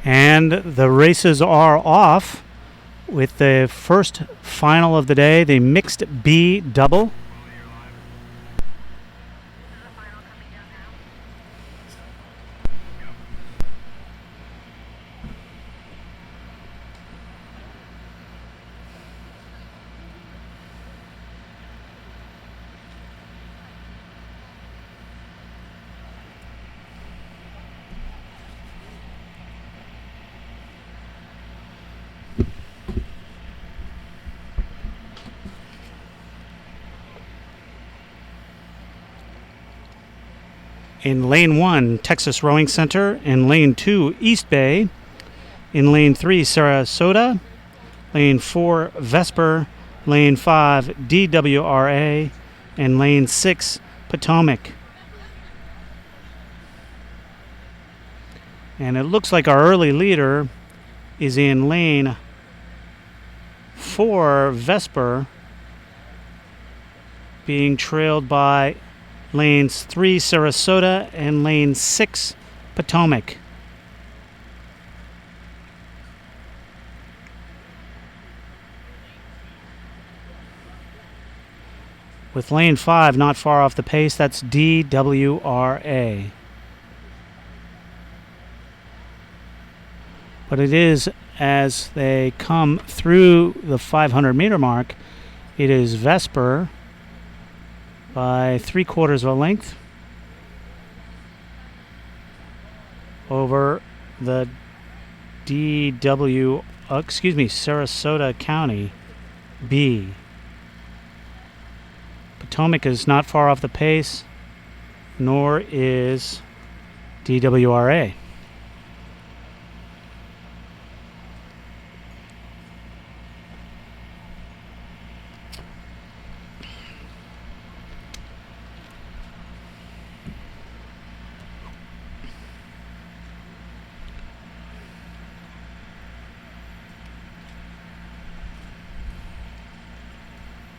And the races are off with the first final of the day, the mixed B double. In lane 1, Texas Rowing Center. In lane 2, East Bay. In lane 3, Sarasota. Lane 4, Vesper. Lane 5, DWRA. And lane 6, Potomac. And it looks like our early leader is in lane 4, Vesper, being trailed by lanes 3, Sarasota, and lane 6, Potomac. With lane 5 not far off the pace, that's DWRA. But it is, as they come through the 500-meter mark, it is Vesper by 3/4 of a length over the Sarasota County B. Potomac is not far off the pace, nor is DWRA.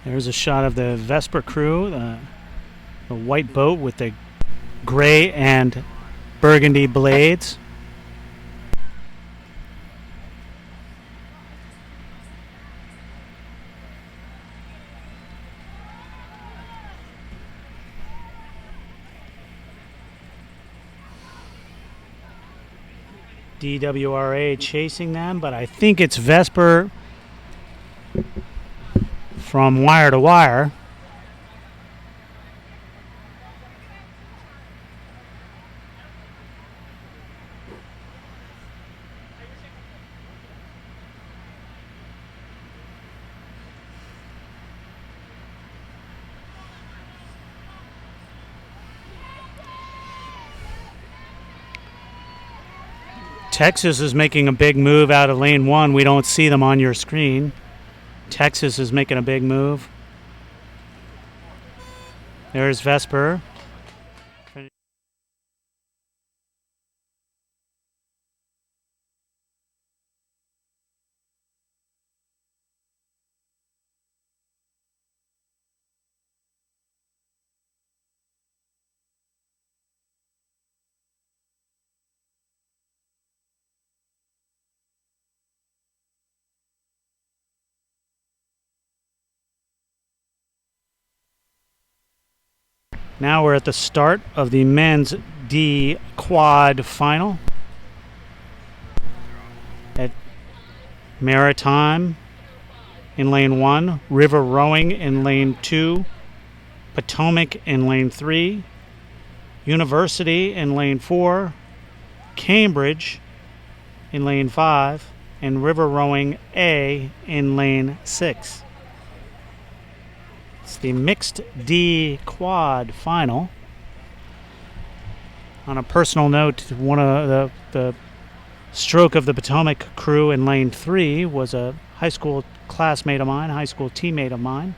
There's a shot of the Vesper crew, the white boat with the gray and burgundy blades. DWRA chasing them, but I think it's Vesper from wire to wire. Texas is making a big move out of lane 1. We don't see them on your screen. Texas is making a big move. There's Vesper. Now we're at the start of the men's D quad final at Maritime in lane 1, River Rowing in lane 2, Potomac in lane 3, University in lane 4, Cambridge in lane 5, and River Rowing A in lane 6. It's the mixed D quad final. On a personal note, one of the stroke of the Potomac crew in lane 3 was a high school classmate of mine, high school teammate of mine.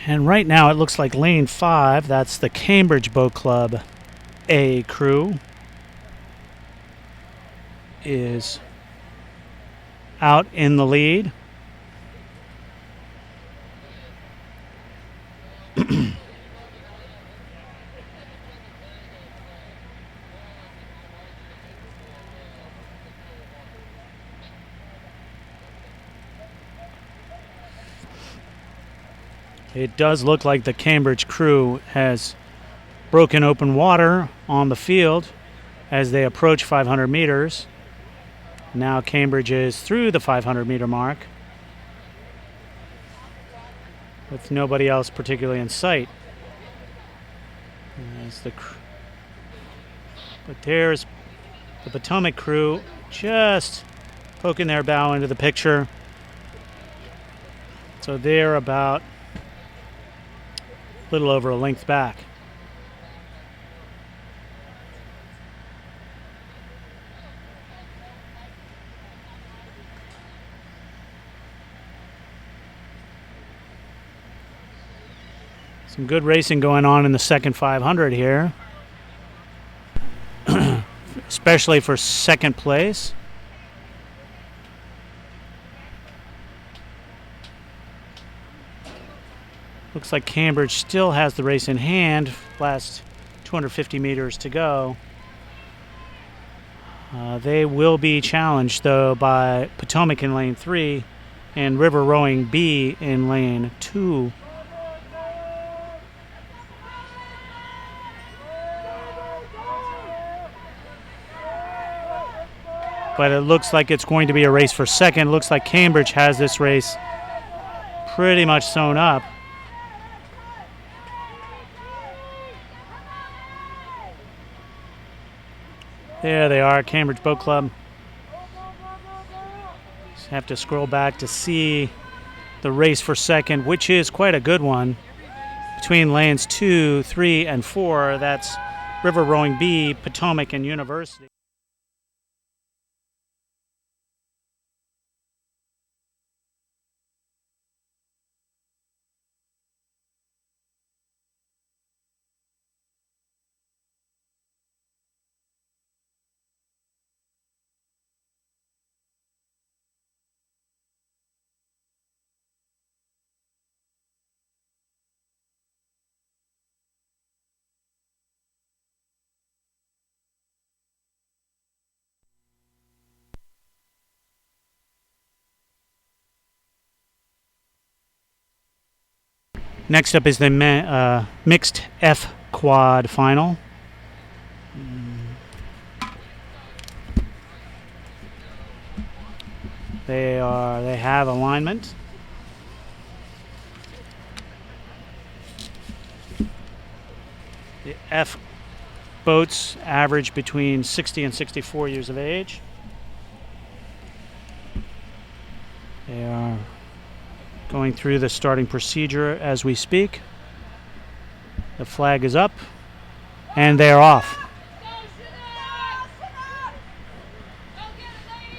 And right now it looks like lane 5, that's the Cambridge Boat Club, A crew is out in the lead. It does look like the Cambridge crew has broken open water on the field as they approach 500 meters. Now Cambridge is through the 500 meter mark with nobody else particularly in sight. But there's the Potomac crew just poking their bow into the picture. So they're about a little over a length back. Some good racing going on in the second 500 here, especially for second place. Looks like Cambridge still has the race in hand. Last 250 meters to go. They will be challenged, though, by Potomac in lane 3 and River Rowing B in lane 2. But it looks like it's going to be a race for second. Looks like Cambridge has this race pretty much sewn up. There they are, Cambridge Boat Club. Just have to scroll back to see the race for second, which is quite a good one. Between lanes 2, 3, and 4, that's River Rowing B, Potomac, and University. Next up is the mixed F quad final. They have alignment. The F boats average between 60 and 64 years of age. They are going through the starting procedure as we speak. The flag is up, and they are off.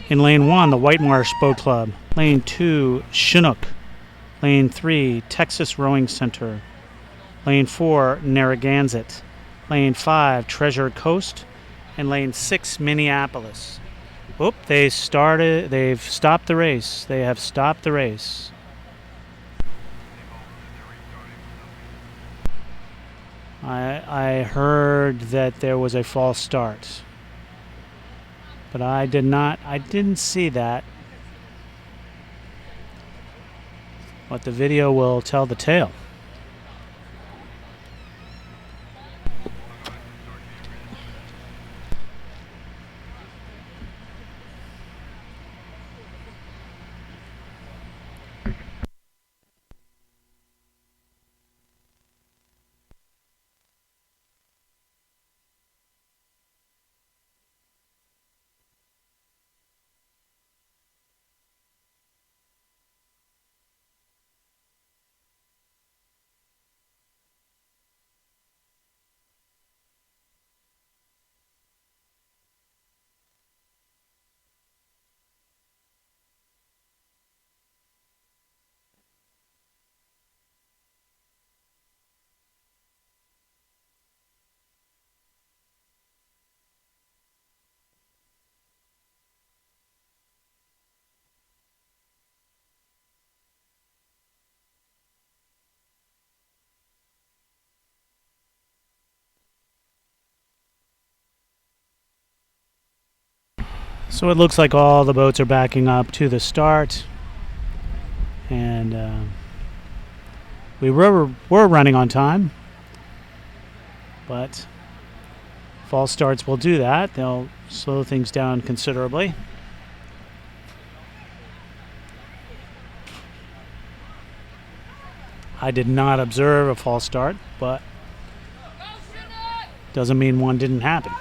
In lane 1, the White Marsh Boat Club. Lane 2, Chinook. Lane 3, Texas Rowing Center. Lane 4, Narragansett. Lane 5, Treasure Coast. And lane 6, Minneapolis. Oop, they've stopped the race. They have stopped the race. I heard that there was a false start, but I didn't see that. But the video will tell the tale. So it looks like all the boats are backing up to the start, and we were running on time, but false starts will do that. They'll slow things down considerably. I did not observe a false start, but doesn't mean one didn't happen.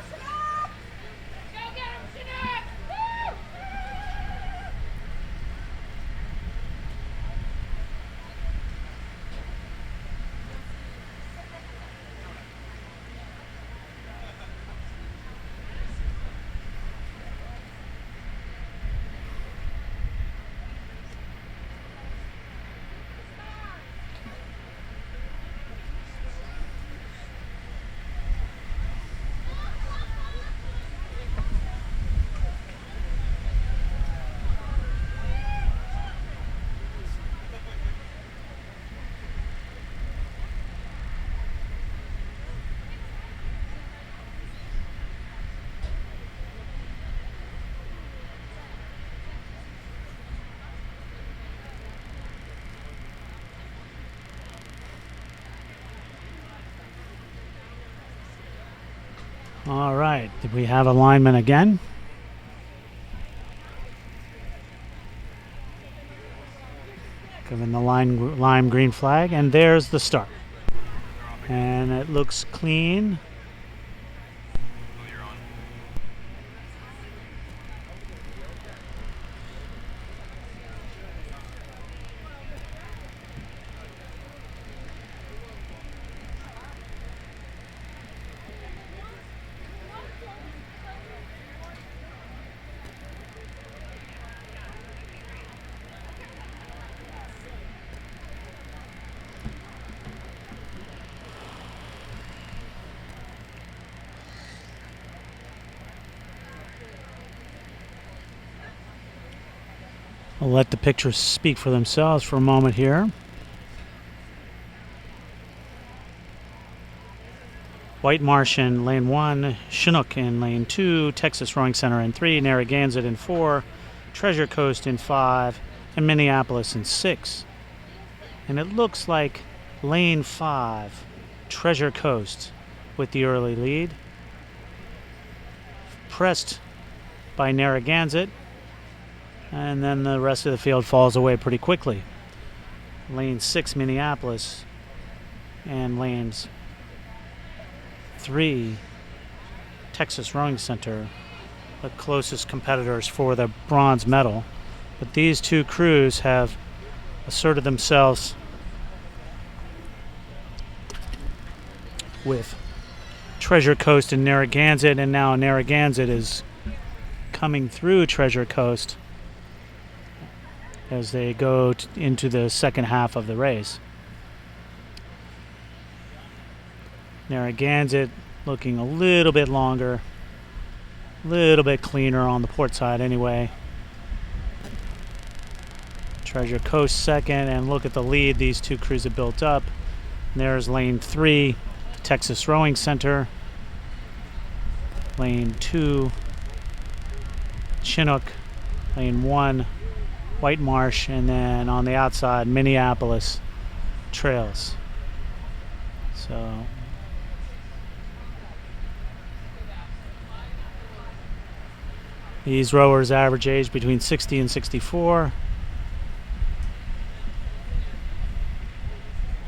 All right, did we have alignment again? Given the lime green flag, and there's the start. And it looks clean. I'll let the pictures speak for themselves for a moment here. White Marsh in lane 1, Chinook in lane 2, Texas Rowing Center in 3, Narragansett in 4, Treasure Coast in 5, and Minneapolis in 6. And it looks like lane 5, Treasure Coast, with the early lead. Pressed by Narragansett, and then the rest of the field falls away pretty quickly. Lane 6, Minneapolis, and lanes 3, Texas Rowing Center, the closest competitors for the bronze medal. But these two crews have asserted themselves with Treasure Coast and Narragansett, and now Narragansett is coming through Treasure Coast as they go into the second half of the race. Narragansett looking a little bit longer, a little bit cleaner on the port side anyway. Treasure Coast second, and look at the lead these two crews have built up. And there's lane 3, Texas Rowing Center. Lane 2, Chinook. Lane 1, White Marsh, and then on the outside, Minneapolis trails. So these rowers average age between 60 and 64.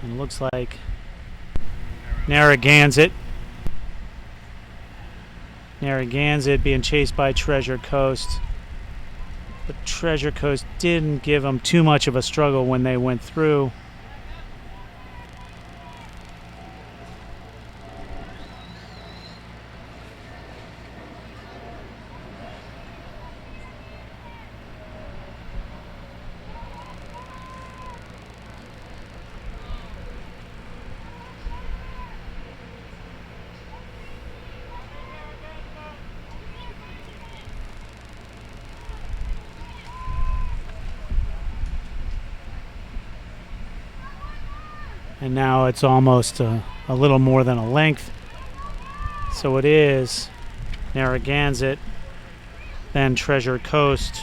And it looks like Narragansett being chased by Treasure Coast. But Treasure Coast didn't give them too much of a struggle when they went through. And now it's almost a little more than a length. So it is Narragansett then Treasure Coast.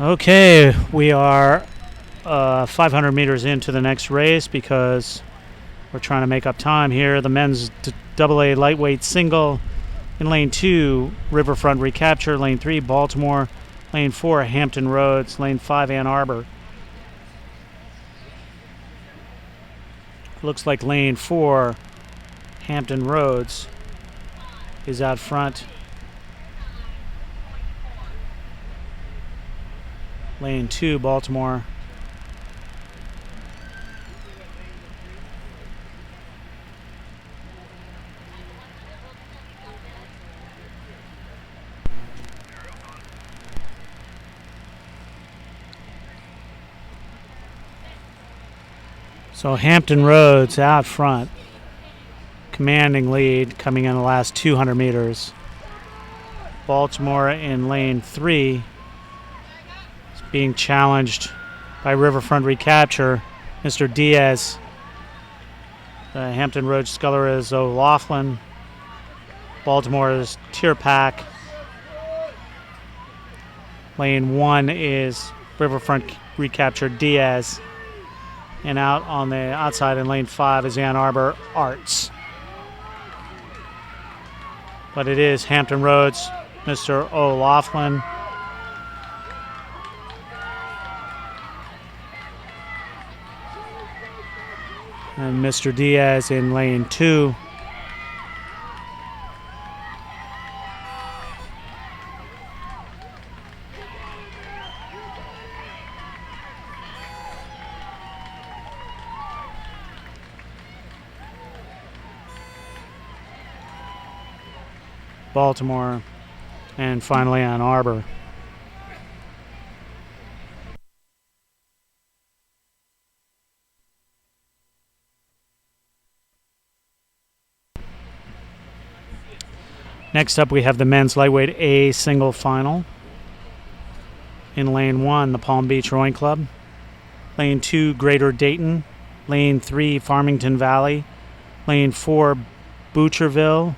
Okay, we are 500 meters into the next race because we're trying to make up time here. The men's AA lightweight single in lane 2, Riverfront Recapture, lane 3, Baltimore, lane 4, Hampton Roads, lane 5, Ann Arbor. Looks like lane 4, Hampton Roads, is out front. Lane 2, Baltimore. So Hampton Roads out front, commanding lead coming in the last 200 meters. Baltimore in lane 3 is being challenged by Riverfront Recapture, Mr. Diaz. The Hampton Roads sculler is O'Laughlin. Baltimore is Tierpak. Lane 1 is Riverfront Recapture Diaz. And out on the outside in lane 5 is Ann Arbor Arts. But it is Hampton Roads, Mr. O'Laughlin. And Mr. Diaz in lane 2. Baltimore, and finally Ann Arbor. Next up, we have the men's lightweight A single final. In lane 1, the Palm Beach Rowing Club. Lane 2, Greater Dayton. Lane 3, Farmington Valley. Lane 4, Butcherville.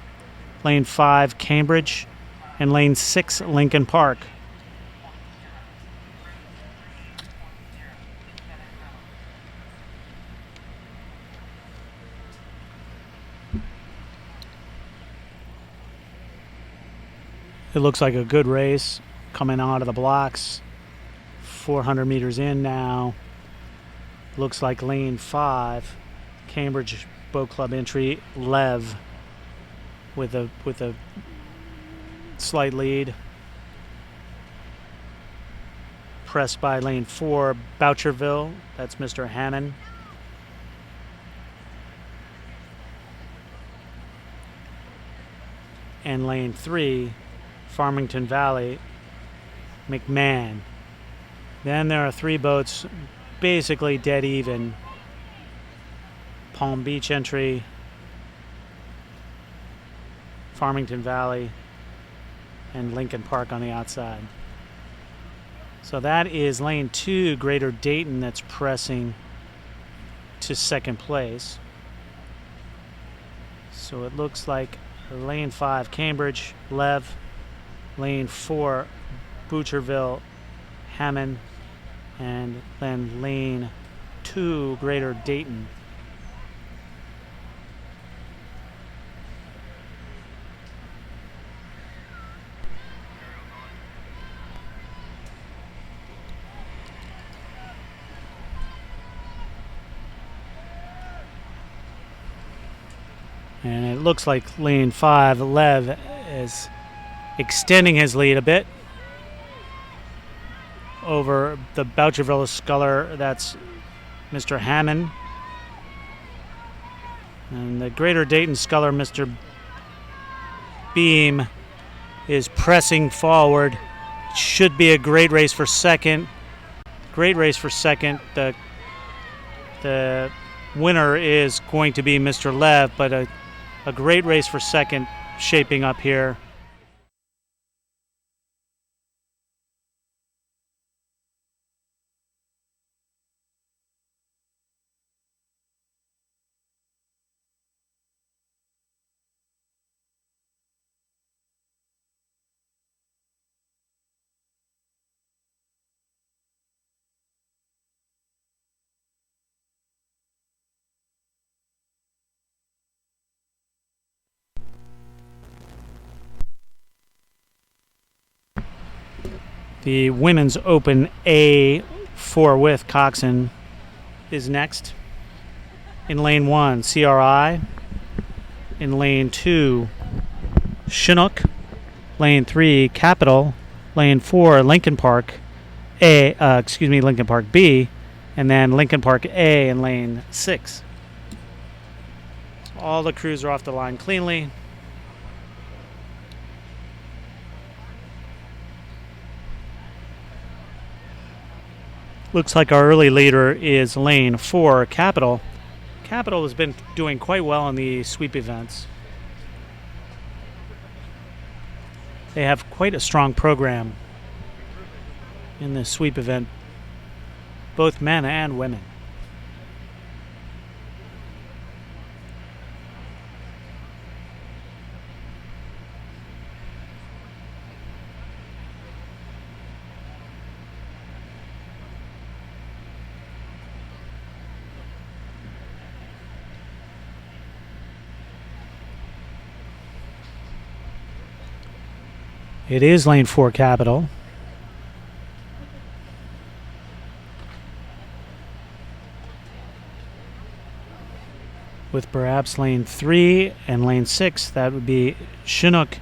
Lane 5, Cambridge, and lane 6, Lincoln Park. It looks like a good race coming out of the blocks. 400 meters in now. Looks like lane 5, Cambridge Boat Club entry, Lev. With a slight lead. Pressed by lane 4, Boucherville. That's Mr. Hannon. And lane 3, Farmington Valley, McMahon. Then there are 3 boats basically dead even. Palm Beach entry, Farmington Valley, and Lincoln Park on the outside. So that is lane 2, Greater Dayton, that's pressing to second place. So it looks like lane 5, Cambridge, Lev, lane 4, Butcherville, Hammond, and then lane 2, Greater Dayton. And it looks like lane 5, Lev, is extending his lead a bit over the Boucherville sculler. That's Mr. Hammond. And the Greater Dayton sculler, Mr. Beam, is pressing forward. Should be a great race for second. Great race for second. The winner is going to be Mr. Lev, but a great race for second shaping up here. The Women's Open A4 with Coxon is next. In lane 1, CRI. In lane 2, Chinook. Lane 3, Capital. Lane 4, Lincoln Park Lincoln Park B. And then Lincoln Park A in lane 6. All the crews are off the line cleanly. Looks like our early leader is lane 4, Capital. Capital has been doing quite well in the sweep events. They have quite a strong program in the sweep event, both men and women. It is lane 4, Capital. With perhaps lane 3 and lane 6, that would be Chinook,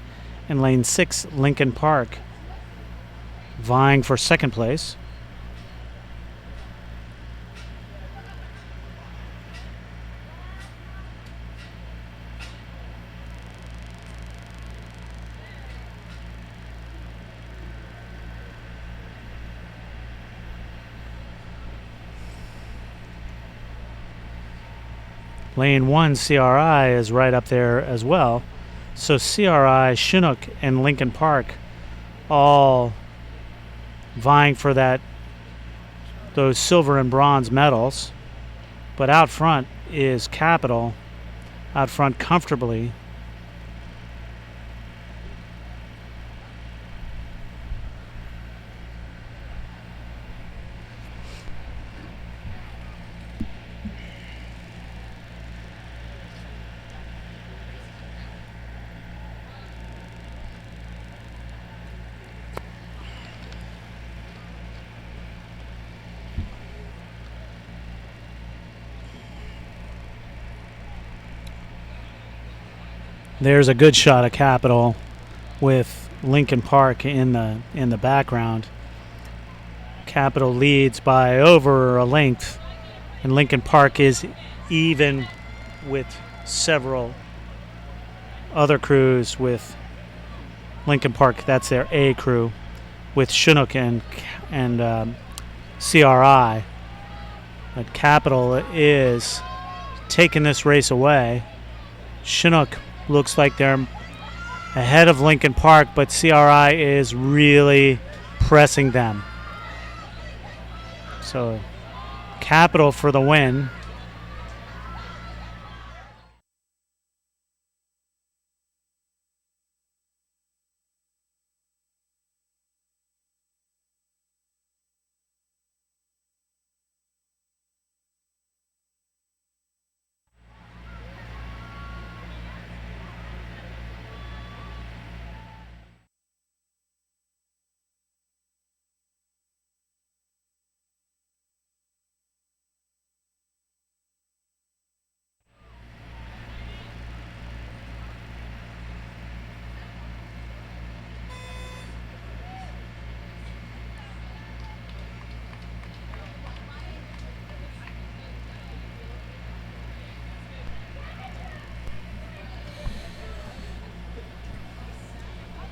and lane 6, Lincoln Park, vying for second place. Lane 1, CRI, is right up there as well. So CRI, Chinook, and Lincoln Park all vying for those silver and bronze medals. But out front is Capital, out front comfortably. There's a good shot of Capital with Lincoln Park in the background. Capital leads by over a length, and Lincoln Park is even with several other crews. With Lincoln Park, that's their A crew, with Chinook and CRI. But Capital is taking this race away. Chinook looks like they're ahead of Lincoln Park, but CRI is really pressing them. So Capital for the win.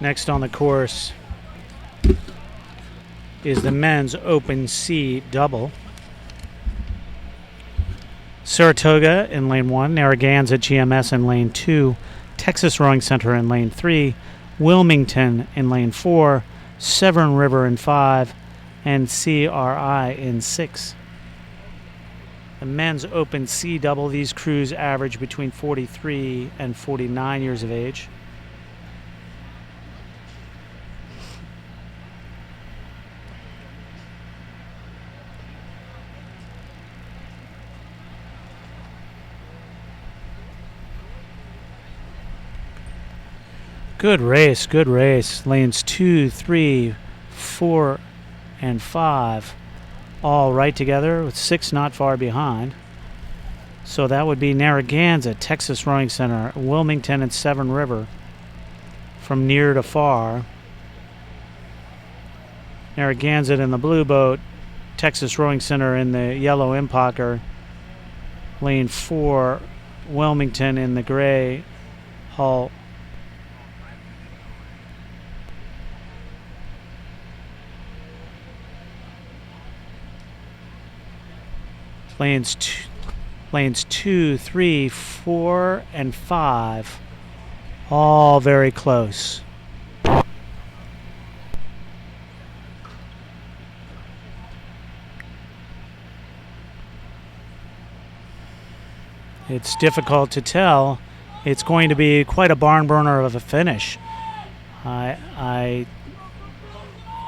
Next on the course is the men's open C double. Saratoga in lane 1, Narragansett GMS in lane 2, Texas Rowing Center in lane 3, Wilmington in lane 4, Severn River in 5, and CRI in 6. The men's open C double, these crews average between 43 and 49 years of age. Good race, good race. Lanes 2, 3, 4, and 5 all right together, with 6 not far behind. So that would be Narragansett, Texas Rowing Center, Wilmington, and Severn River from near to far. Narragansett in the blue boat, Texas Rowing Center in the yellow Impacher. Lane 4, Wilmington in the gray hull. Lanes 2, 3, 4, and 5, all very close. It's difficult to tell. It's going to be quite a barn burner of a finish. I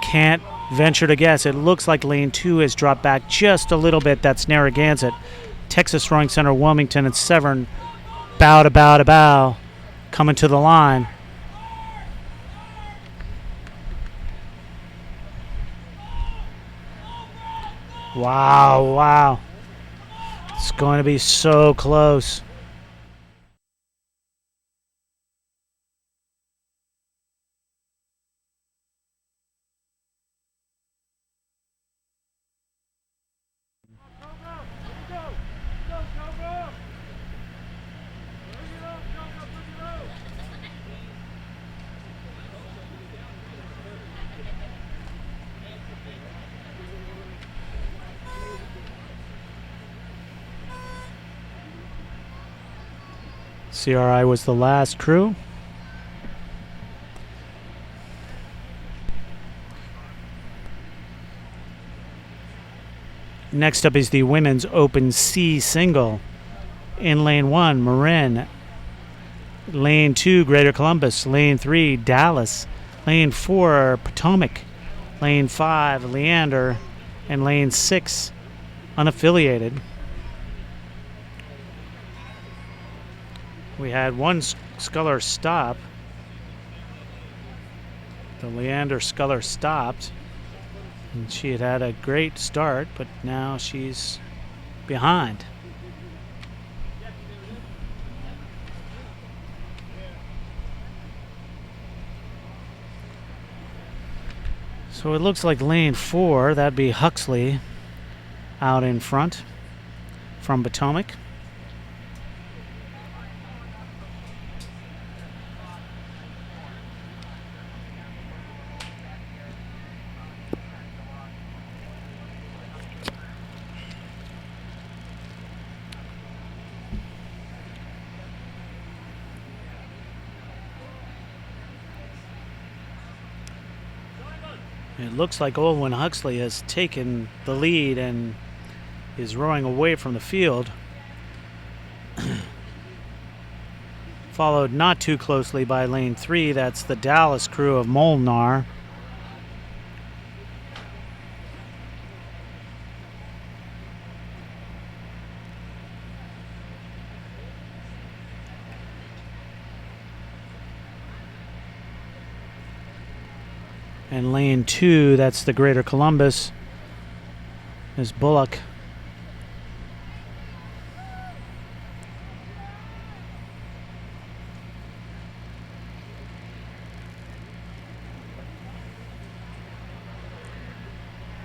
can't venture to guess. It looks like lane 2 has dropped back just a little bit. That's Narragansett, Texas Rowing Center, Wilmington, and Severn. Bow to bow to bow, coming to the line. Wow, wow. It's going to be so close. CRI was the last crew. Next up is the women's open C single. In lane 1, Marin. Lane 2, Greater Columbus. Lane 3, Dallas. Lane 4, Potomac. Lane 5, Leander. And lane 6, unaffiliated. We had one sculler stop. The Leander sculler stopped. And she had a great start, but now she's behind. So it looks like lane 4, that'd be Huxley out in front from Potomac. It looks like Olwen Huxley has taken the lead and is rowing away from the field. Followed not too closely by lane 3. That's the Dallas crew of Molnar. And lane 2, that's the Greater Columbus, is Bullock.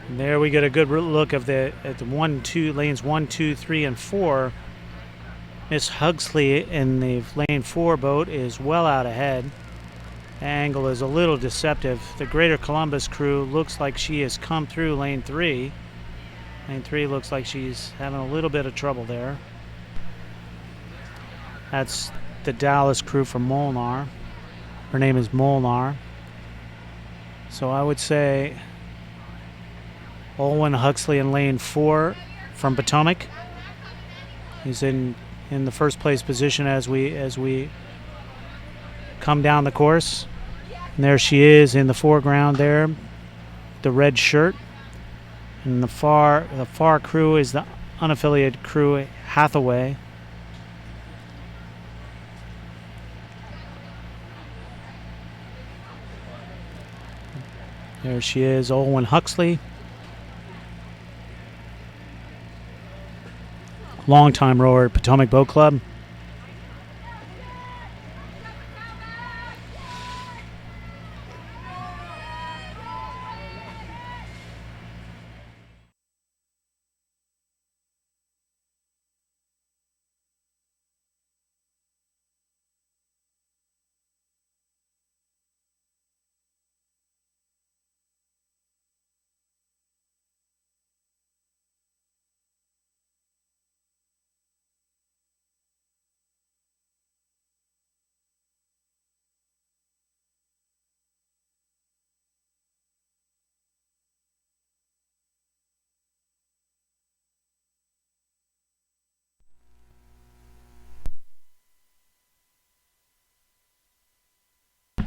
And there we get a good look of the lanes 1, 2, 3, and 4. Miss Huxley in the lane 4 boat is well out ahead. The angle is a little deceptive. The Greater Columbus crew looks like she has come through lane 3. Lane 3 looks like she's having a little bit of trouble there. That's the Dallas crew from Molnar. Her name is Molnar. So I would say Olwen Huxley in lane 4 from Potomac. He's in the first place position as we come down the course. And there she is in the foreground there, the red shirt. And the far crew is the unaffiliated crew Hathaway. There she is, Olwen Huxley. Longtime rower at Potomac Boat Club.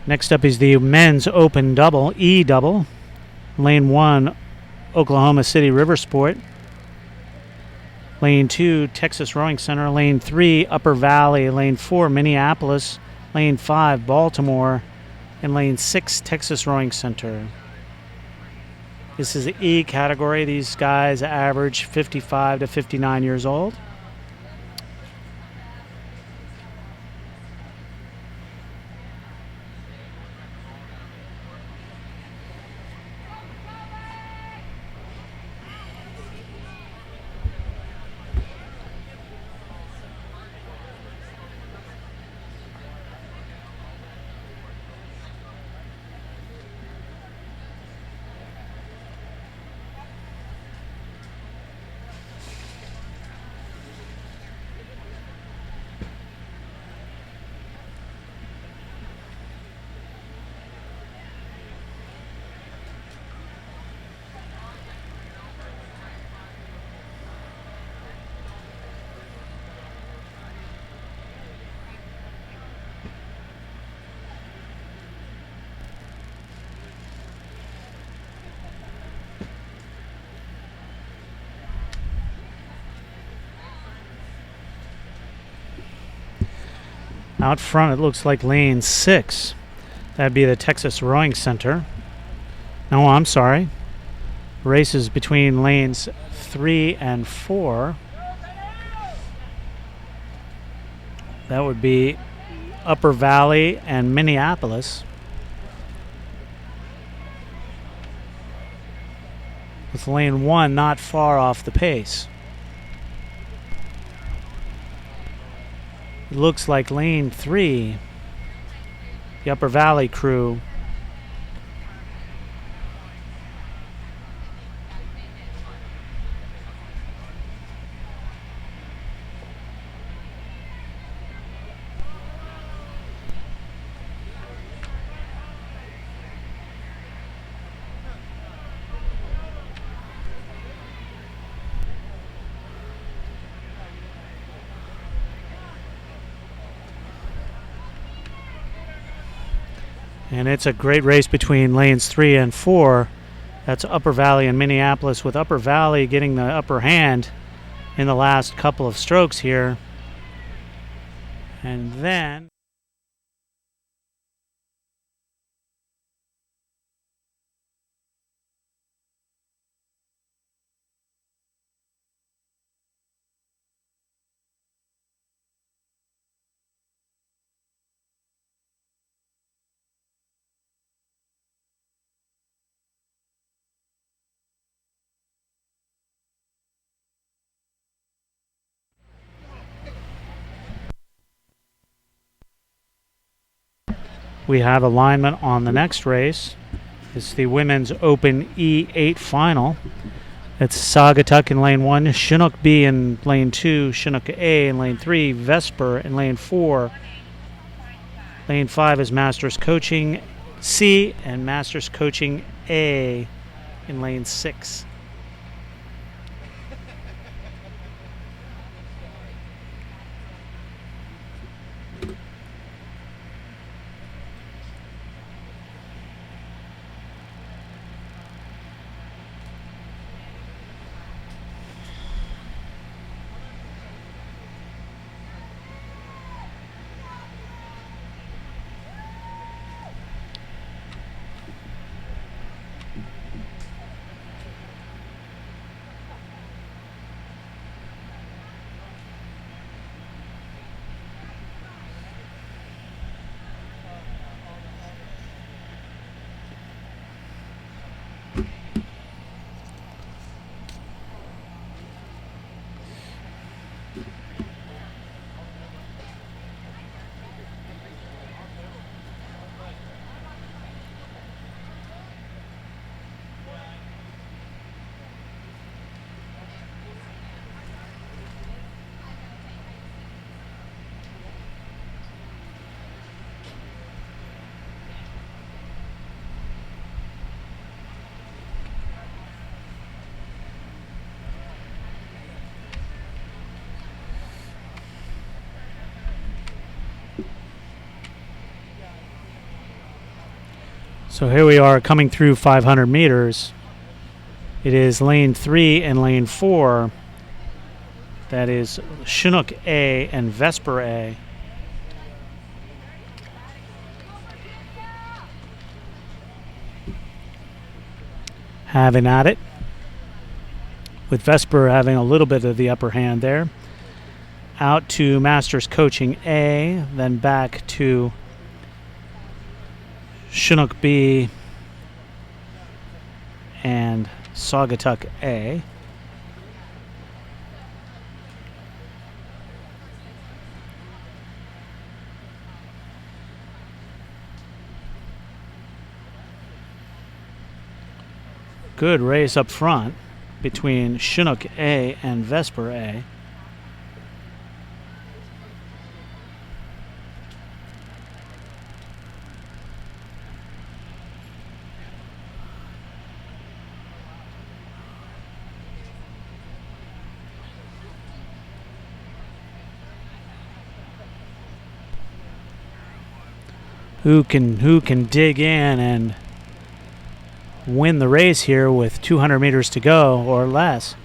Next up is the men's open double, E double. Lane 1, Oklahoma City River Sport. Lane 2, Texas Rowing Center. Lane 3, Upper Valley. Lane 4, Minneapolis. Lane 5, Baltimore. And Lane 6, Texas Rowing Center. This is the E category. These guys average 55 to 59 years old. Out front, it looks like lane 6. That'd be the Texas Rowing Center. No, I'm sorry. Races between lanes 3 and 4. That would be Upper Valley and Minneapolis. With lane 1 not far off the pace. It looks like lane 3, the Upper Valley crew. And it's a great race between lanes 3 and 4. That's Upper Valley and Minneapolis, with Upper Valley getting the upper hand in the last couple of strokes here. And then We have alignment on the next race. It's the Women's Open E8 final. It's Saugatuck in lane 1, Chinook B in lane 2, Chinook A in lane 3, Vesper in lane 4. Lane 5 is Masters Coaching C and Masters Coaching A in lane 6. So here we are coming through 500 meters. It is lane 3 and lane 4. That is Chinook A and Vesper A. Having at it, with Vesper having a little bit of the upper hand there. Out to Masters Coaching A, then back to Chinook B and Saugatuck A. Good race up front between Chinook A and Vesper A. Who can dig in and win the race here with 200 meters to go or less?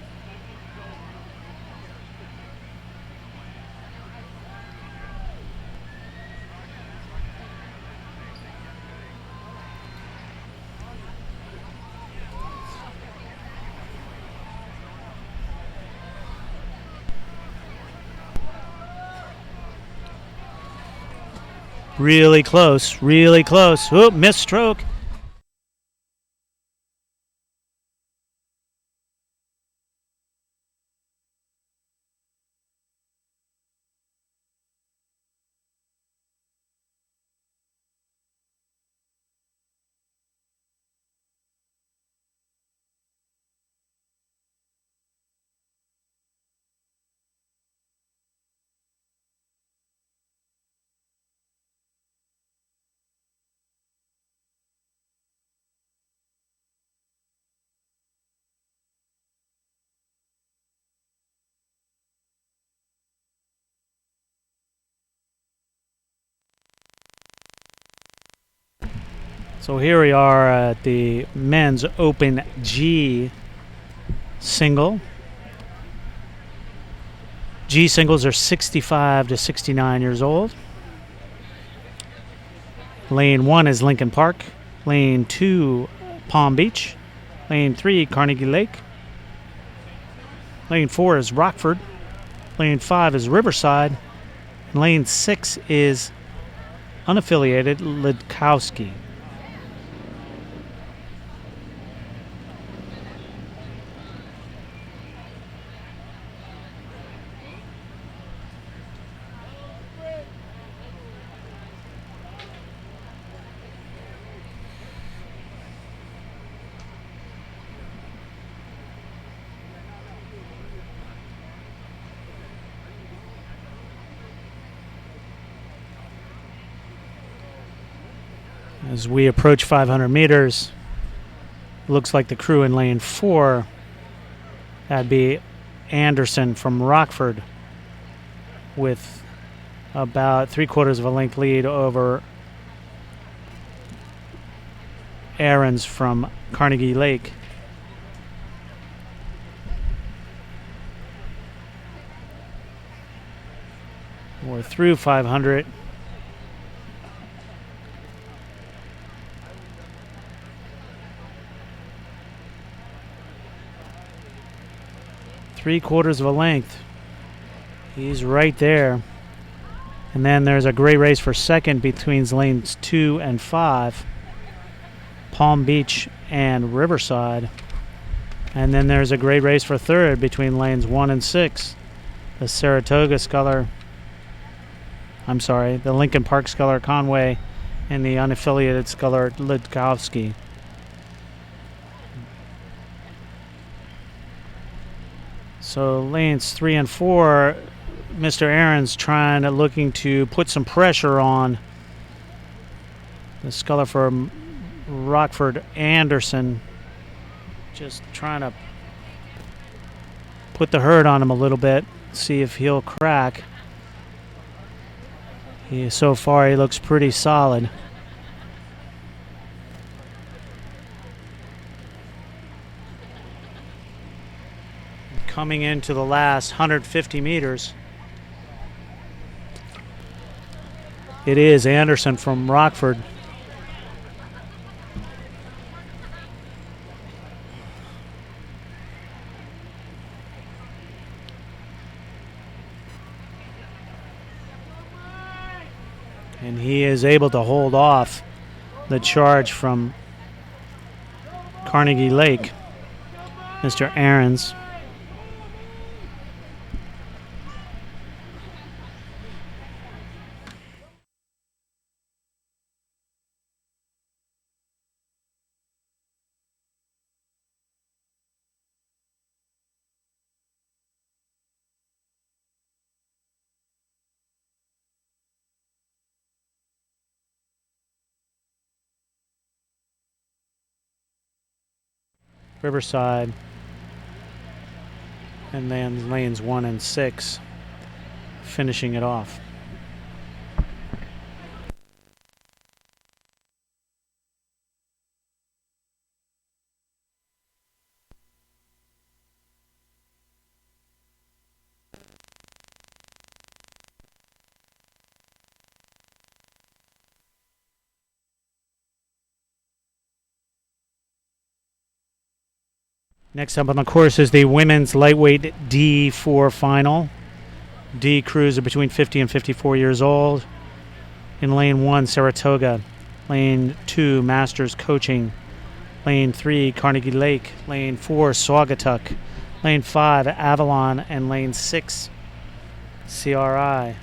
Really close, really close. Oh, missed stroke. So here we are at the Men's Open G single. G singles are 65 to 69 years old. Lane 1 is Lincoln Park. Lane 2, Palm Beach. Lane 3, Carnegie Lake. Lane 4 is Rockford. Lane 5 is Riverside. And lane 6 is unaffiliated Lidkowski. As we approach 500 meters, looks like the crew in lane 4, that'd be Anderson from Rockford, with about 3/4 of a length lead over Ahrens from Carnegie Lake. We're through 500. Three-quarters of a length. He's right there. And then there's a great race for second between lanes 2 and 5. Palm Beach and Riverside. And then there's a great race for third between lanes 1 and 6. The Lincoln Park Sculler Conway and the unaffiliated Sculler Litkowski. So lanes 3 and 4, Mr. Ahrens looking to put some pressure on the Sculler from Rockford Anderson. Just trying to put the hurt on him a little bit, see if he'll crack. So far, he looks pretty solid. Coming into the last 150 meters, it is Anderson from Rockford. And he is able to hold off the charge from Carnegie Lake, Mr. Ahrens. Riverside, and then lanes 1 and 6 finishing it off. Next up on the course is the women's lightweight D4 final. D crews are between 50 and 54 years old. In lane 1, Saratoga. Lane 2, Masters Coaching. Lane 3, Carnegie Lake. Lane 4, Saugatuck. Lane 5, Avalon. And lane 6, CRI.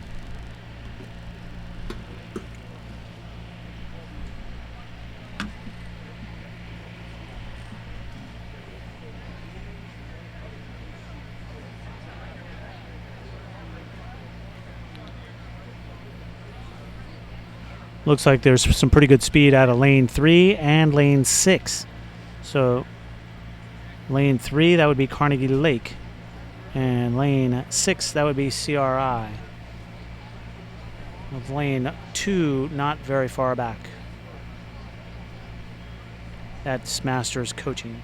Looks like there's some pretty good speed out of lane 3 and lane 6. So lane 3, that would be Carnegie Lake. And lane 6, that would be CRI. With lane 2 not very far back. That's Masters Coaching.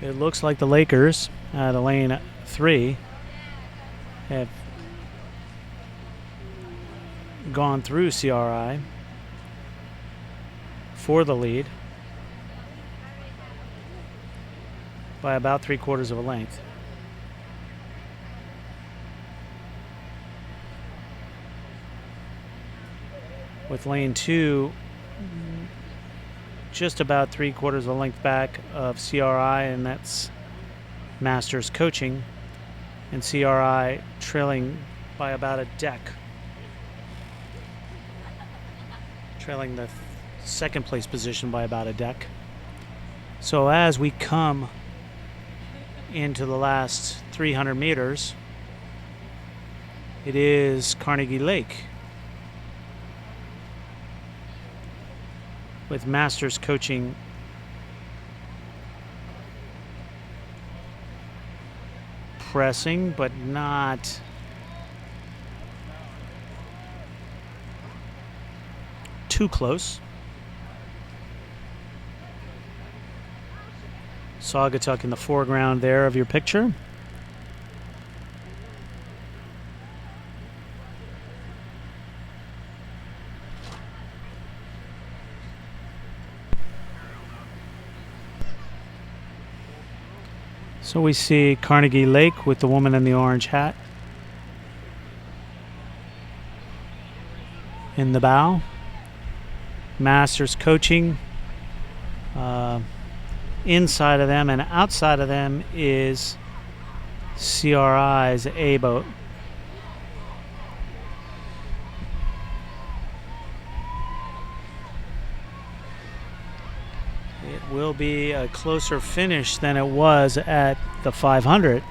It looks like the Lakers out of lane 3 have gone through CRI for the lead by about 3/4 of a length. With lane 2 just about 3/4 of a length back of CRI, and that's Masters Coaching, and CRI trailing by about a deck, trailing the second place position by about a deck. So as we come into the last 300 meters, it is Carnegie Lake with Masters coaching pressing, but not too close. Saugatuck in the foreground there of your picture. So we see Carnegie Lake with the woman in the orange hat in the bow. Masters coaching. Inside of them and outside of them is CRI's A boat. It will be a closer finish than it was at the 500. I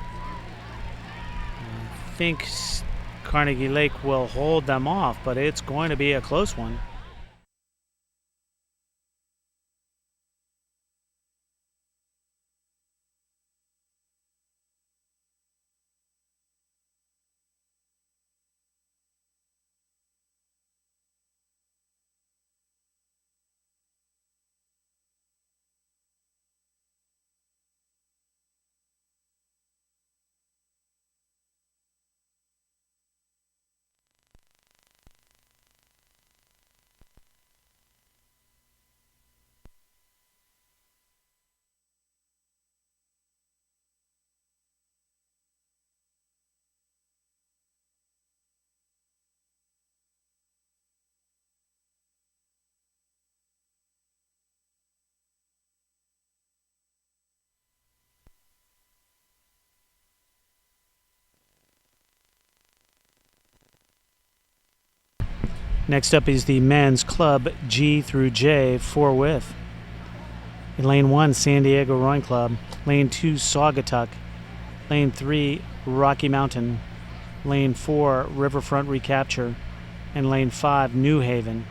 think Carnegie Lake will hold them off, but it's going to be a close one. Next up is the men's club G through J 4 width. In lane 1, San Diego Rowing Club. Lane 2, Saugatuck. Lane 3, Rocky Mountain. Lane 4, Riverfront Recapture. And lane 5, New Haven.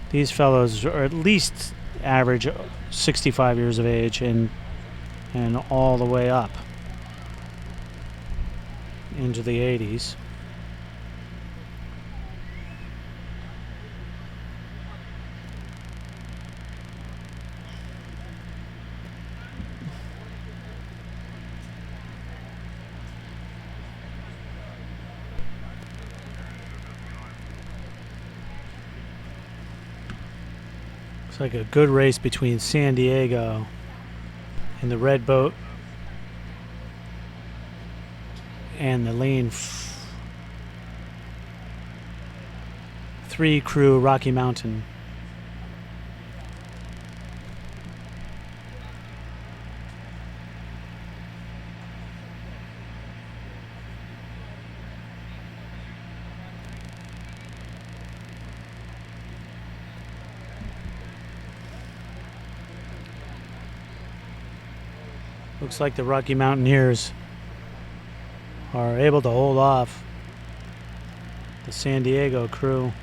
These fellows are at least average 65 years of age and all the way up into the 80s. It's like a good race between San Diego and the red boat and the lane 3 crew Rocky Mountain. Looks like the Rocky Mountaineers are able to hold off the San Diego crew.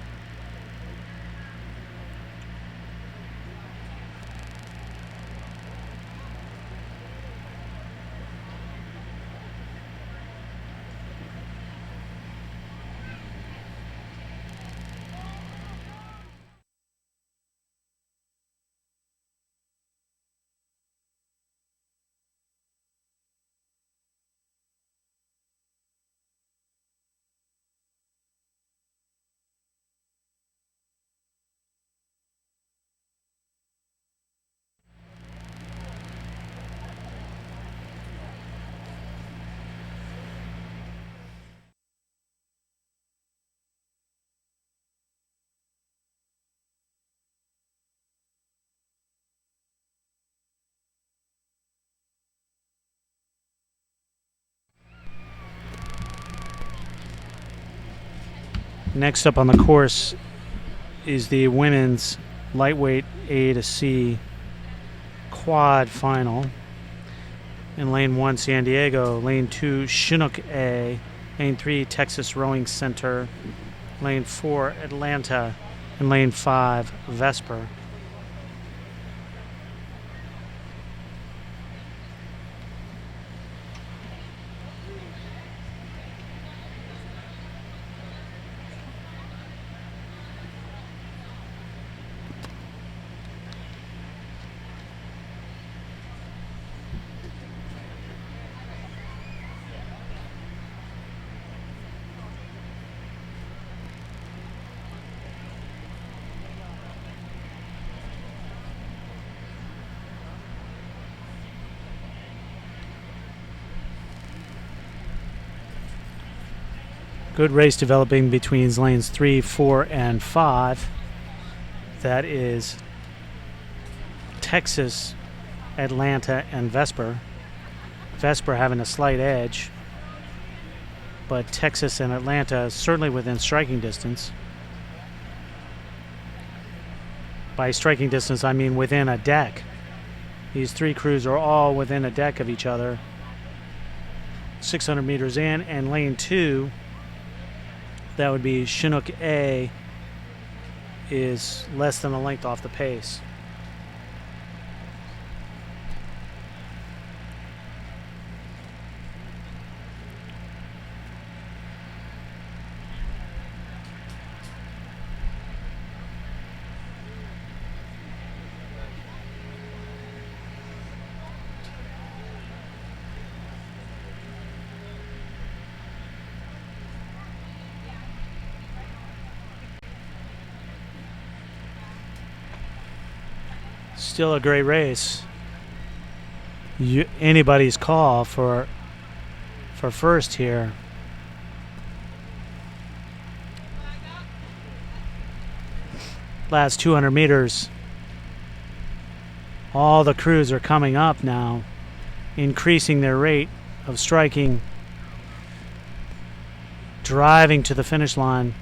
Next up on the course is the women's lightweight A to C quad final. In lane 1, San Diego. Lane 2, Chinook A. Lane 3, Texas Rowing Center. Lane 4, Atlanta. And lane 5, Vesper. Good race developing between lanes 3, 4, and 5. That is Texas, Atlanta, and Vesper. Vesper having a slight edge, but Texas and Atlanta certainly within striking distance. By striking distance, I mean within a deck. These three crews are all within a deck of each other. 600 meters in, and lane 2, that would be Chinook A, is less than a length off the pace. Still a great race. Anybody's call for first here. Last 200 meters. All the crews are coming up now, increasing their rate of striking, driving to the finish line.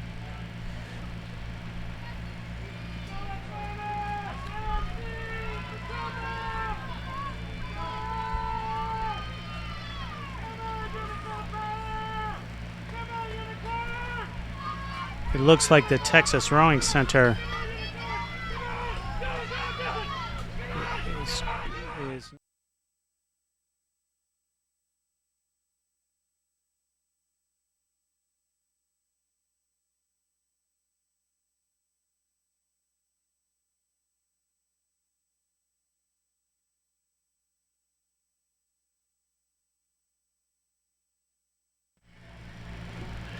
It looks like the Texas Rowing Center is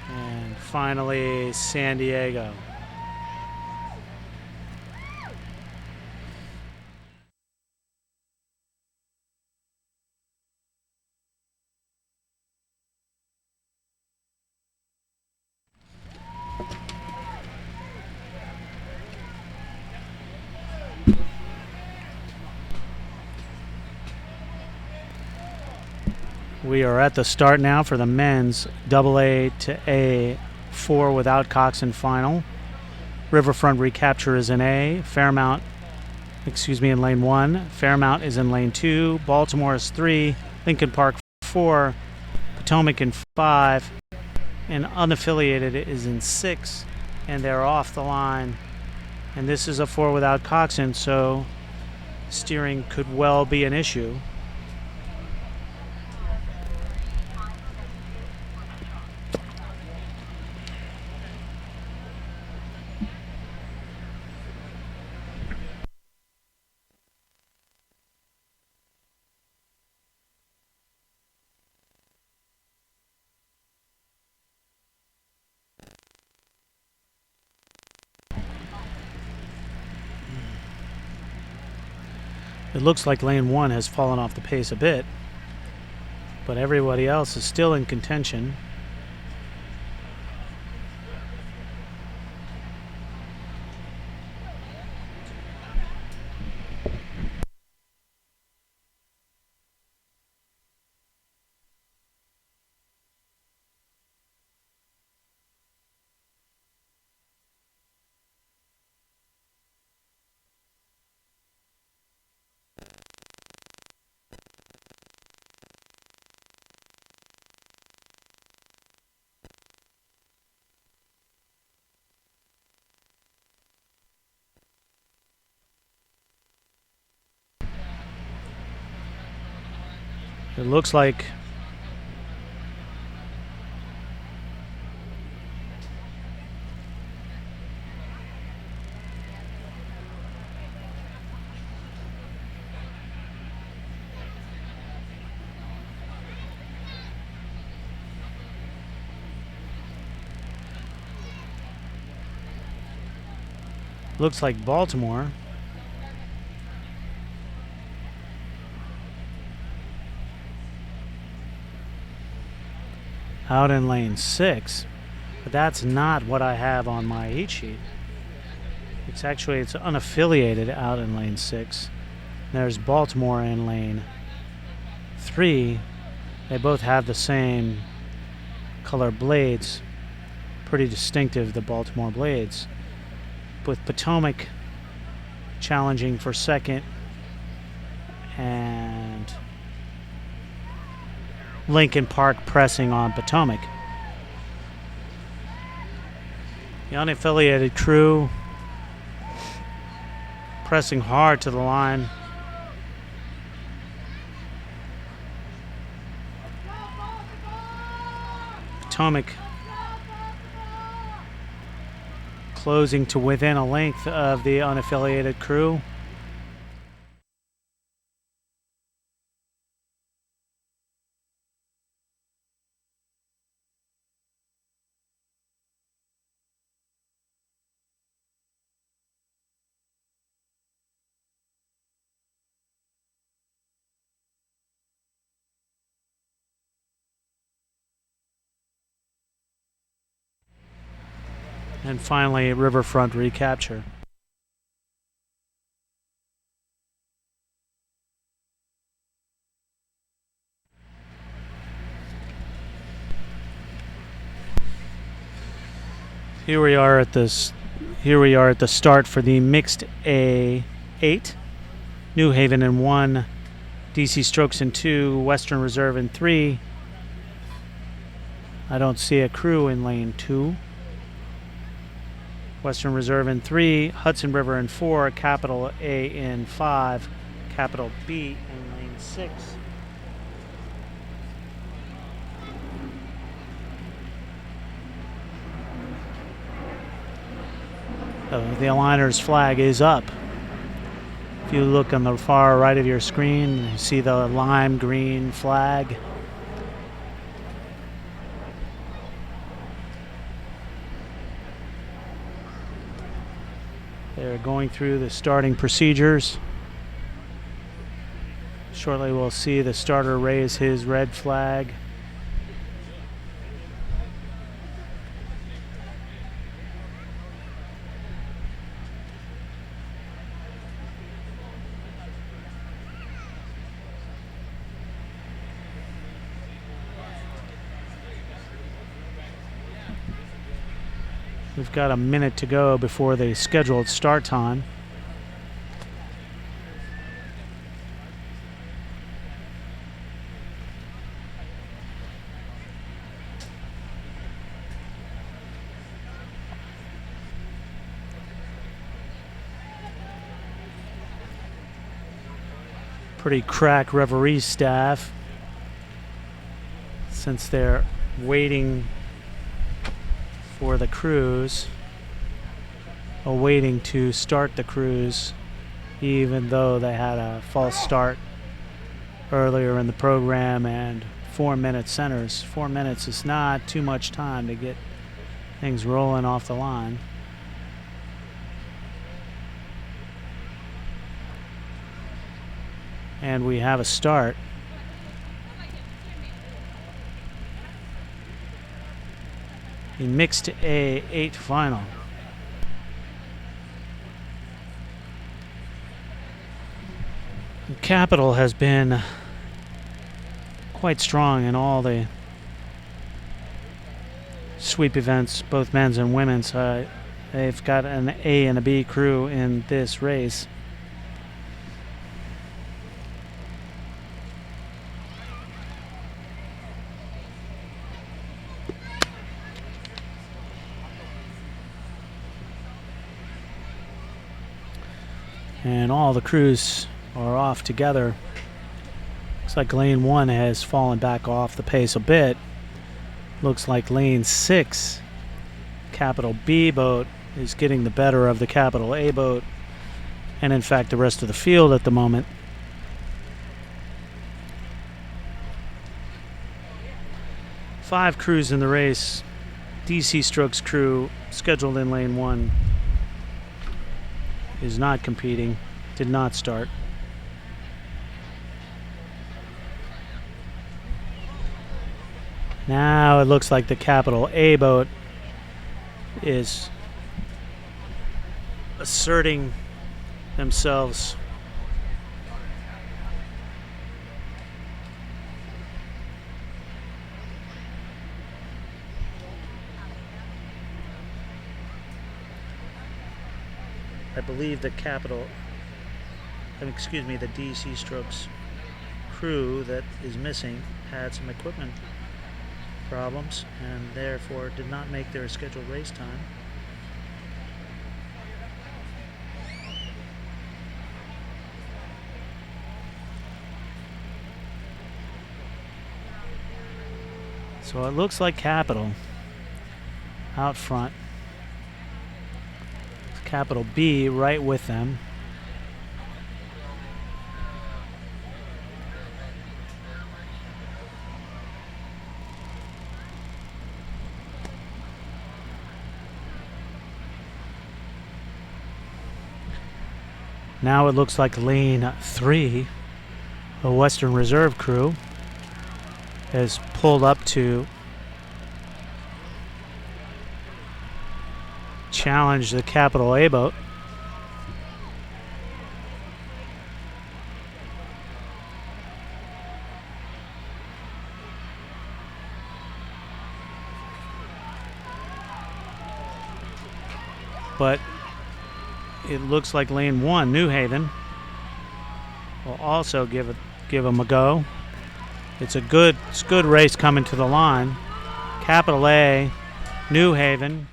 and finally San Diego. We are at the start now for the men's AA to A4 without coxswain final. Riverfront Recapture is in A. Fairmount, in lane 1. Fairmount is in lane 2. Baltimore is 3. Lincoln Park 4, Potomac in 5, and unaffiliated is in 6, and they're off the line. And this is a 4 without coxswain, so steering could well be an issue. It looks like lane 1 has fallen off the pace a bit, but everybody else is still in contention. It looks like Baltimore out in lane 6, but that's not what I have on my heat sheet. It's unaffiliated out in lane 6. There's Baltimore in lane 3. They both have the same color blades, pretty distinctive, the Baltimore blades, with Potomac challenging for second and Lincoln Park pressing on Potomac. The unaffiliated crew pressing hard to the line. Potomac closing to within a length of the unaffiliated crew. And finally, Riverfront recapture. Here we are at the start for the mixed A8. New Haven in 1, DC Strokes in 2, Western Reserve in 3. I don't see a crew in lane 2. Western Reserve in 3, Hudson River in 4, Capital A in 5, Capital B in lane 6. The aligner's flag is up. If you look on the far right of your screen, you see the lime green flag. They're going through the starting procedures. Shortly we'll see the starter raise his red flag. We've got a minute to go before the scheduled start time. Pretty crack referee staff, since they're waiting for the cruise, waiting to start the cruise, even though they had a false start earlier in the program and 4-minute centers. 4 minutes is not too much time to get things rolling off the line. And we have a start. A mixed A8 final. Capital has been quite strong in all the sweep events, both men's and women's. They've got an A and a B crew in this race. And all the crews are off together. Looks like lane 1 has fallen back off the pace a bit. Looks like lane 6, capital B boat, is getting the better of the capital A boat, and in fact the rest of the field at the moment. Five crews in the race. DC Strokes crew scheduled in lane 1 is not competing, did not start. Now it looks like the capital A boat is asserting themselves. I believe the the DC Strokes crew that is missing had some equipment problems and therefore did not make their scheduled race time. So it looks like Capital out front. Capital B right with them. Now it looks like lane 3, the Western Reserve crew, has pulled up to challenge the capital A boat. But it looks like lane 1, New Haven, will also give them a go. It's a good race coming to the line. Capital A, New Haven.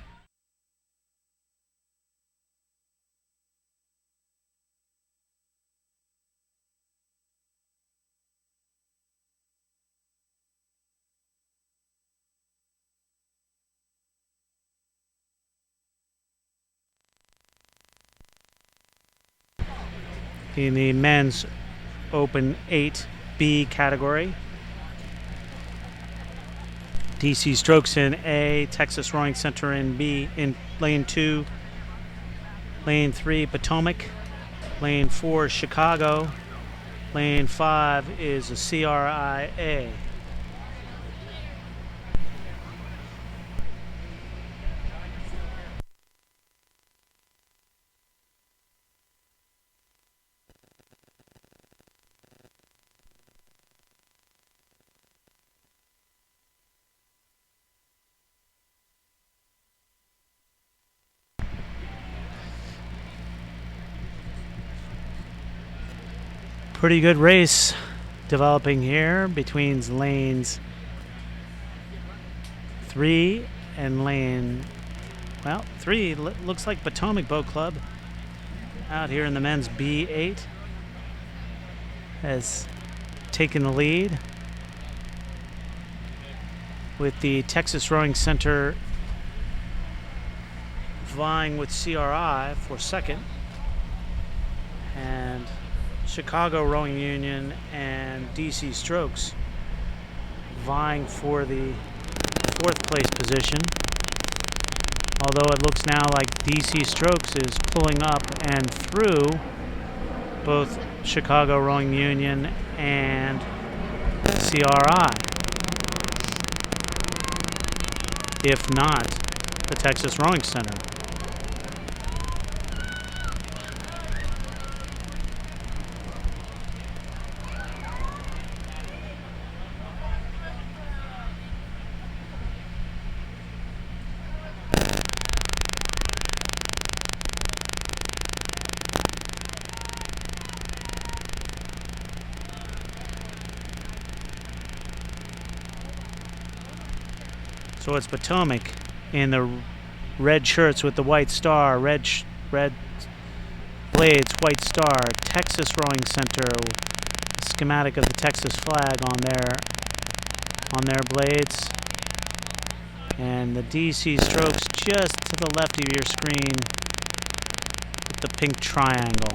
In the men's Open 8B category, DC Strokes in A, Texas Rowing Center in B, in lane 2, lane 3 Potomac, lane 4 Chicago, lane 5 is a CRIA. Pretty good race developing here between lanes 3 and lane, well, 3 looks like Potomac Boat Club out here in the men's B8. has taken the lead, with the Texas Rowing Center vying with CRI for second, and Chicago Rowing Union and DC Strokes vying for the fourth place position, although it looks now like DC Strokes is pulling up and through both Chicago Rowing Union and CRI, if not the Texas Rowing Center. So it's Potomac in the red shirts with the white star, red blades, white star, Texas Rowing Center, schematic of the Texas flag on their blades, and the DC Strokes just to the left of your screen with the pink triangle.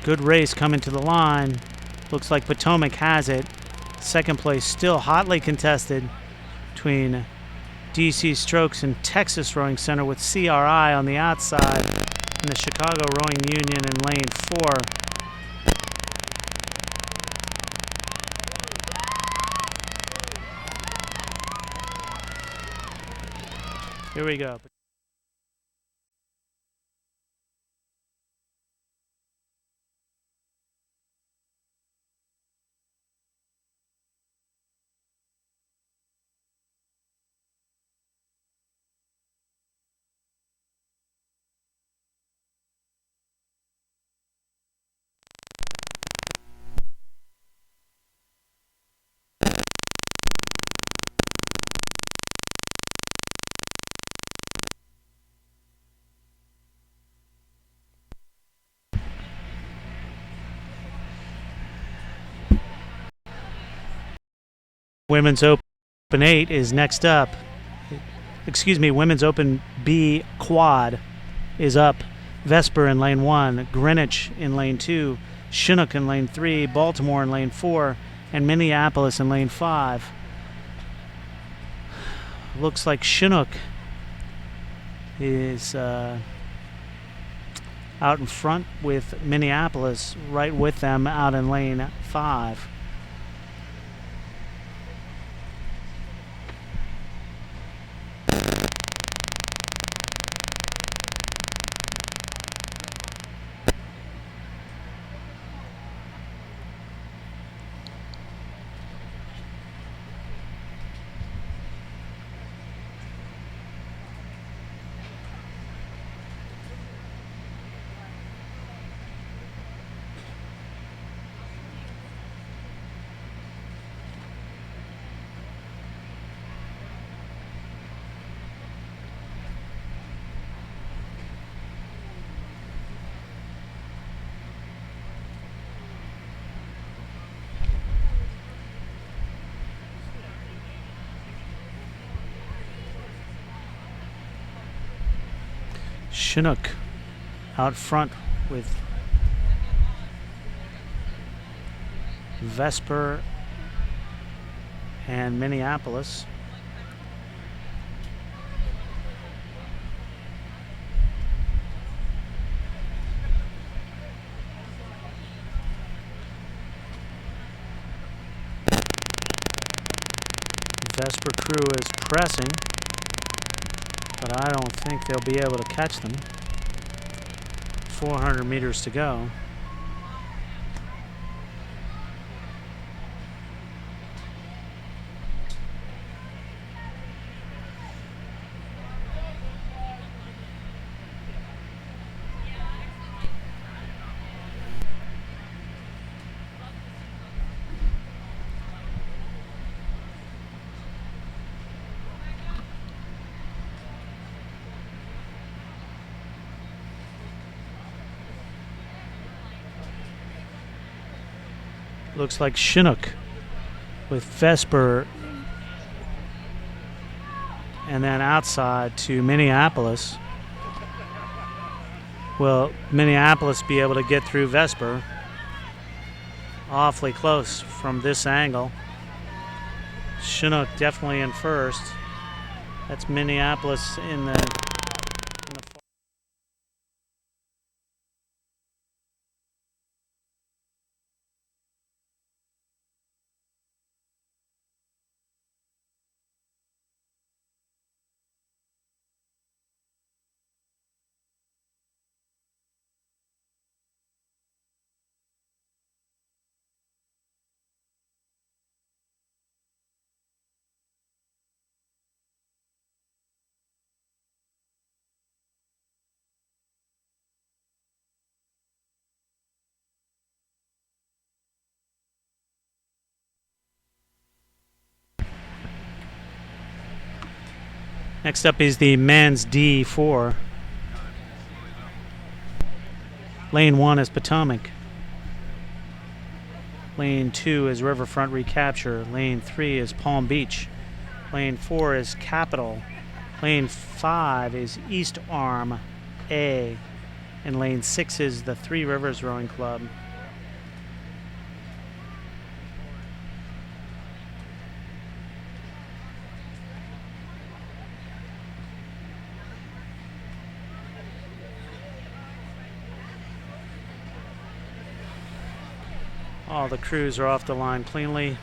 Good race coming to the line. Looks like Potomac has it. Second place still hotly contested between DC Strokes and Texas Rowing Center, with CRI on the outside and the Chicago Rowing Union in lane 4. Here we go. Women's Open 8 is next up. Women's Open B Quad is up. Vesper in lane 1, Greenwich in lane 2, Chinook in lane 3, Baltimore in lane 4, and Minneapolis in lane 5. Looks like Chinook is out in front, with Minneapolis right with them out in lane 5. Chinook out front with Vesper and Minneapolis. Vesper crew is pressing, but I don't think they'll be able to catch them. 400 meters to go. looks like Chinook with Vesper, and then outside to Minneapolis. Will Minneapolis be able to get through Vesper? Awfully close from this angle. Chinook definitely in first. That's Minneapolis in the Next up is the men's D4. Lane 1 is Potomac. Lane 2 is Riverfront Recapture. Lane 3 is Palm Beach. Lane 4 is Capital. Lane 5 is East Arm A. And lane 6 is the Three Rivers Rowing Club. All the crews are off the line cleanly.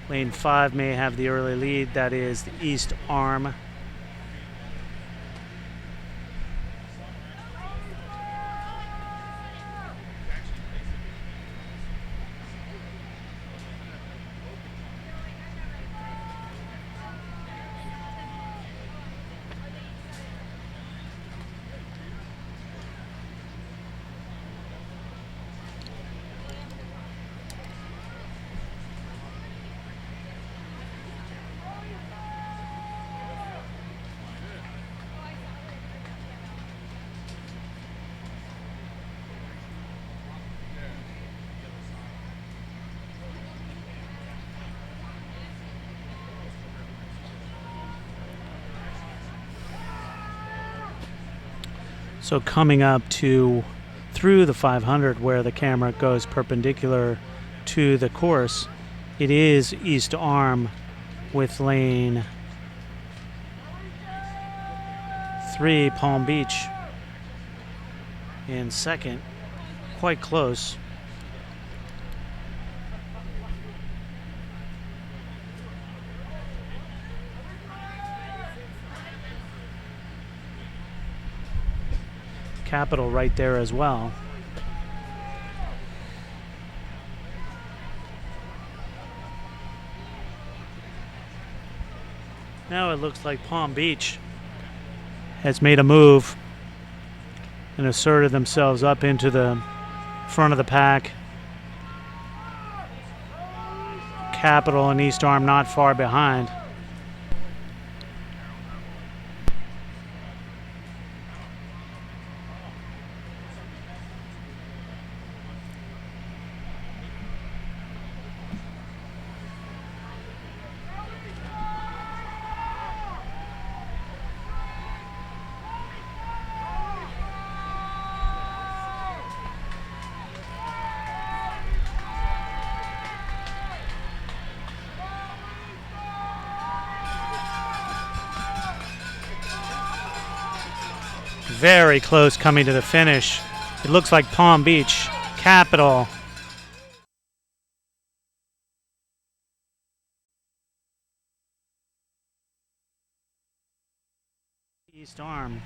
Lane 5 may have the early lead. That is the East Arm. So coming up to through the 500 where the camera goes perpendicular to the course, it is East Arm with lane 3 Palm Beach in second, quite close. Capital right there as well. Now it looks like Palm Beach has made a move and asserted themselves up into the front of the pack. Capital and East Arm not far behind. Very close coming to the finish. It looks like Palm Beach, Capital. East Arm.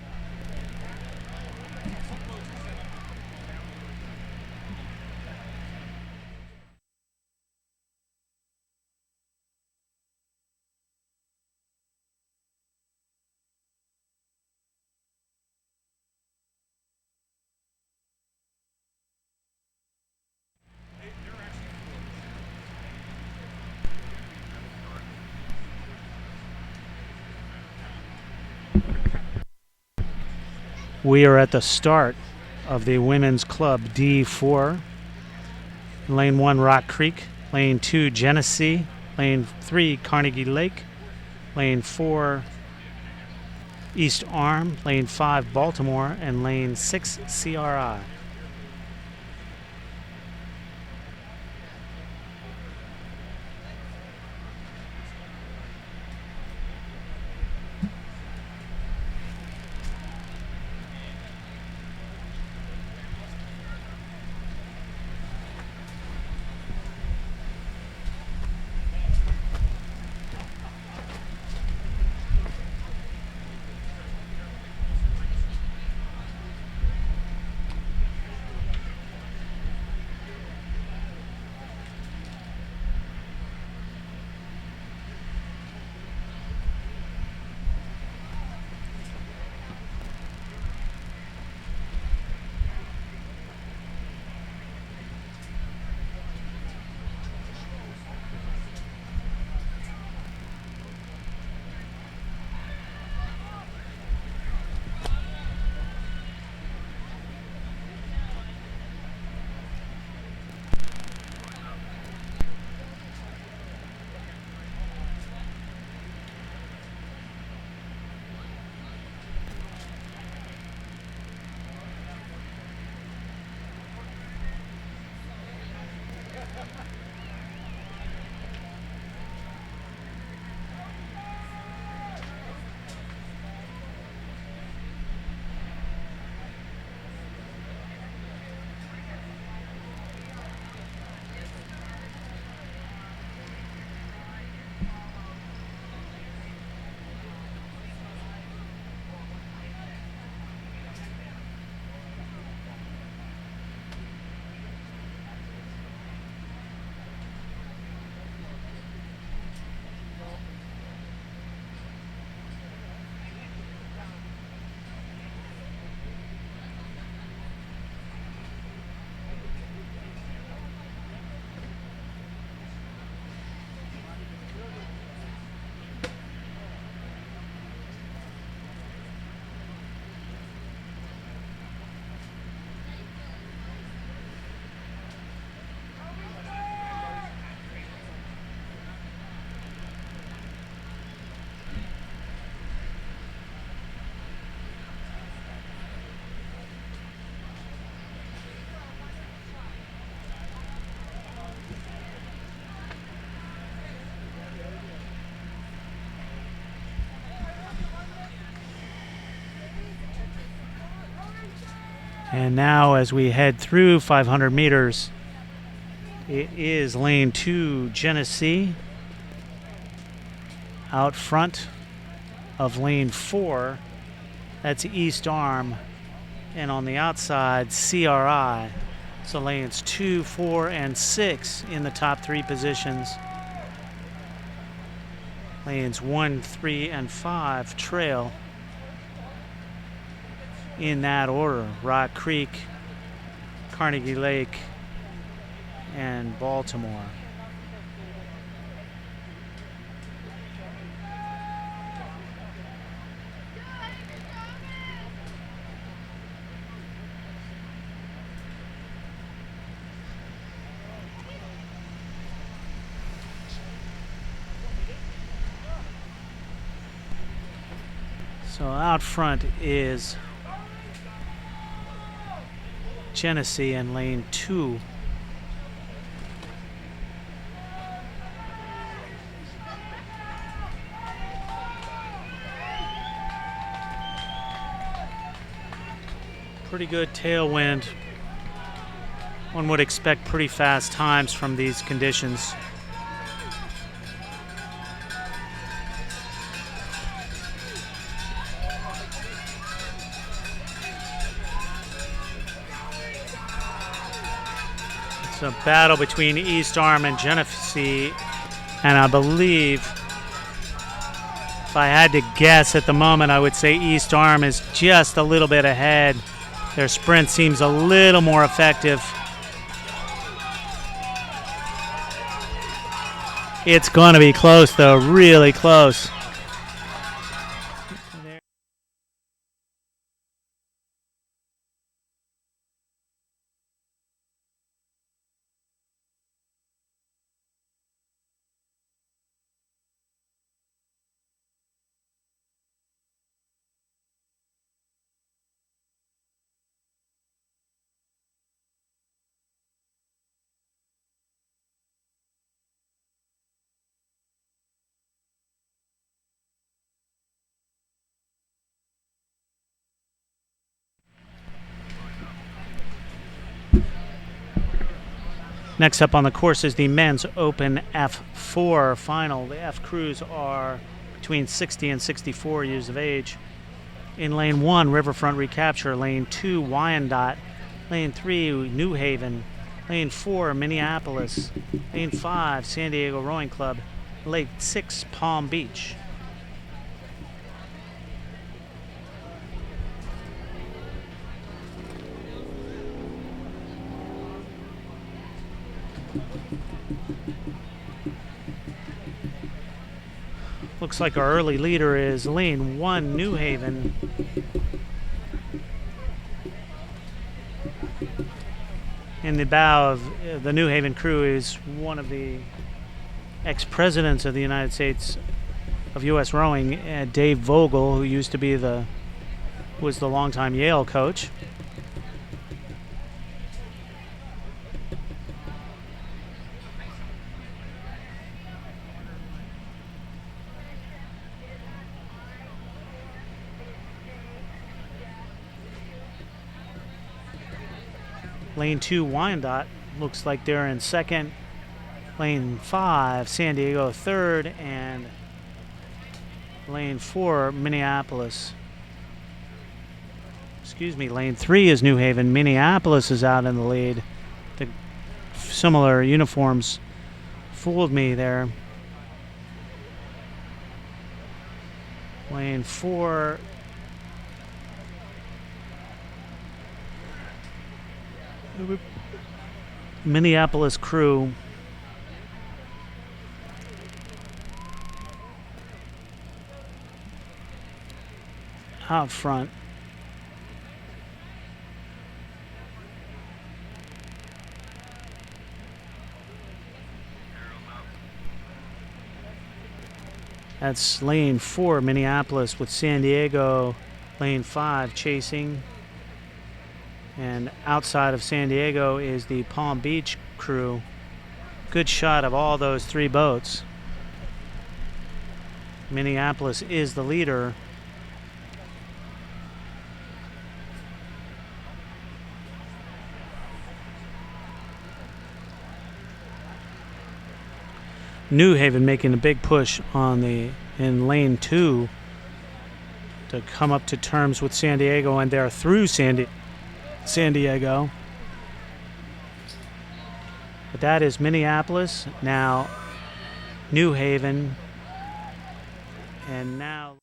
We are at the start of the women's club D4. Lane 1, Rock Creek. Lane 2, Genesee. Lane 3, Carnegie Lake. Lane 4, East Arm. Lane 5, Baltimore. And Lane 6, CRI. And now as we head through 500 meters, it is lane 2, Genesee, out front of lane 4, that's East Arm, and on the outside, CRI. So lanes 2, 4, and 6 in the top 3 positions. Lanes 1, 3, and 5 trail in that order: Rock Creek, Carnegie Lake, and Baltimore. So out front is Genesee in lane 2. Pretty good tailwind. One would expect pretty fast times from these conditions. It's a battle between East Arm and Genesee, and I believe, if I had to guess at the moment, I would say East Arm is just a little bit ahead. Their sprint seems a little more effective. It's going to be close, though, really close. Next up on the course is the men's open F4 final. The F crews are between 60 and 64 years of age. In lane 1, Riverfront Recapture. Lane 2, Wyandotte. Lane 3, New Haven. Lane 4, Minneapolis. Lane 5, San Diego Rowing Club. Lane 6, Palm Beach. Looks like our early leader is lane 1, New Haven. In the bow of the New Haven crew is one of the ex-presidents of the United States of USRowing, Dave Vogel, who used to be was the longtime Yale coach. Lane 2, Wyandotte, looks like they're in second. Lane 5, San Diego third, and lane 4, Minneapolis. Excuse me, lane 3 is New Haven. Minneapolis is out in the lead. The similar uniforms fooled me there. Lane 4. Minneapolis crew. Out front. That's lane 4, Minneapolis, with San Diego, lane 5, chasing. And outside of San Diego is the Palm Beach crew. Good shot of all those 3 boats. Minneapolis is the leader. New Haven making a big push in lane 2 to come up to terms with San Diego, and they're through San Diego. But that is Minneapolis, now New Haven, and now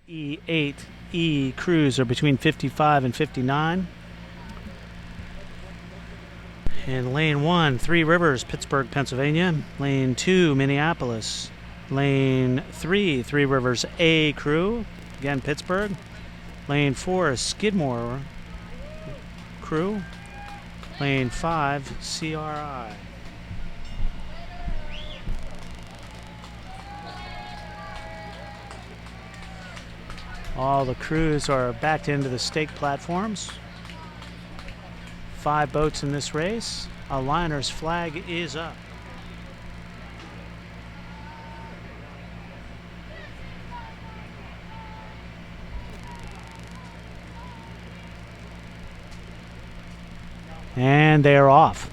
E8 E crews are between 55 and 59. In lane 1, Three Rivers, Pittsburgh, Pennsylvania. Lane 2, Minneapolis. Lane 3, Three Rivers A crew, again Pittsburgh. Lane 4, Skidmore crew. Lane 5, CRI. All the crews are backed into the stake platforms. 5 boats in this race. A liner's flag is up. And they are off.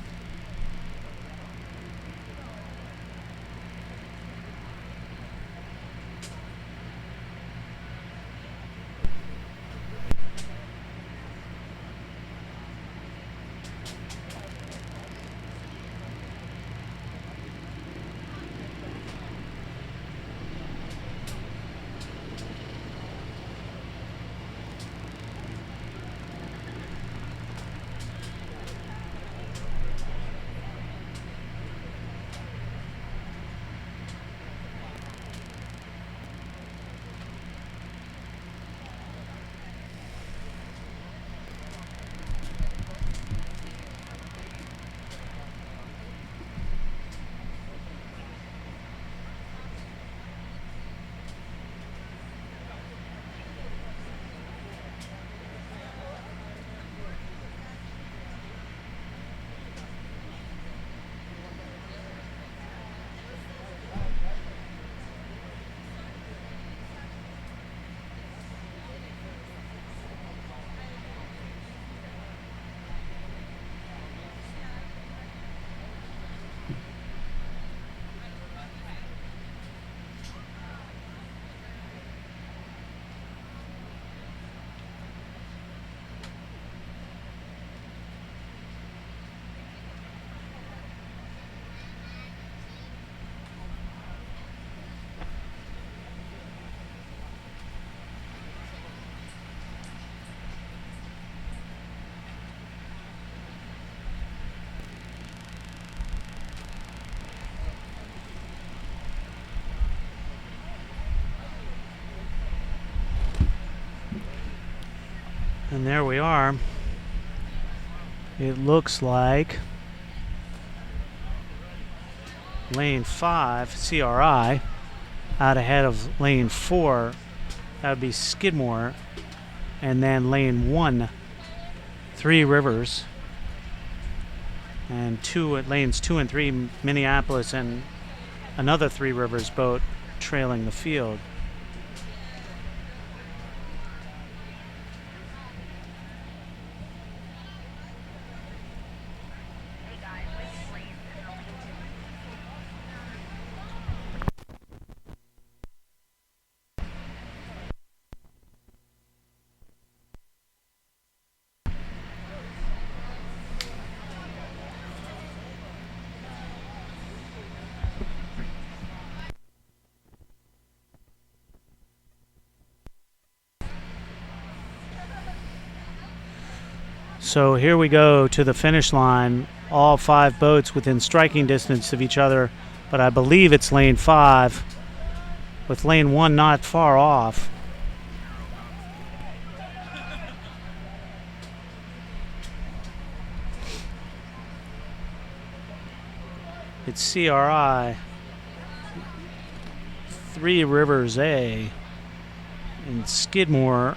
And there we are. It looks like lane 5, CRI, out ahead of lane 4. That would be Skidmore. And then lane 1, Three Rivers. And lanes 2 and 3, Minneapolis and another Three Rivers boat trailing the field. So here we go to the finish line. All 5 boats within striking distance of each other, but I believe it's lane 5, with lane 1 not far off. It's CRI, Three Rivers A, and Skidmore.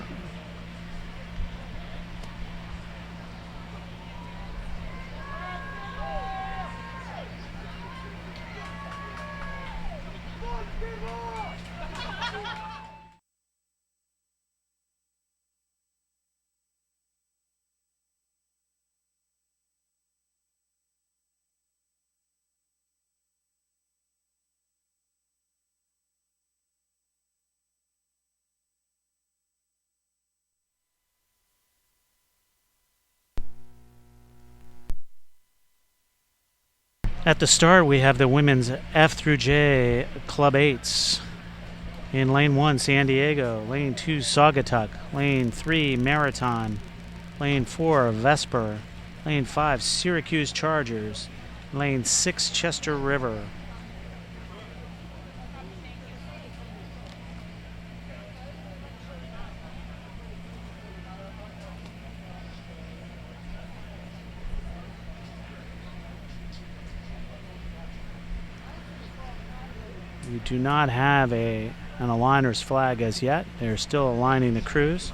At the start, we have the women's F through J Club 8s. In lane 1, San Diego. Lane 2, Saugatuck. Lane 3, Maritime. Lane 4, Vesper. Lane 5, Syracuse Chargers. Lane 6, Chester River. We do not have an aligner's flag as yet. They're still aligning the crews.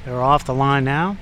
They're off the line now.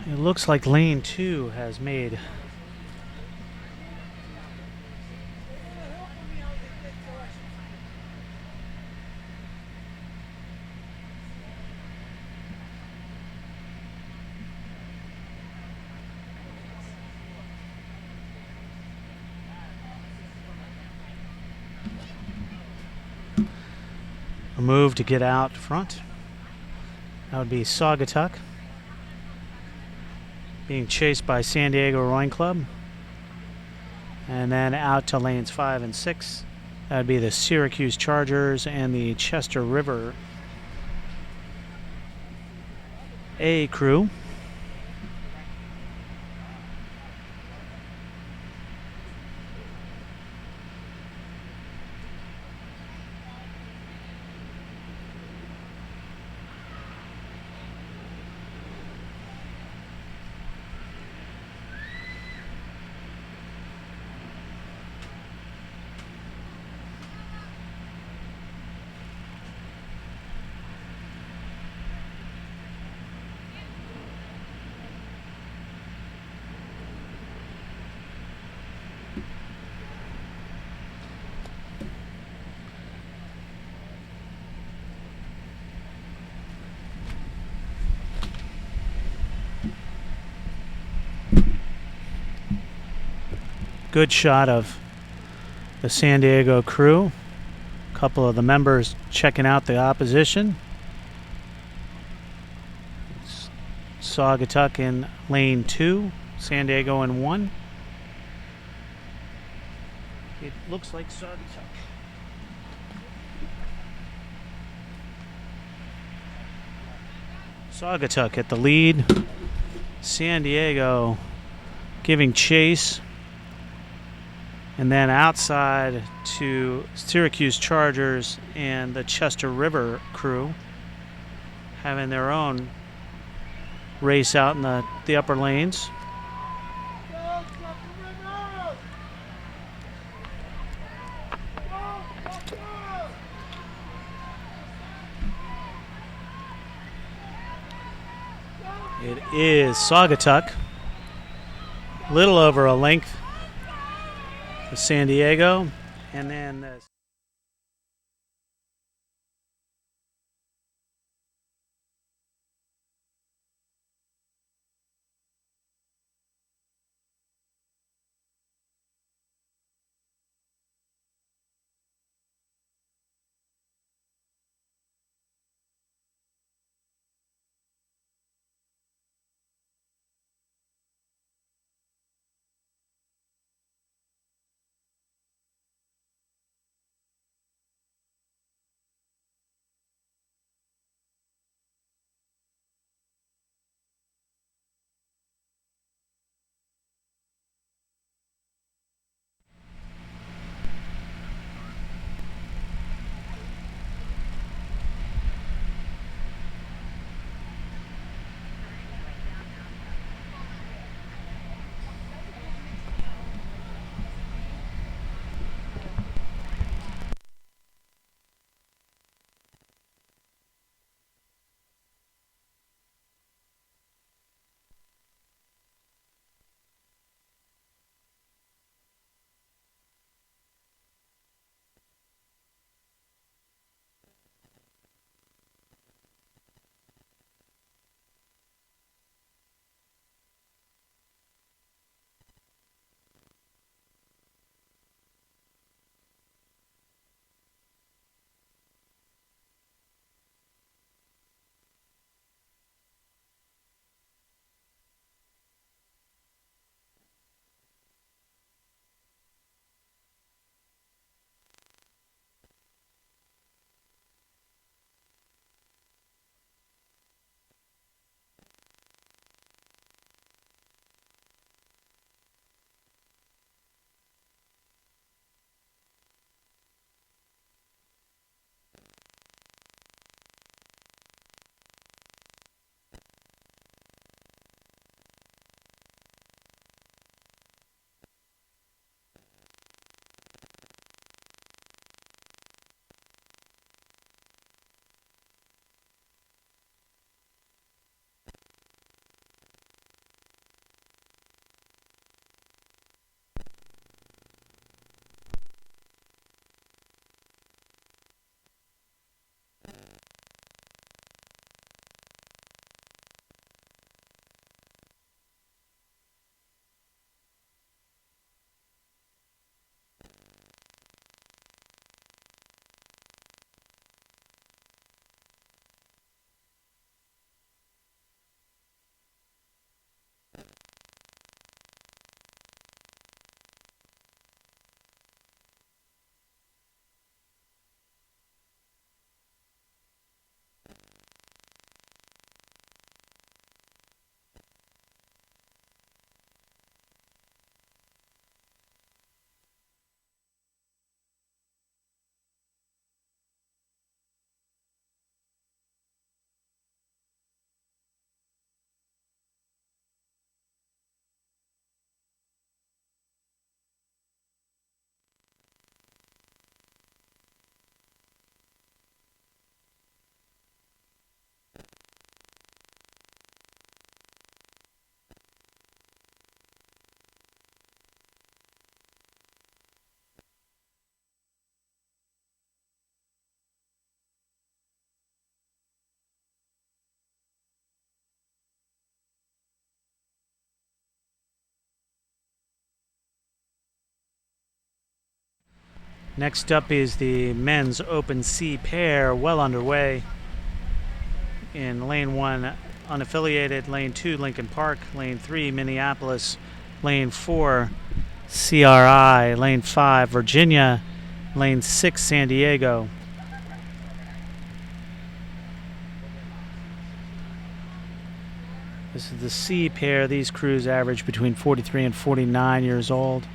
It looks like lane 2 has made move to get out front. That would be Saugatuck being chased by San Diego Rowing Club. And then out to lanes 5 and 6. That would be the Syracuse Chargers and the Chester River A crew. Good shot of the San Diego crew. A couple of the members checking out the opposition. Saugatuck in lane 2, San Diego in 1. It looks like Saugatuck. Saugatuck at the lead. San Diego giving chase. And then outside to Syracuse Chargers and the Chester River crew having their own race out in the upper lanes. It is Saugatuck, little over a length of San Diego, and then Next up is the men's open sea pair, well underway. In lane 1, unaffiliated. Lane 2, Lincoln Park. Lane 3, Minneapolis. Lane 4, CRI. Lane 5, Virginia. Lane 6, San Diego. This is the C pair. These crews average between 43 and 49 years old.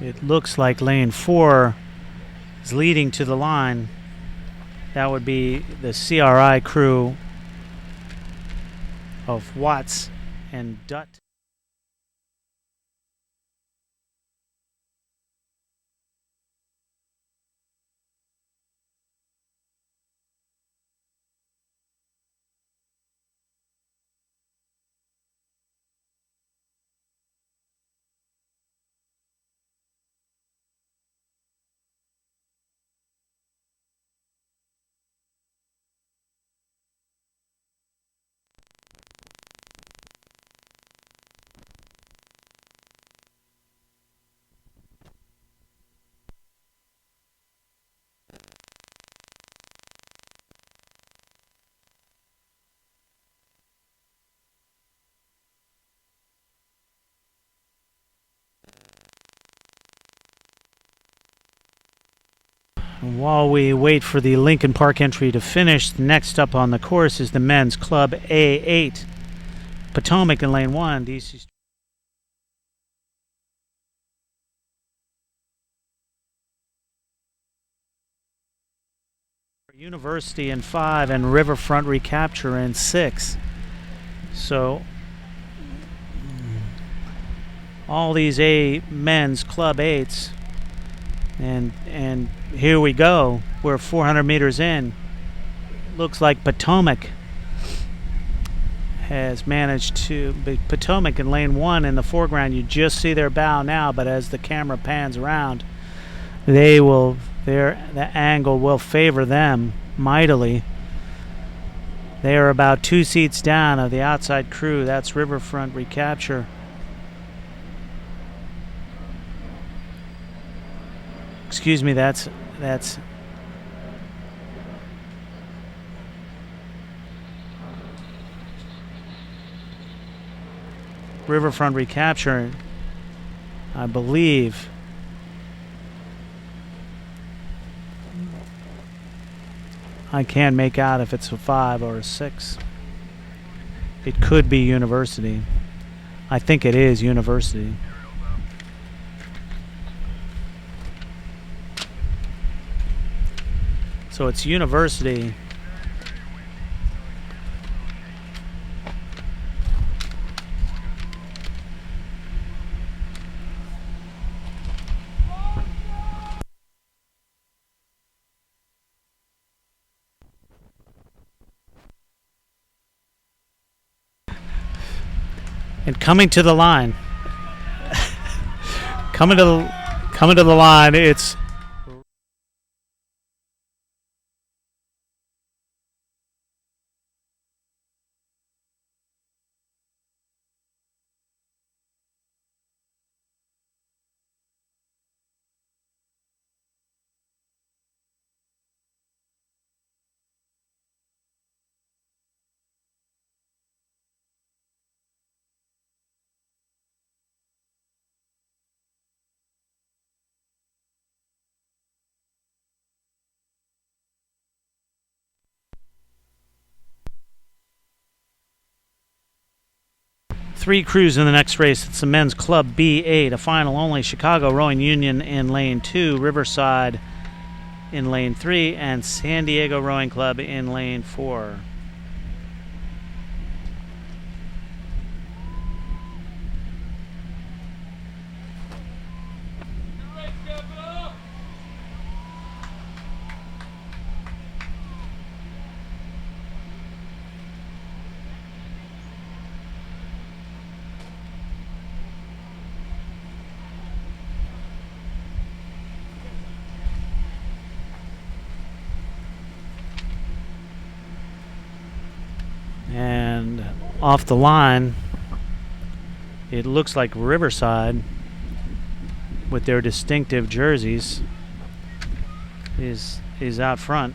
It looks like lane 4 is leading to the line. That would be the CRI crew of Watts and Dutt. While we wait for the Lincoln Park entry to finish, next up on the course is the men's Club A8. Potomac in lane 1, DC University in 5 and Riverfront Recapture in 6. So all these men's Club 8s, and here we go. We're 400 meters in. Looks like Potomac has managed to be Potomac in lane 1 in the foreground. You just see their bow now, but as the camera pans around, the angle will favor them mightily. They are about 2 seats down of the outside crew. That's Riverfront Recapture. Excuse me, that's Riverfront Recapture, I believe. I can't make out if it's a 5 or a 6. It could be University. I think it is University. So it's University. And coming to the line. coming to the line, it's Three crews in the next race. It's the men's Club B8, a final only. Chicago Rowing Union in lane 2, Riverside in lane 3, and San Diego Rowing Club in lane 4. And off the line, it looks like Riverside, with their distinctive jerseys, is out front.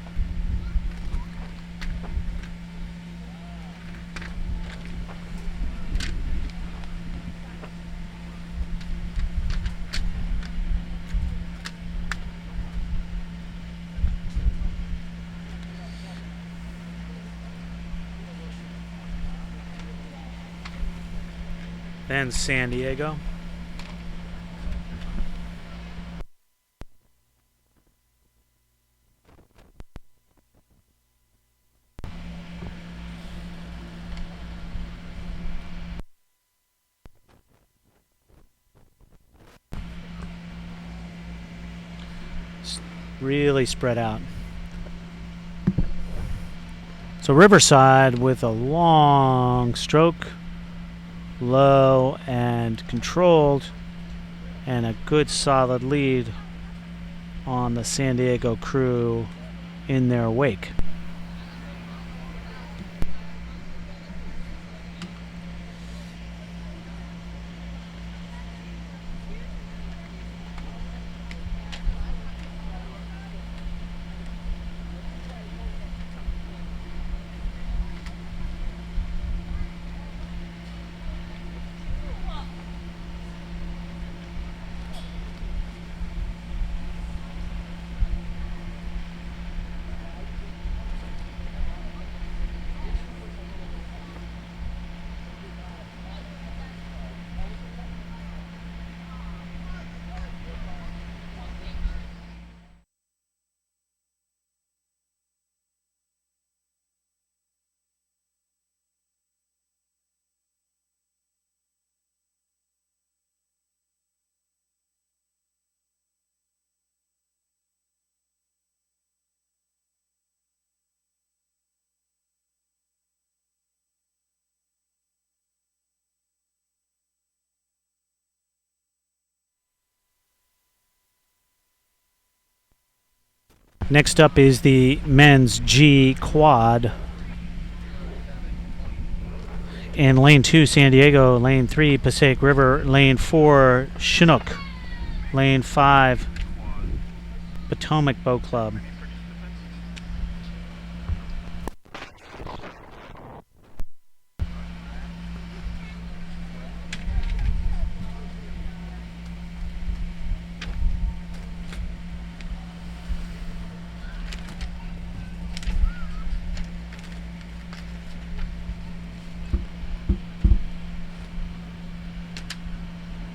Then San Diego. Really spread out. So Riverside with a long stroke, low and controlled, and a good solid lead on the San Diego crew in their wake. Next up is the men's G quad. In lane 2, San Diego. Lane 3, Passaic River. Lane 4, Chinook. Lane 5, Potomac Boat Club.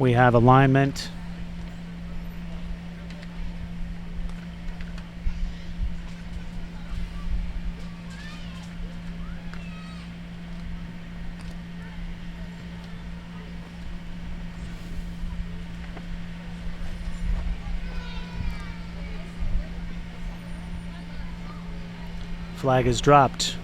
We have alignment. Flag is dropped.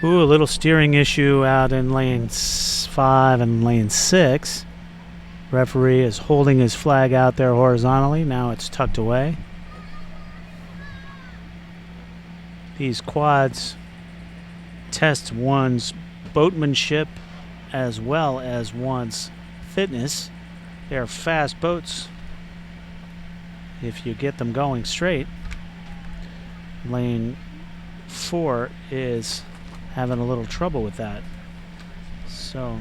Ooh, a little steering issue out in lane 5 and lane 6. Referee is holding his flag out there horizontally. Now it's tucked away. These quads test one's boatmanship as well as one's fitness. They're fast boats if you get them going straight. Lane 4 is having a little trouble with that. So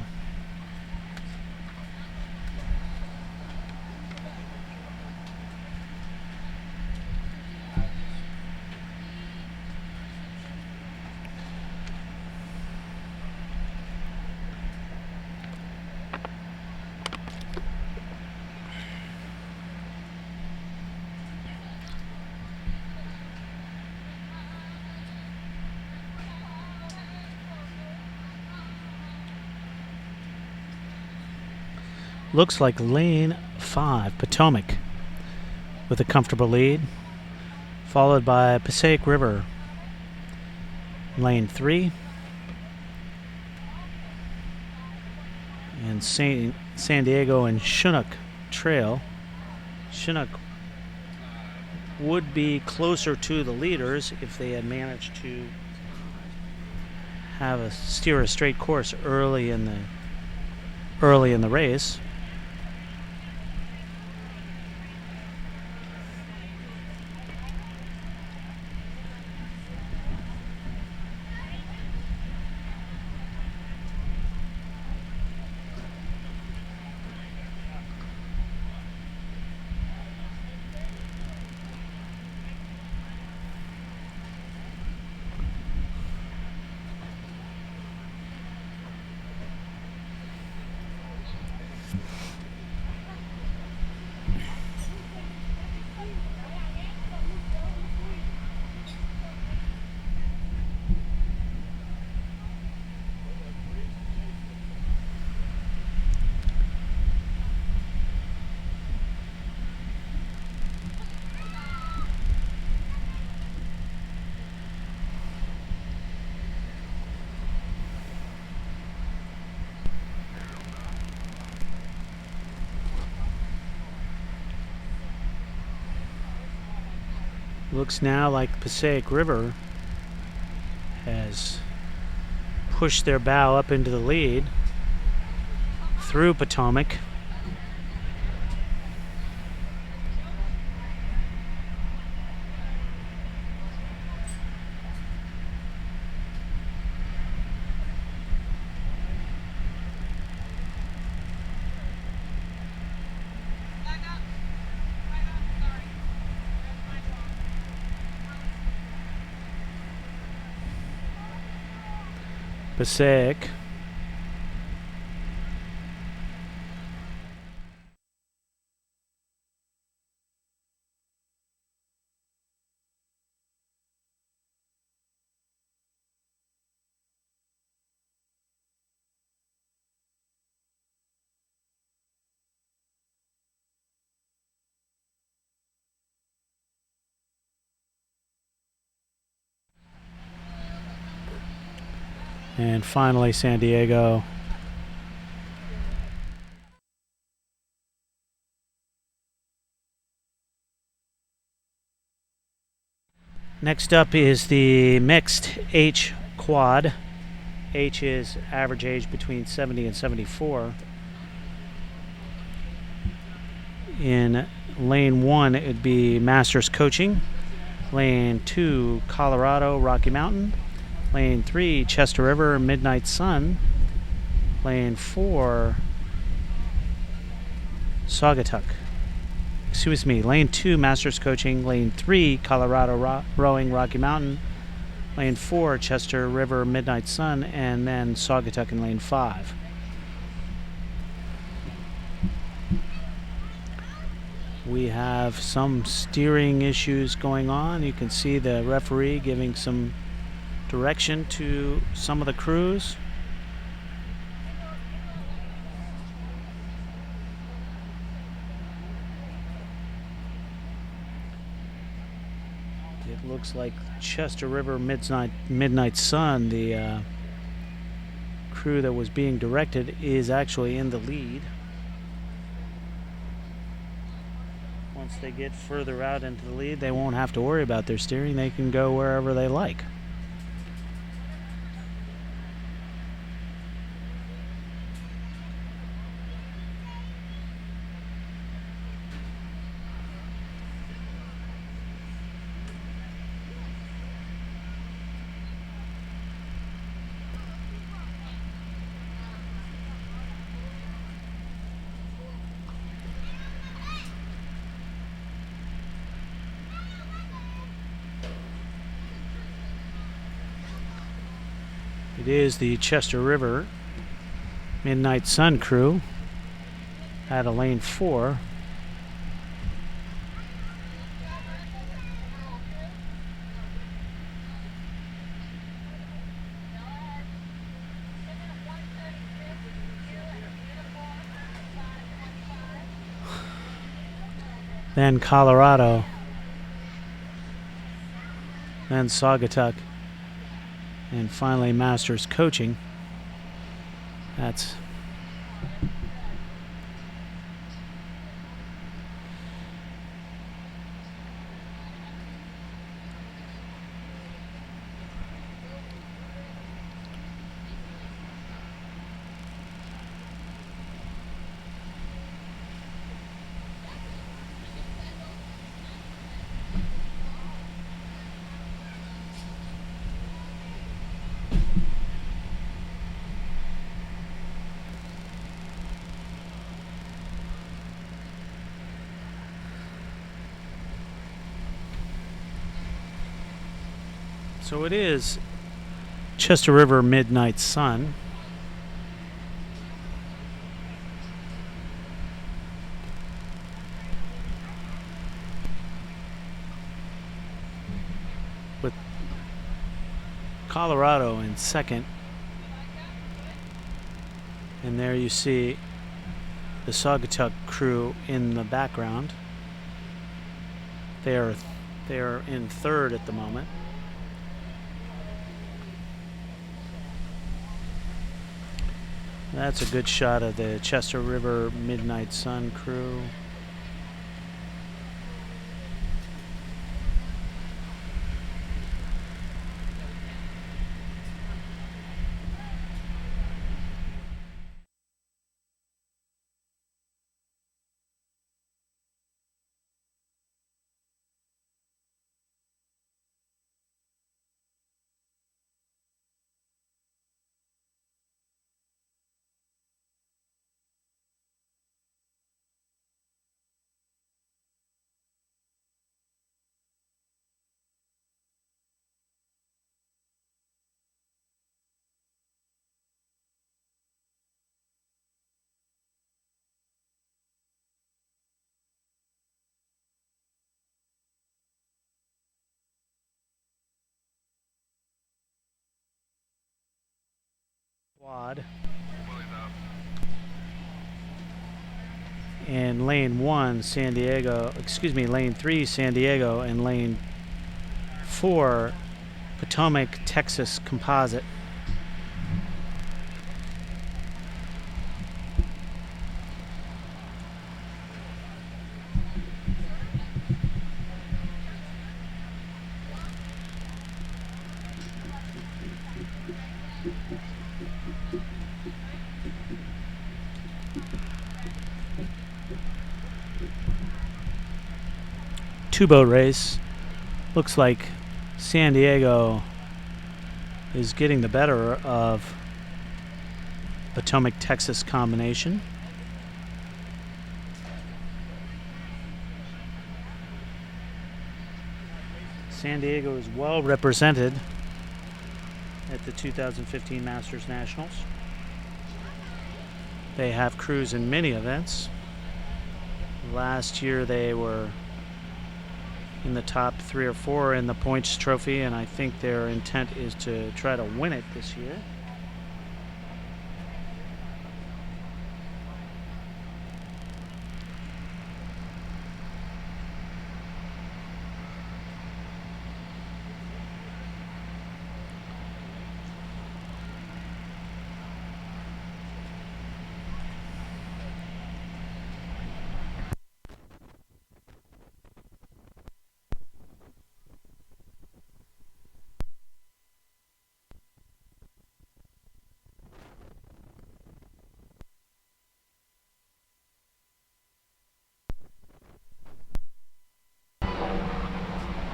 looks like lane 5, Potomac, with a comfortable lead, followed by Passaic River, lane 3, and San Diego and Chinook Trail. Chinook would be closer to the leaders if they had managed to steer a straight course early in the race. Looks now like Passaic River has pushed their bow up into the lead through Potomac. Passaic. And finally, San Diego. Next up is the mixed H quad. H is average age between 70 and 74. In lane 1, it would be Masters Coaching. Lane 2, Colorado Rocky Mountain. Lane 3, Chester River Midnight Sun. Lane 4, Saugatuck. Excuse me, Lane 2, Masters Coaching. Lane 3, Colorado Rowing Rocky Mountain. Lane 4, Chester River Midnight Sun. And then Saugatuck in lane 5. We have some steering issues going on. You can see the referee giving some direction to some of the crews. It looks like Chester River Midnight Sun, the crew that was being directed, is actually in the lead. Once they get further out into the lead, they won't have to worry about their steering. They can go wherever they like. It is the Chester River Midnight Sun crew out of lane 4. Then Colorado, then Saugatuck, and finally Masters Coaching. That's so it is Chester River Midnight Sun. With Colorado in second. And there you see the Saugatuck crew in the background. They are in third at the moment. That's a good shot of the Chester River Midnight Sun crew. Quad. And lane 1, San Diego, lane 3, San Diego, and lane 4, Potomac, Texas composite. Two-boat race. Looks like San Diego is getting the better of Potomac, Texas combination. San Diego is well represented at the 2015 Masters Nationals. They have crews in many events. Last year they were in the top 3 or 4 in the points trophy, and I think their intent is to try to win it this year.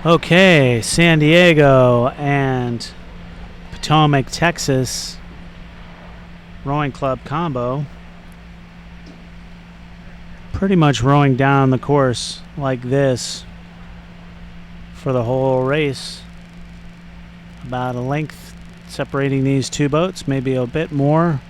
Okay, San Diego and Potomac, Texas rowing club combo. Pretty much rowing down the course like this for the whole race. About a length Separating these two boats, maybe a bit more.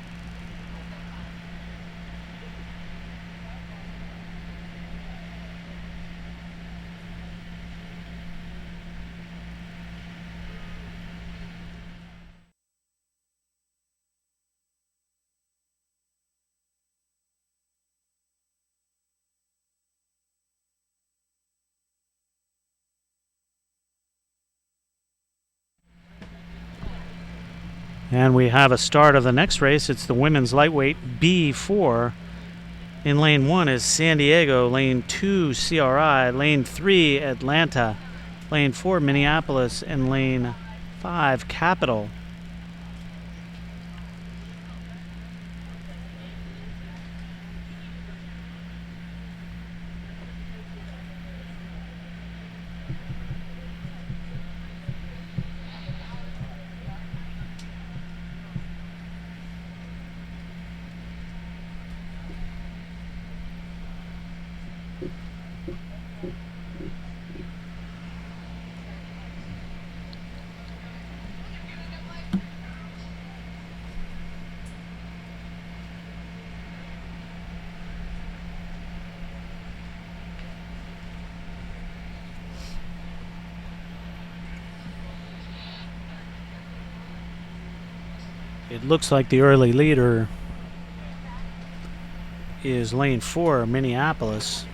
And we have a start of the next race. It's the women's lightweight B4. In lane 1 is San Diego, lane 2 CRI, lane 3 Atlanta, lane 4 Minneapolis, and lane 5 Capital. It looks like the early leader is lane 4, Minneapolis.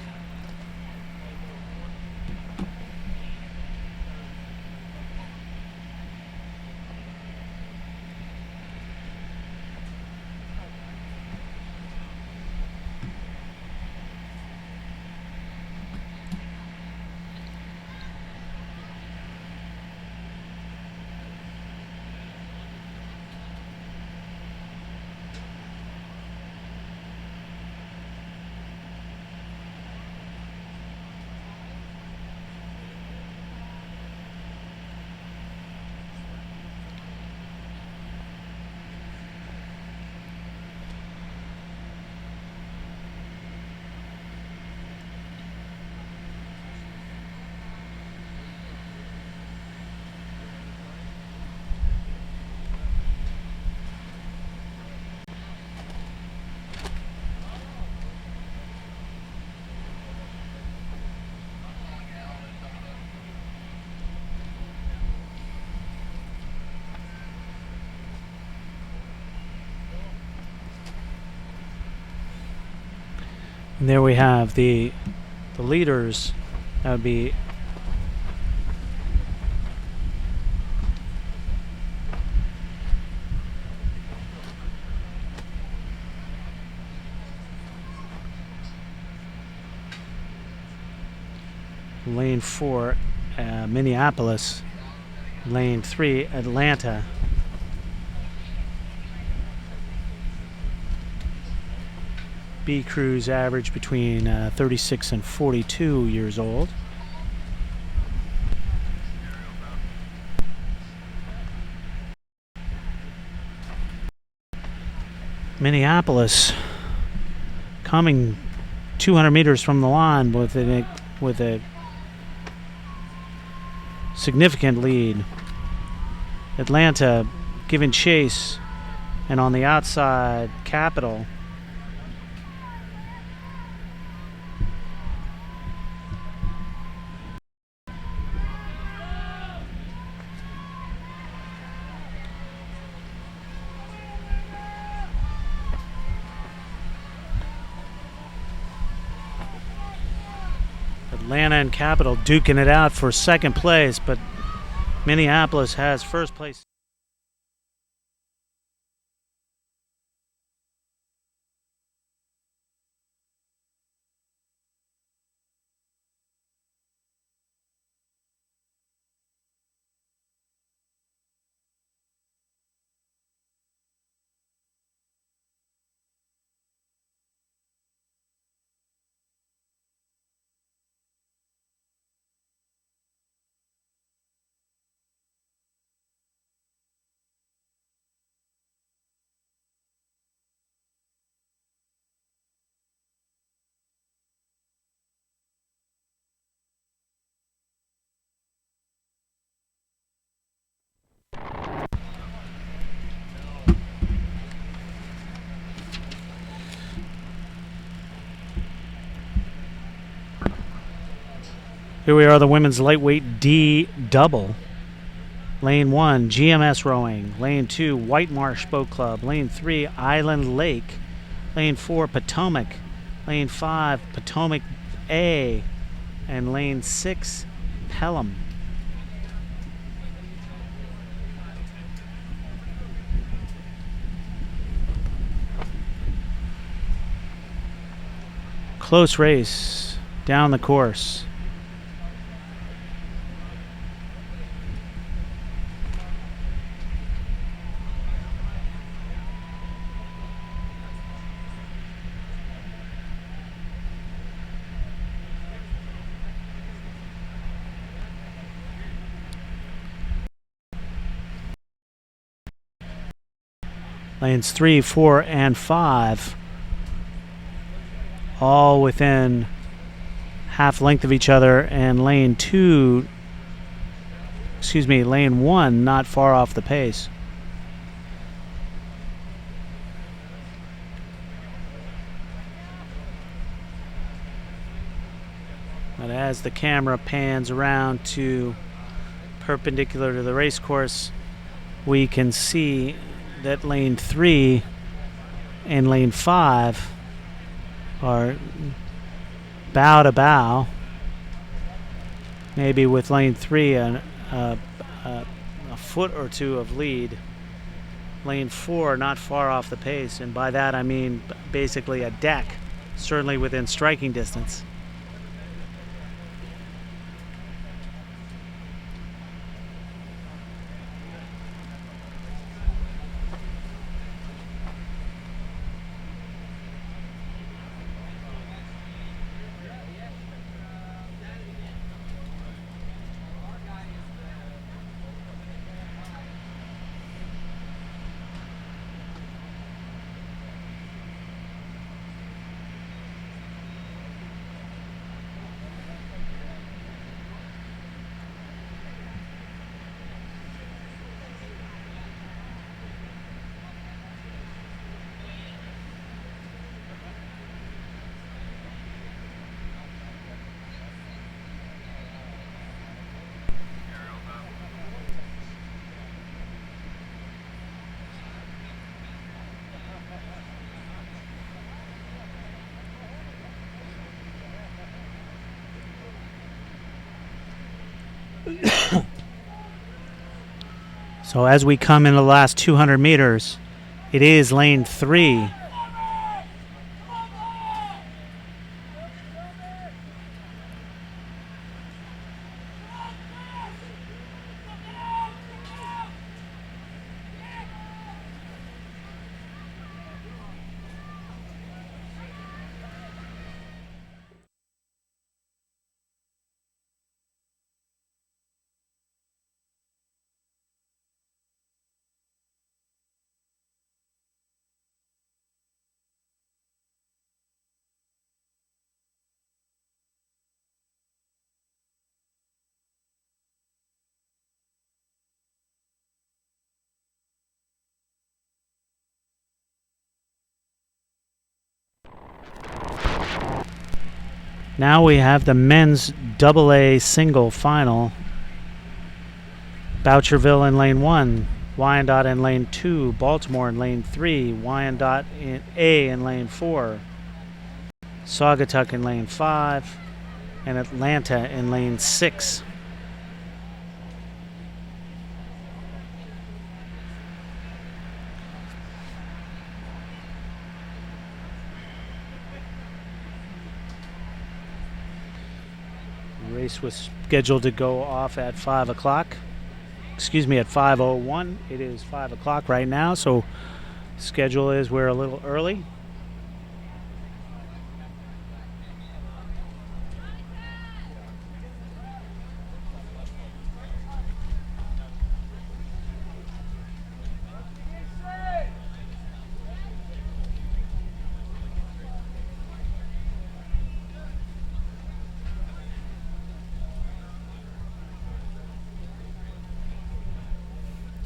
And there we have the leaders. That would be lane 4 Minneapolis, lane 3 Atlanta. B crews average between 36 and 42 years old. Minneapolis coming 200 meters from the line with a significant lead. Atlanta giving chase, and on the outside, Capital. Atlanta and Capital duking it out for second place, but Minneapolis has first place. Here we are, the women's lightweight D double. Lane 1, GMS Rowing. Lane 2, White Marsh Boat Club. Lane 3, Island Lake. Lane 4, Potomac. Lane 5, Potomac A. And Lane 6, Pelham. Close race down the course. Lanes 3, 4, and 5 all within half length of each other, and lane 1 not far off the pace. But as the camera pans around to perpendicular to the race course, we can see that lane 3 and lane 5 are bow to bow, maybe with lane 3 a foot or two of lead. Lane 4 not far off the pace, and by that I mean basically a deck, certainly within striking distance. So as we come in the last 200 meters, it is lane 3. Now we have the men's AA single final. Boucherville in lane 1, Wyandotte in lane 2, Baltimore in lane 3, Wyandotte in A in lane 4, Saugatuck in lane 5, and Atlanta in lane 6. The race was scheduled to go off at 5 o'clock. Excuse me, at 5:01. It is 5 o'clock right now, so schedule is we're a little early.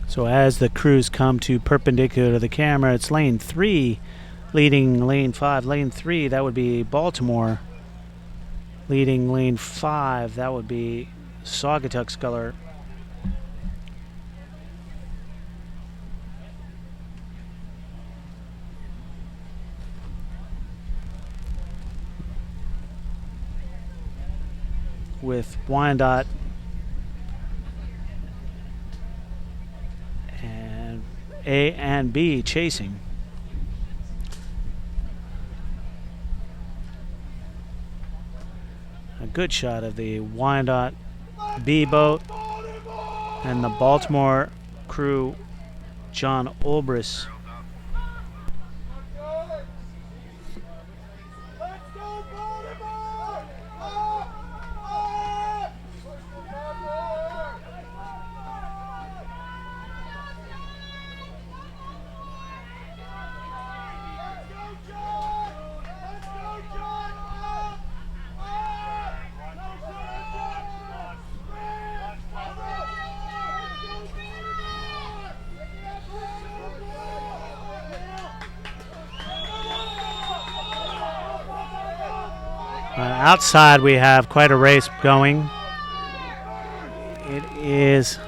So as the crews come to perpendicular to the camera, it's lane 3 leading lane 5. Lane 3, that would be Baltimore. Leading lane 5, that would be Saugatuck Sculler. With Wyandotte and A and B chasing. A good shot of the Wyandotte B boat and the Baltimore crew, John Olbris. Outside we have quite a race going. It is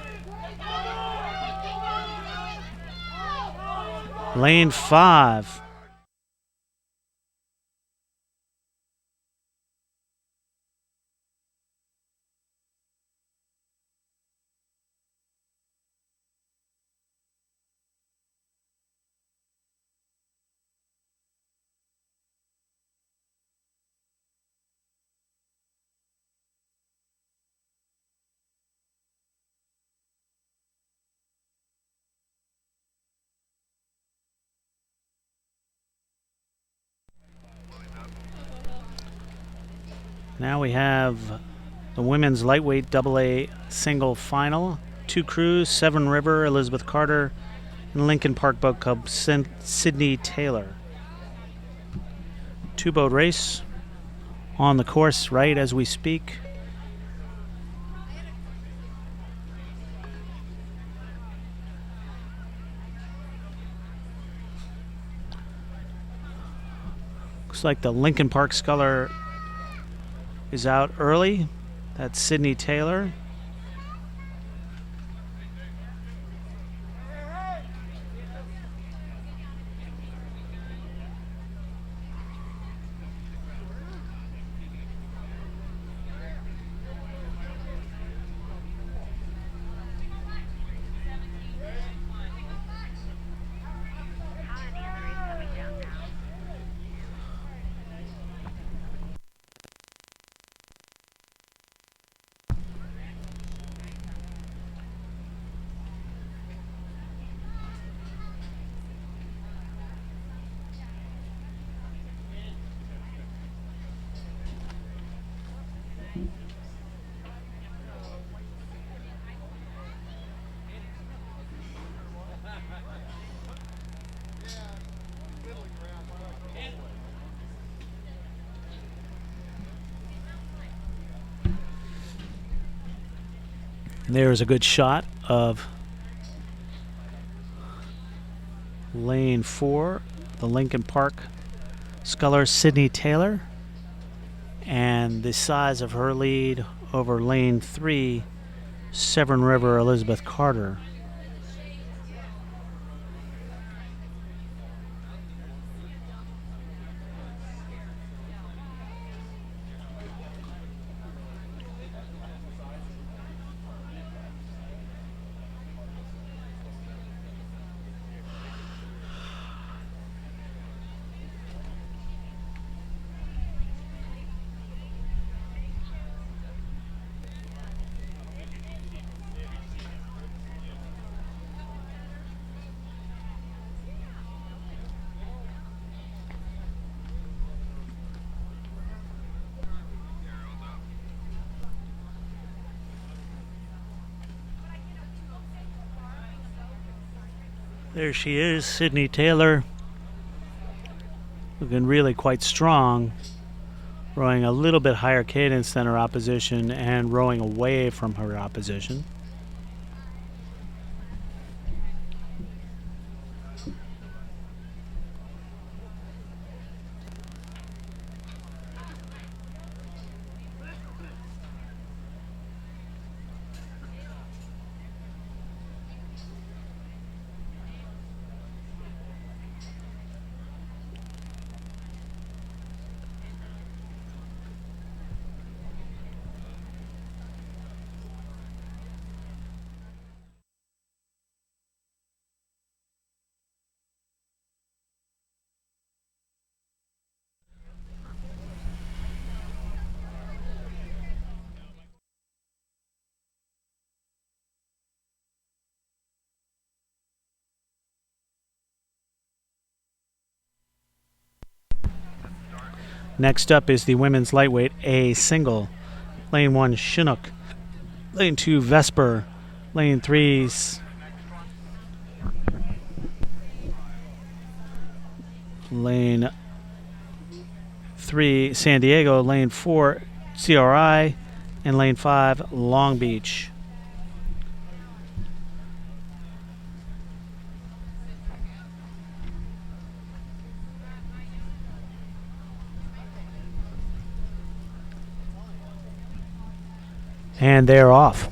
lane 5. Now we have the women's lightweight AA single final. 2 crews, Severn River, Elizabeth Carter, and Lincoln Park Boat Club, Sydney Taylor. 2-boat race on the course right as we speak. Looks like the Lincoln Park Sculler is out early. That's Sydney Taylor. There's a good shot of lane 4, the Lincoln Park Sculler, Sydney Taylor, and the size of her lead over lane 3, Severn River, Elizabeth Carter. There she is, Sydney Taylor, looking really quite strong, rowing a little bit higher cadence than her opposition and rowing away from her opposition. Next up is the women's lightweight A single. Lane 1, Chinook. Lane 2, Vesper. Lane 3, Lane 3, San Diego. Lane 4, CRI. And Lane 5, Long Beach. And they're off.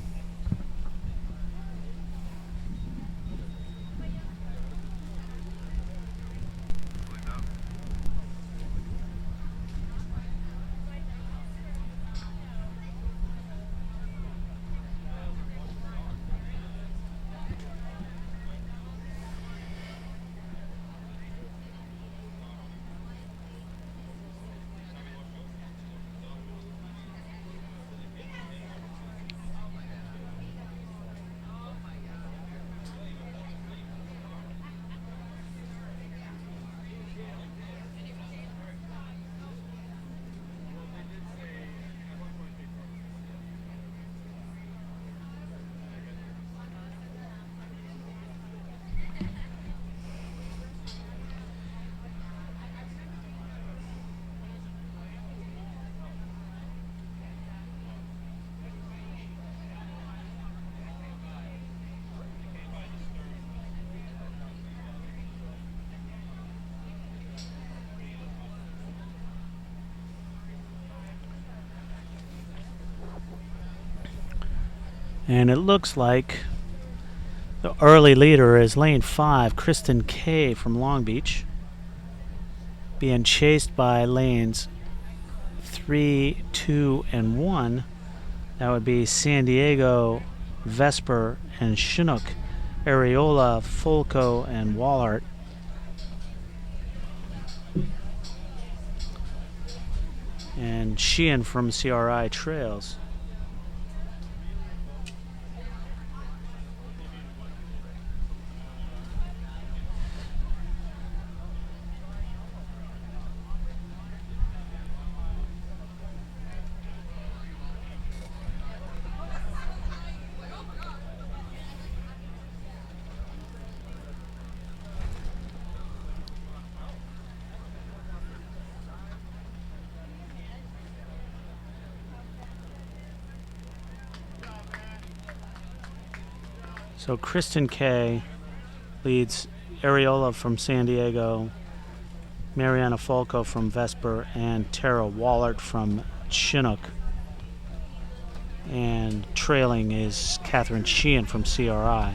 And it looks like the early leader is Lane 5, Kristen K from Long Beach, being chased by lanes 3, 2, and 1. That would be San Diego, Vesper, and Chinook, Areola, Folco, and Wallart. And Sheehan from CRI trails. So Kristen K leads Areola from San Diego, Mariana Folco from Vesper, and Tara Wallart from Chinook. And trailing is Catherine Sheehan from CRI.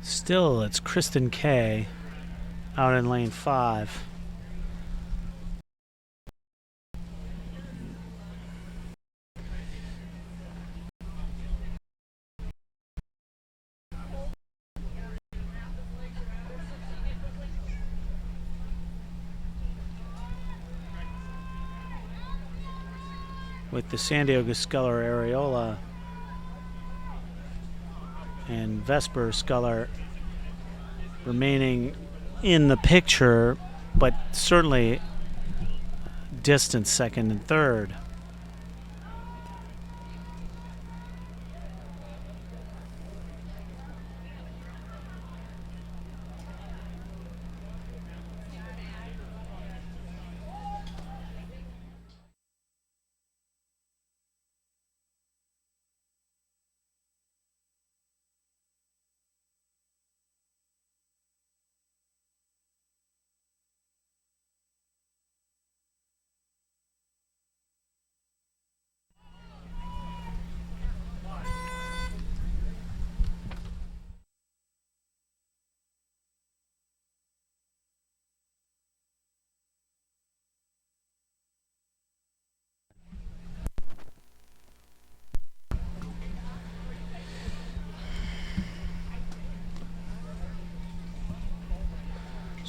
Still, it's Kristen K out in lane 5. With the San Diego Sculler Areola and Vesper Sculler remaining in the picture, but certainly distant second and third.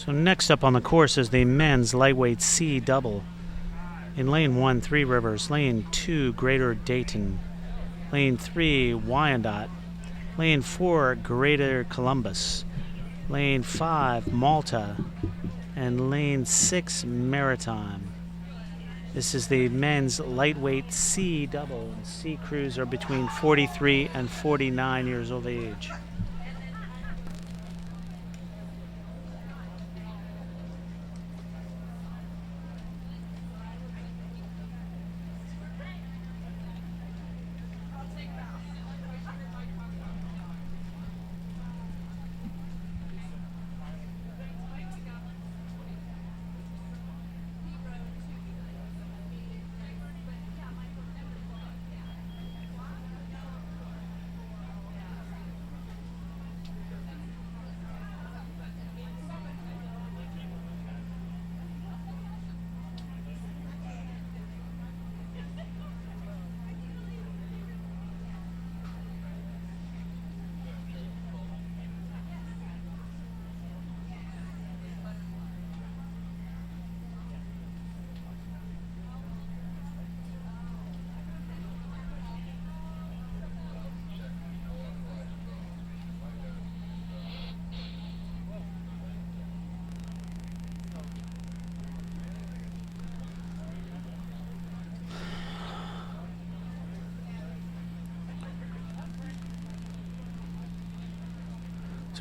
So next up on the course is the men's lightweight C double. In lane 1, Three Rivers. Lane 2, Greater Dayton. Lane 3, Wyandotte. Lane 4, Greater Columbus. Lane 5, Malta. And lane 6, Maritime. This is the men's lightweight C double. C crews are between 43 and 49 years of age.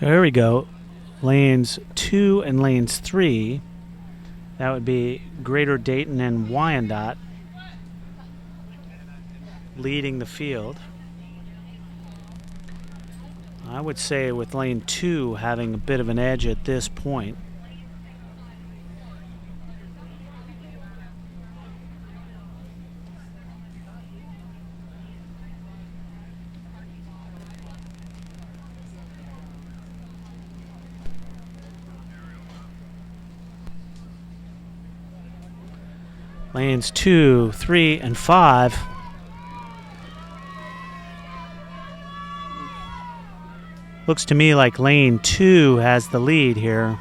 So here we go. Lanes 2 and lanes 3. That would be Greater Dayton and Wyandotte leading the field. I would say with lane 2 having a bit of an edge at this point. Lanes 2, 3, and 5. Looks to me like lane 2 has the lead here,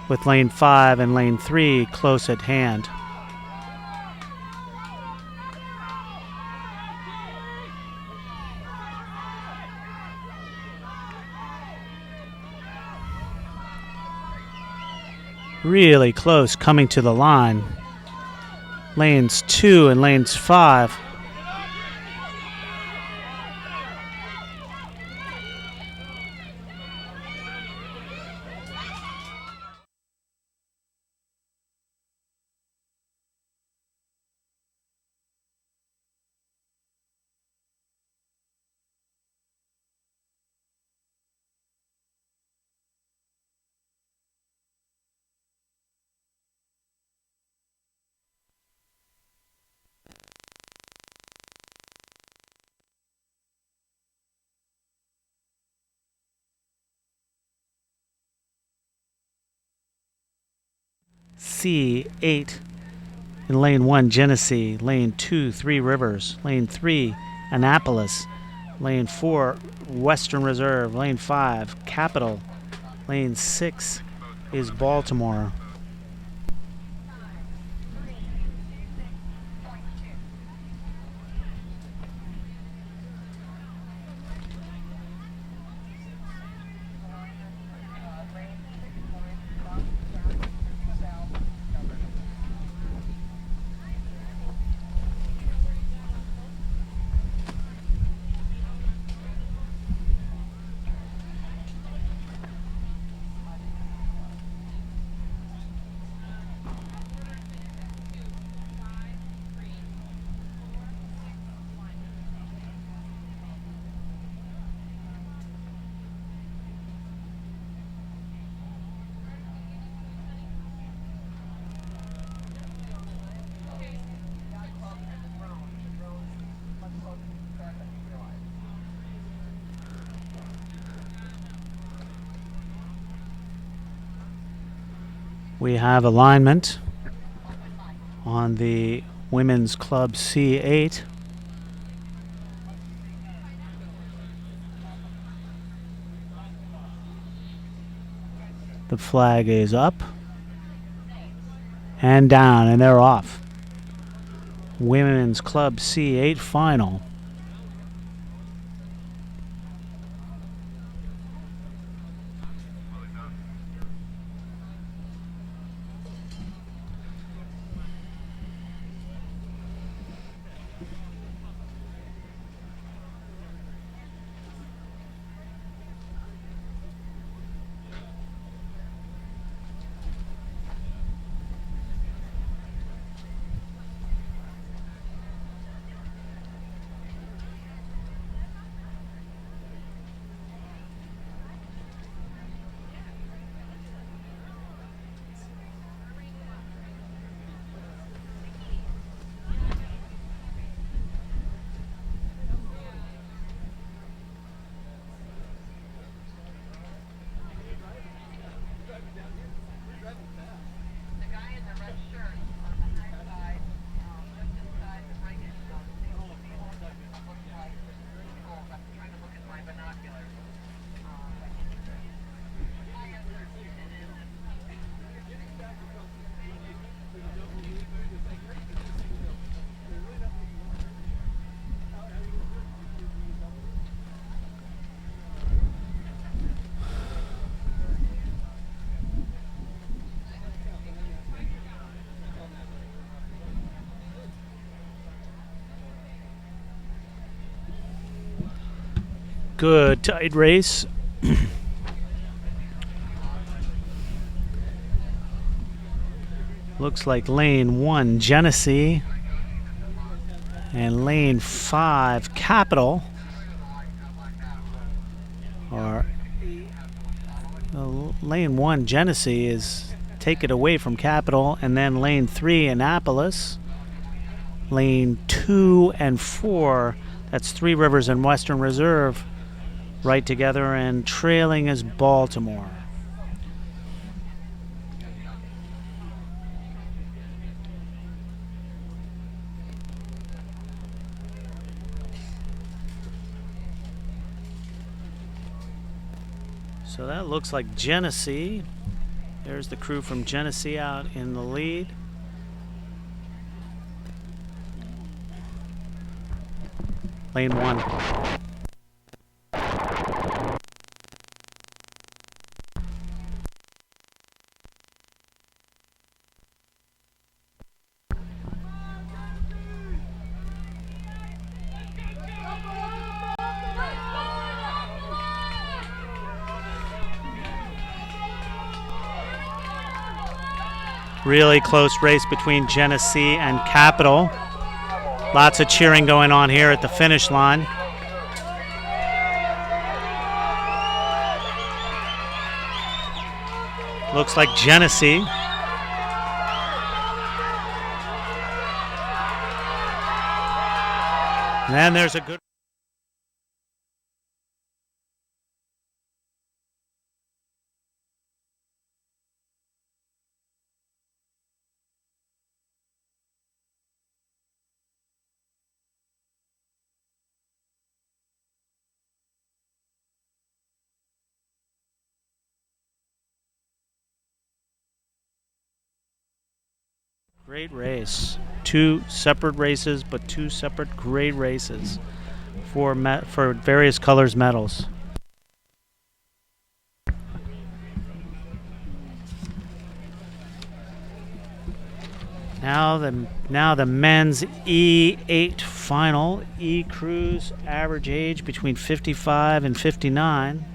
with lane 5 and lane 3 close at hand. Really close coming to the line. Lanes 2 and lanes 5. C8 in lane 1, Genesee. Lane 2, Three Rivers. Lane 3, Annapolis. Lane 4, Western Reserve. Lane 5, Capital. Lane 6 is Baltimore. We have alignment on the Women's Club C8. The flag is up. and down, and they're off. Women's Club C8 final. Good tight race. Looks like lane 1 Genesee and lane 5 Capital are lane 1 Genesee is take it away from Capital, and then lane 3 Annapolis, lane 2 and 4, that's Three Rivers and Western Reserve right together, and trailing is Baltimore. So that looks like Genesee. There's the crew from Genesee out in the lead. Lane 1. Really close race between Genesee and Capital. Lots of cheering going on here at the finish line. Looks like Genesee. And then there's a good great race. Two separate races, but two separate great races for various colors medals. Now the men's E8 final. E crews average age between 55 and 59.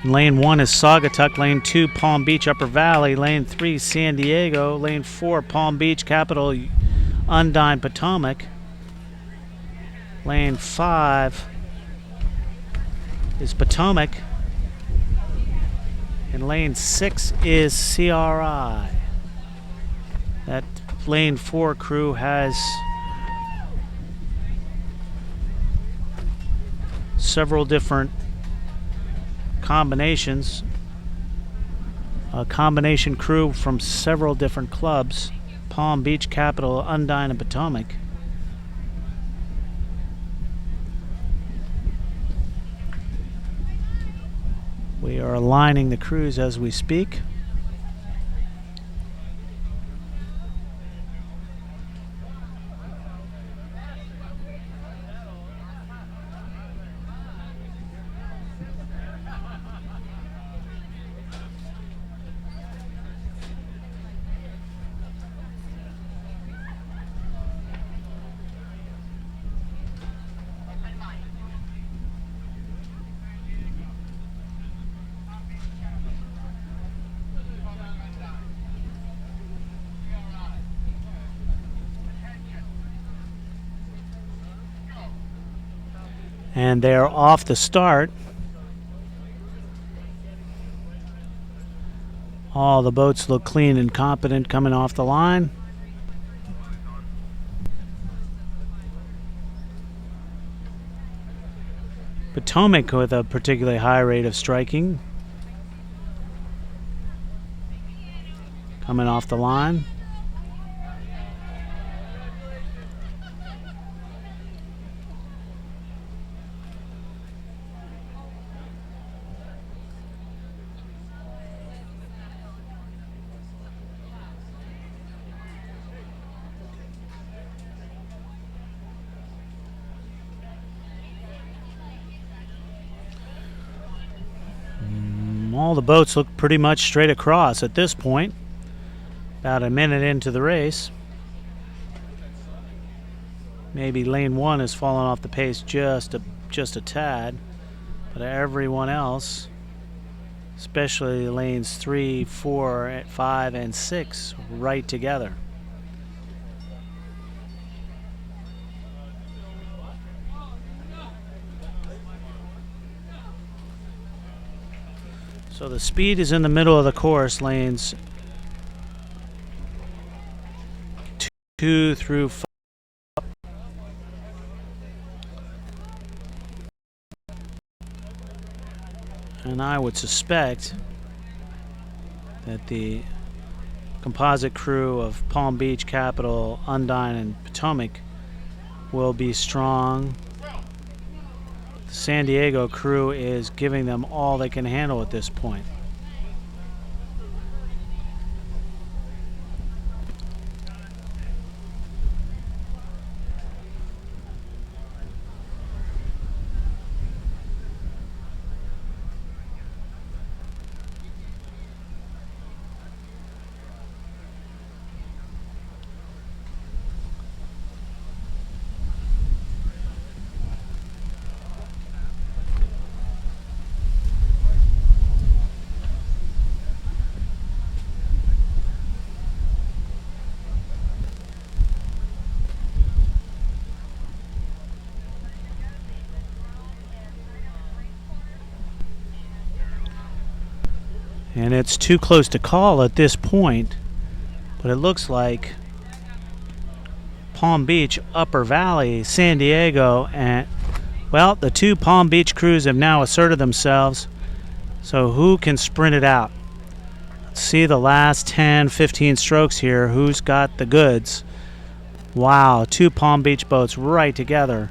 Lane 1 is Saugatuck, lane 2 Palm Beach Upper Valley, lane 3 San Diego, lane 4 Palm Beach Capital Undine Potomac, lane 5 is Potomac, and lane 6 is CRI. That lane 4 crew has several different combinations, a combination crew from several different clubs: Palm Beach, Capital, Undine, and Potomac. We are aligning the crews as we speak. And they're off the start. All the boats look clean and competent coming off the line. Potomac with a particularly high rate of striking. Coming off the line. All the boats look pretty much straight across at this point. About a minute into the race. Maybe lane 1 has fallen off the pace just a tad, but everyone else, especially lanes 3, 4, 5, and 6, right together. So the speed is in the middle of the course, lanes 2 through 5. And I would suspect that the composite crew of Palm Beach, Capital, Undine, and Potomac will be strong. The San Diego crew is giving them all they can handle at this point. And it's too close to call at this point, but it looks like Palm Beach, Upper Valley, San Diego, and, well, the two Palm Beach crews have now asserted themselves. So who can sprint it out? Let's see the last 10, 15 strokes here. Who's got the goods? Wow, two Palm Beach boats right together.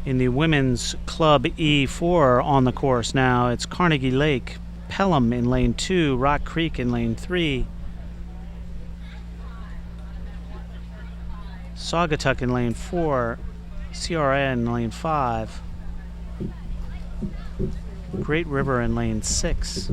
In the women's Club E4 on the course now, it's Carnegie Lake, Pelham in lane 2, Rock Creek in lane 3, Saugatuck in lane 4, CRN in lane 5, Great River in lane 6.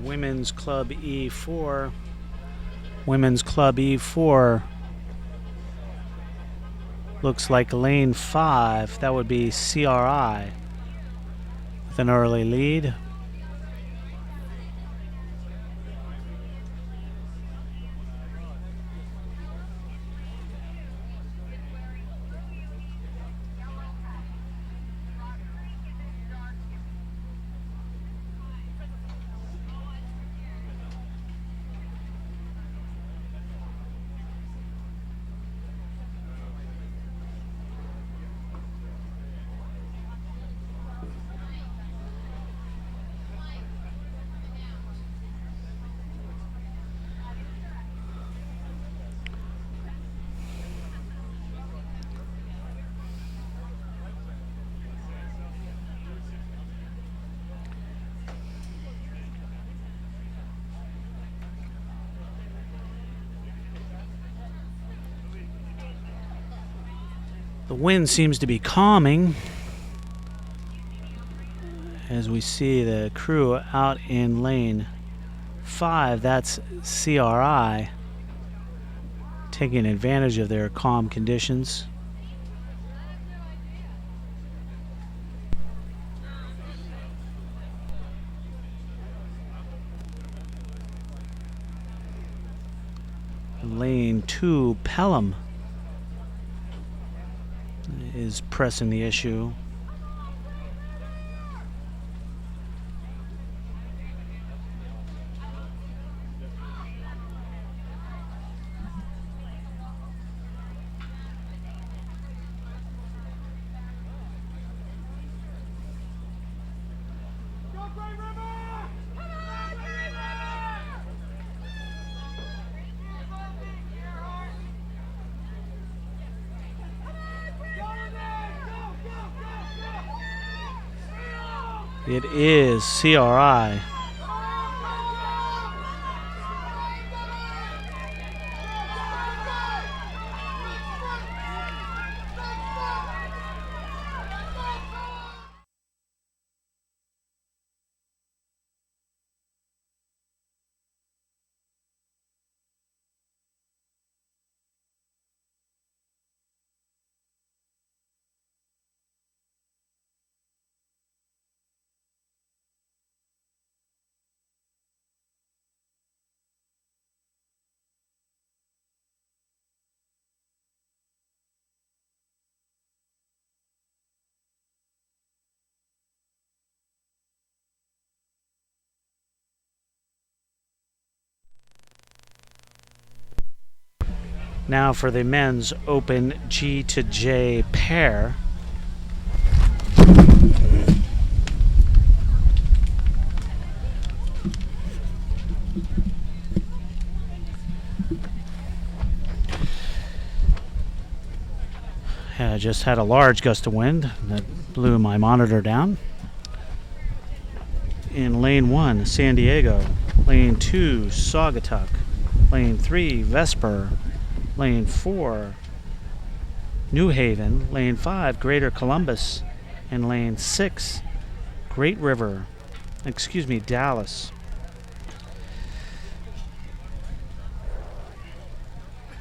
Women's Club E4. Women's Club E4 looks like lane 5. That would be CRI with an early lead. The wind seems to be calming as we see the crew out in lane 5. That's CRI taking advantage of their calm conditions. Lane 2, Pelham is pressing the issue. It is CRI. Now for the men's open G to J pair. I just had a large gust of wind that blew my monitor down. In lane 1, San Diego. Lane 2, Saugatuck. Lane 3, Vesper. Lane 4, New Haven. Lane 5, Greater Columbus. And lane 6, Dallas.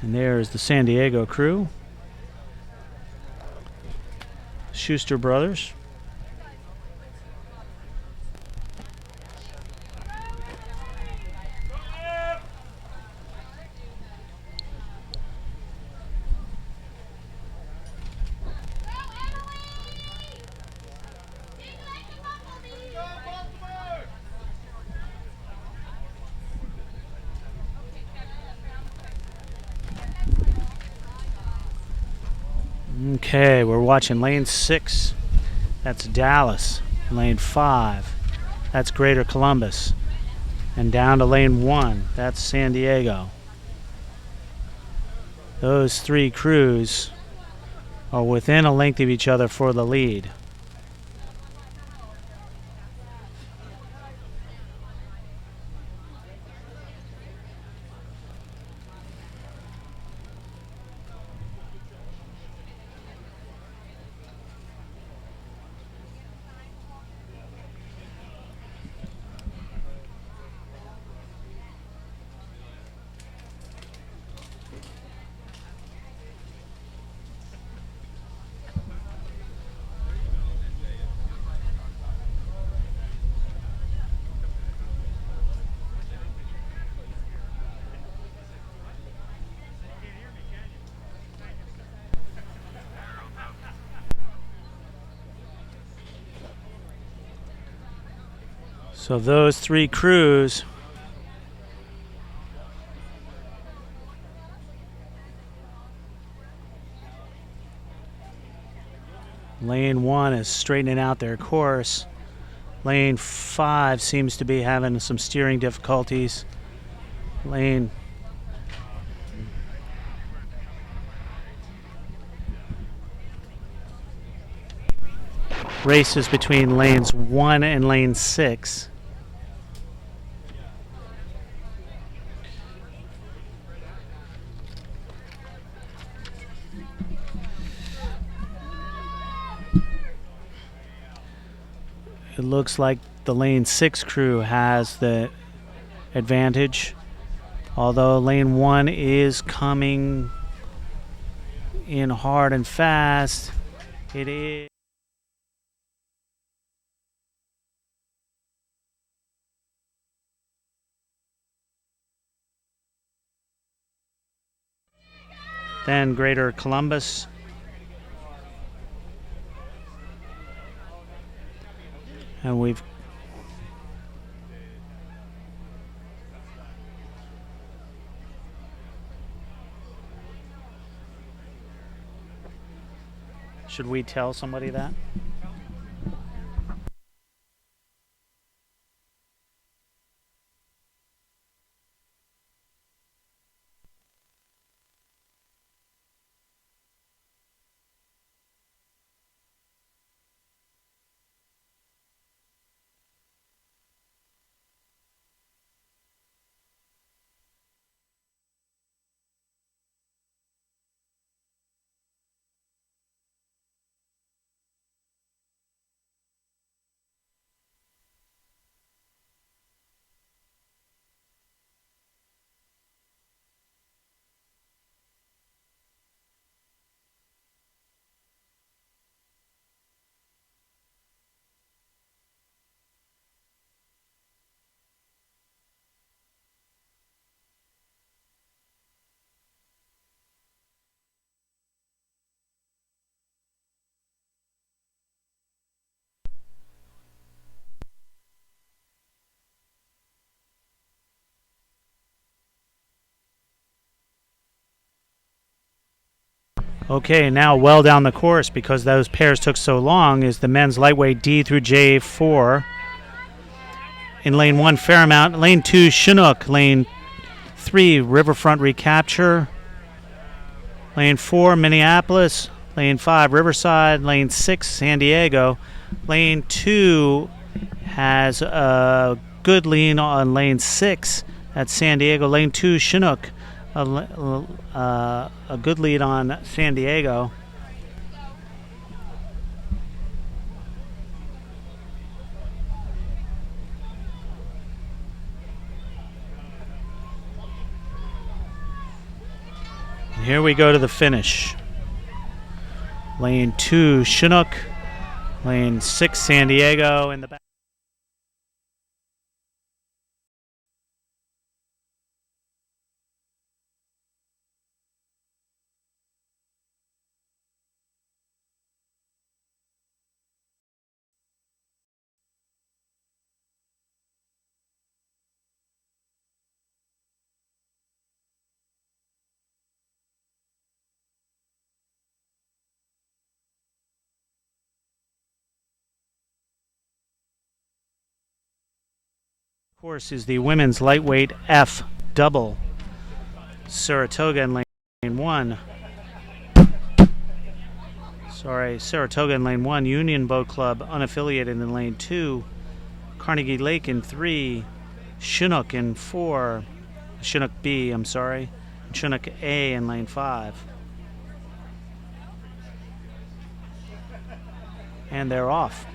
And there's the San Diego crew. Schuster Brothers. Okay, we're watching lane 6. That's Dallas. Lane 5. That's Greater Columbus. And down to lane 1. That's San Diego. Those three crews are within a length of each other for the lead. So those three crews Lane 1 is straightening out their course. Lane 5 seems to be having some steering difficulties. Races between lanes 1 and lane 6. It looks like the lane 6 crew has the advantage, although lane 1 is coming in hard and fast. It is. Then Greater Columbus. And we've should we tell somebody that? Okay, now well down the course, because those pairs took so long, is the men's lightweight D through J4. In lane 1, Fairmount. Lane 2, Chinook. Lane 3, Riverfront Recapture. Lane 4, Minneapolis. Lane 5, Riverside. Lane 6, San Diego. Lane 2 has a good lean on lane 6 at San Diego. Lane 2, Chinook. A good lead on San Diego. And here we go to the finish. Lane 2, Chinook. Lane 6, San Diego in the back. Course is the women's lightweight F double. Saratoga in lane 1. Saratoga in lane 1. Union Boat Club unaffiliated in lane 2. Carnegie Lake in 3. Chinook in 4. Chinook B, I'm sorry. Chinook A in lane 5. And they're off.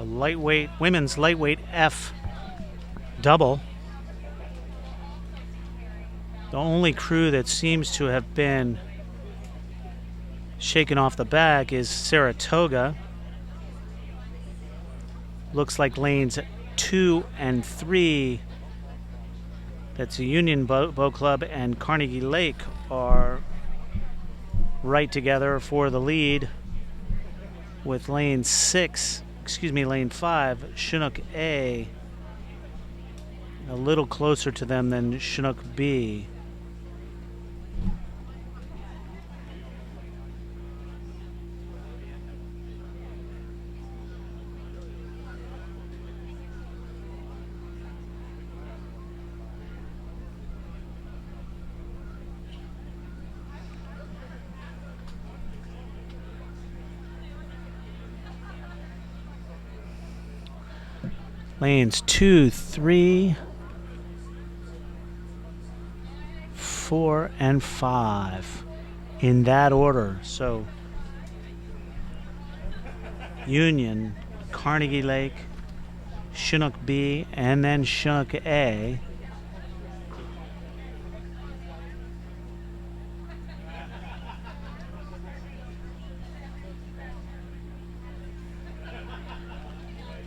lightweight, women's lightweight F double. The only crew that seems to have been shaken off the back is Saratoga. Looks like lanes 2 and 3, that's the Union Boat Club and Carnegie Lake, are right together for the lead, with lane 5, Chinook A, a little closer to them than Chinook B. Lanes 2, 3, 4, and 5 in that order. So Union, Carnegie Lake, Chinook B, and then Chinook A.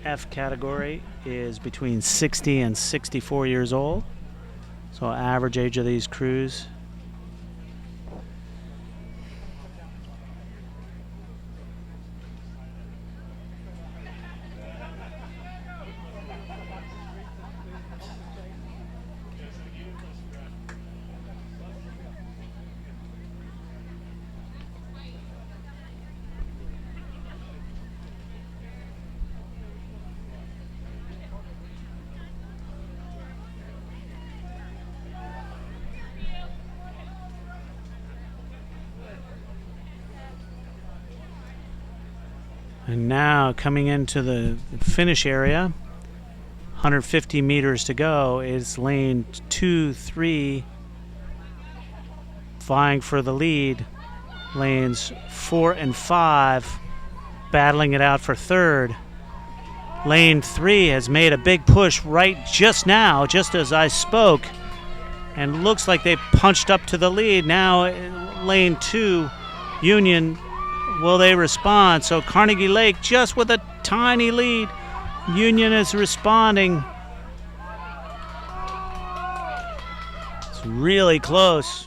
F category is between 60 and 64 years old. So average age of these crews. And now coming into the finish area, 150 meters to go, is lane 2, 3 vying for the lead. Lanes 4 and 5 battling it out for third. Lane 3 has made a big push right just now, just as I spoke, and looks like they punched up to the lead. Now lane 2, Union, will they respond? So Carnegie Lake just with a tiny lead. Union is responding. It's really close.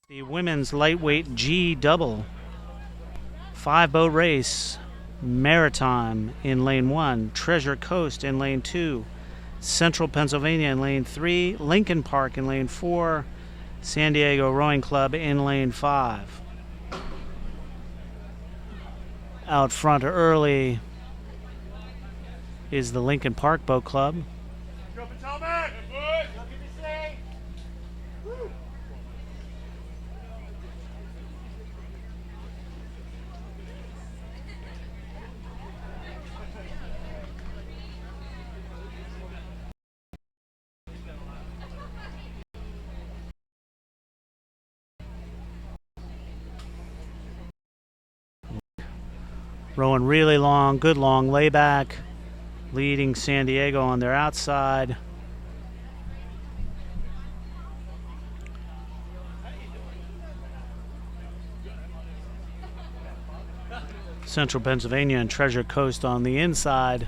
The women's lightweight G double, 5-boat race. Maritime in lane 1, Treasure Coast in lane 2, Central Pennsylvania in lane 3, Lincoln Park in lane 4, San Diego Rowing Club in lane 5. Out front early is the Lincoln Park Boat Club. Rowing really long, good long layback, leading San Diego on their outside. Central Pennsylvania and Treasure Coast on the inside.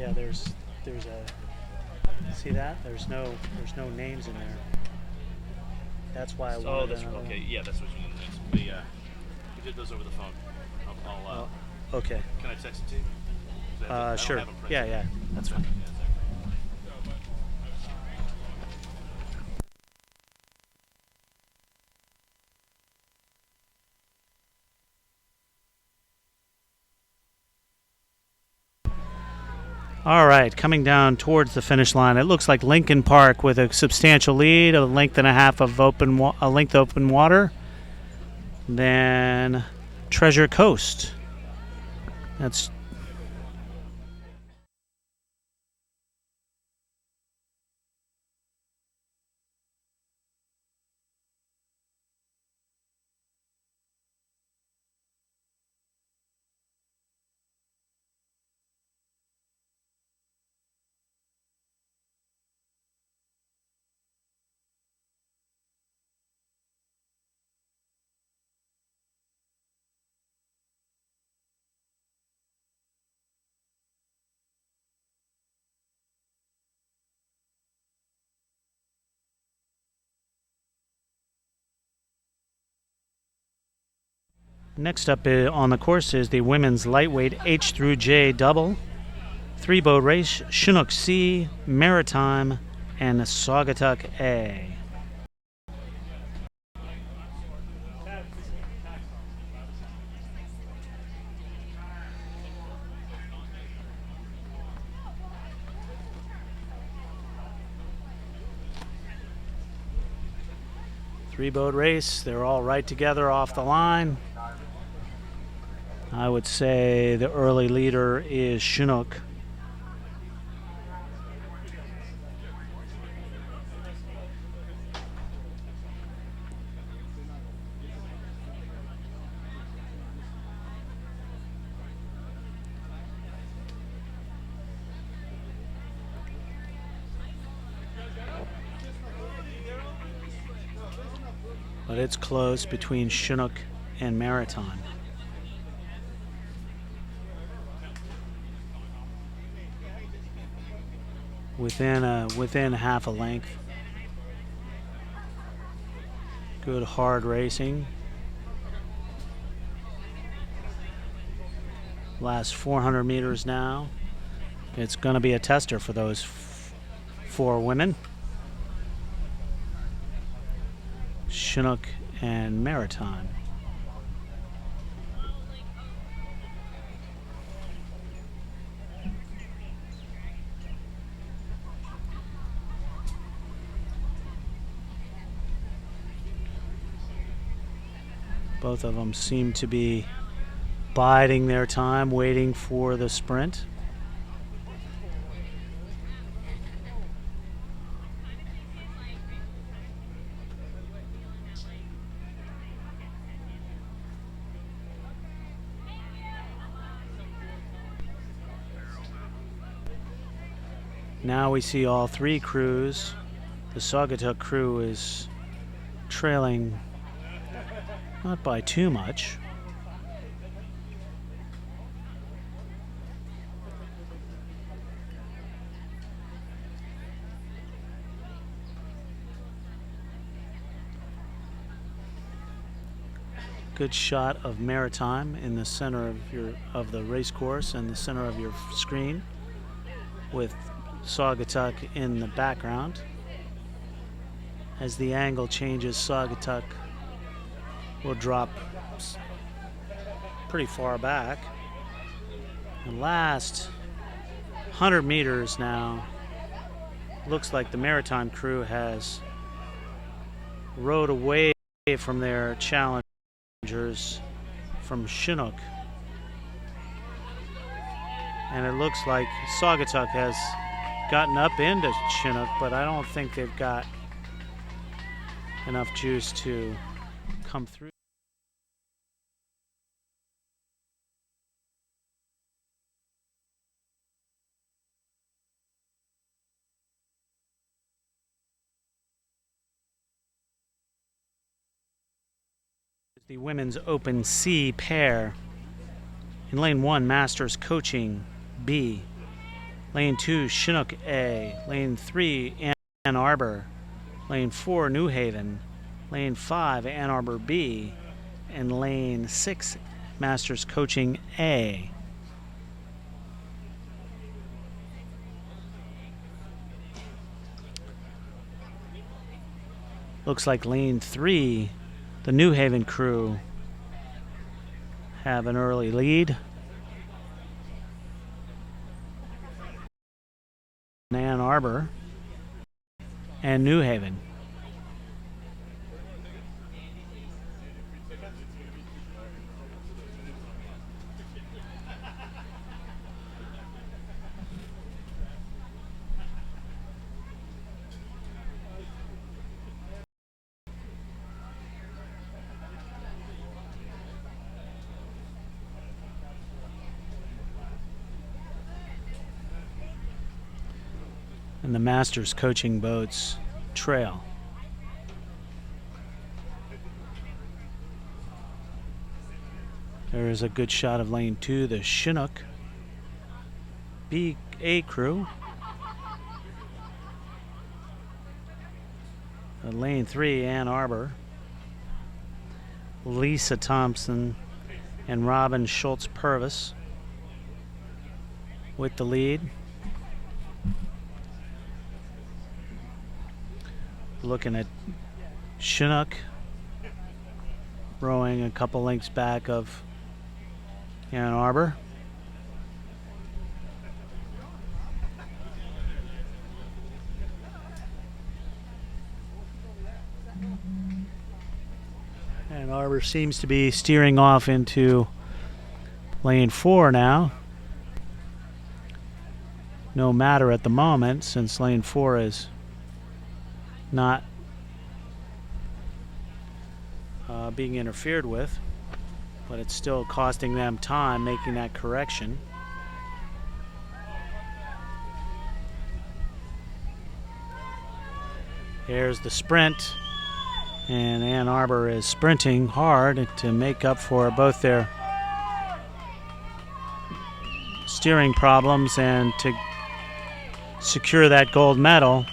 Yeah, there's a, see that? There's no names in there. That's why I wanted. Oh, that's okay. Yeah, that's what you need. But yeah, we did those over the phone. I'll Okay. Can I text it to you? I don't Sure. have them printed. Yeah, that's fine. Yeah, All right, coming down towards the finish line, it looks like Lincoln Park with a substantial lead, a length and a half of open water. Then Treasure Coast. That's next up on the course is the women's lightweight H through J double, 3-boat race, Chinook C, Maritime, and Saugatuck A. Three-boat race. They're all right together off the line. I would say the early leader is Chinook. But it's close between Chinook and Maritime. Within half a length. Good hard racing. Last 400 meters now. It's going to be a tester for those four women. Chinook and Maritime. Both of them seem to be biding their time, waiting for the sprint. Now we see all three crews. The Saugatuck crew is trailing, not by too much. Good shot of Maritime in the center of the race course and the center of your screen, with Saugatuck in the background. As the angle changes, Saugatuck will drop pretty far back. The last 100 meters now, looks like the Maritime crew has rode away from their challengers from Chinook. And it looks like Saugatuck has gotten up into Chinook, but I don't think they've got enough juice to come through. The women's Open C pair. In lane 1, Masters Coaching B. Lane 2, Chinook A. Lane 3, Ann Arbor. Lane 4, New Haven. Lane 5, Ann Arbor B. And Lane 6, Masters Coaching A. Looks like Lane 3, the New Haven crew, have an early lead. Ann Arbor and New Haven. And the Masters Coaching boats trail. There is a good shot of Lane 2, the Chinook B A crew. Lane 3, Ann Arbor. Lisa Thompson and Robin Schultz Purvis with the lead. Looking at Chinook rowing a couple lengths back of Ann Arbor. Ann Arbor seems to be steering off into Lane 4 now. No matter at the moment, since Lane 4 is not being interfered with, but it's still costing them time making that correction. Here's the sprint, and Ann Arbor is sprinting hard to make up for both their steering problems and to secure that gold medal.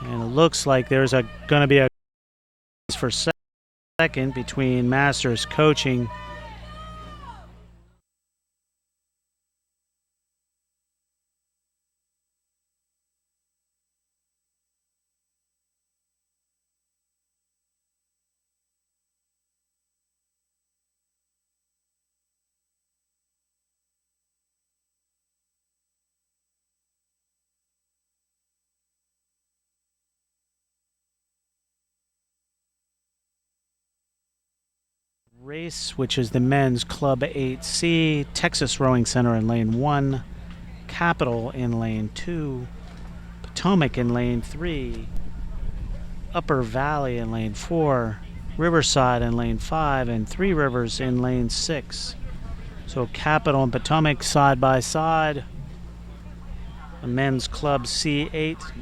And it looks like there's going to be a race for second between Masters Coaching race, which is the men's Club 8C, Texas Rowing Center in Lane 1, Capital in Lane 2, Potomac in Lane 3, Upper Valley in Lane 4, Riverside in Lane 5, and Three Rivers in Lane 6. So Capital and Potomac side by side. The men's Club C8.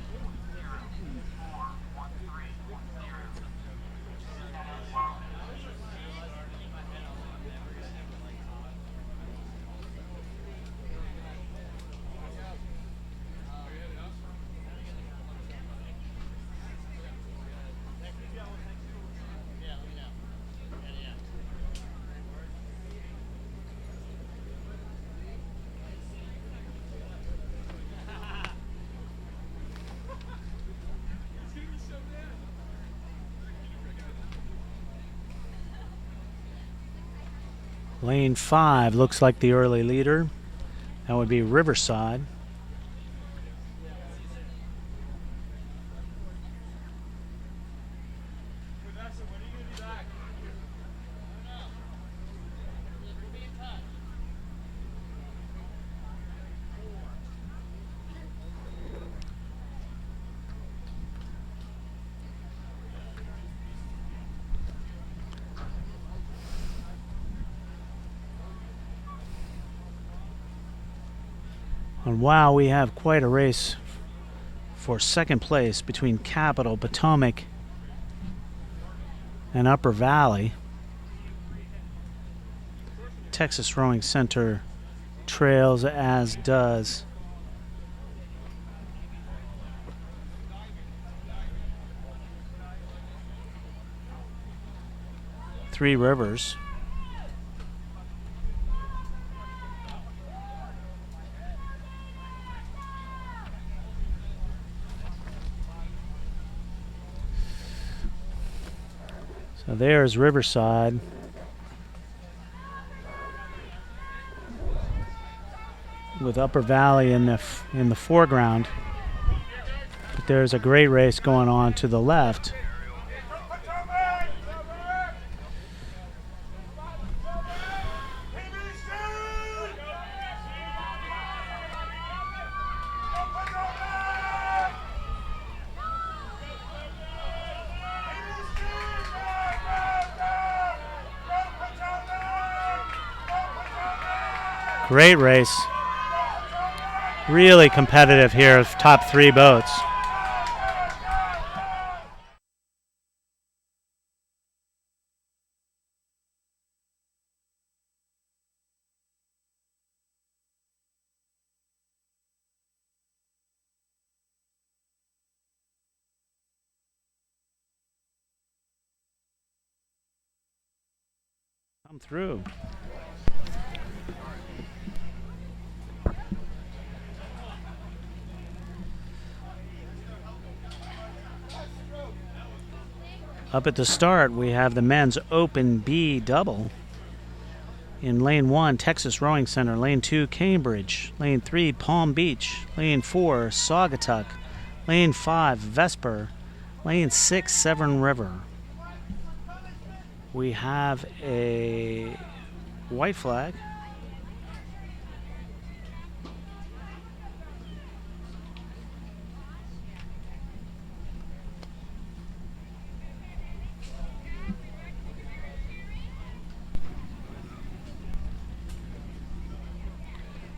Lane 5 looks like the early leader. That would be Riverside. And wow, we have quite a race for second place between Capital, Potomac, and Upper Valley. Texas Rowing Center trails, as does Three Rivers. So there's Riverside. With Upper Valley in the foreground. But there's a great race going on to the left. Great race. Really competitive here, top three boats. Come through. Up at the start, we have the men's Open B double. In lane 1, Texas Rowing Center. Lane 2, Cambridge. Lane 3, Palm Beach. Lane 4, Saugatuck. Lane 5, Vesper. Lane 6, Severn River. We have a white flag.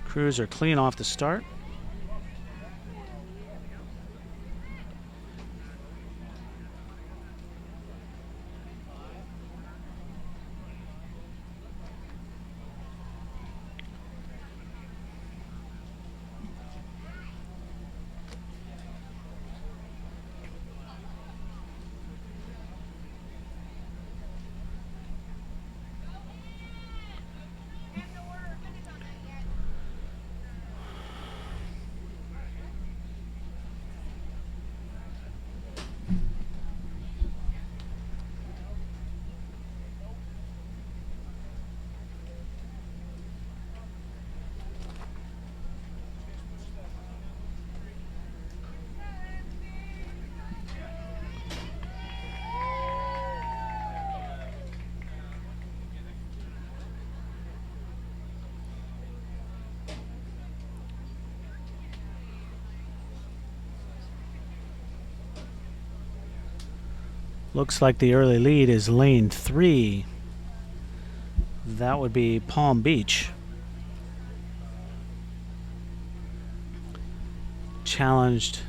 Crews are clean off the start. Looks like the early lead is lane 3. That would be Palm Beach. Challenged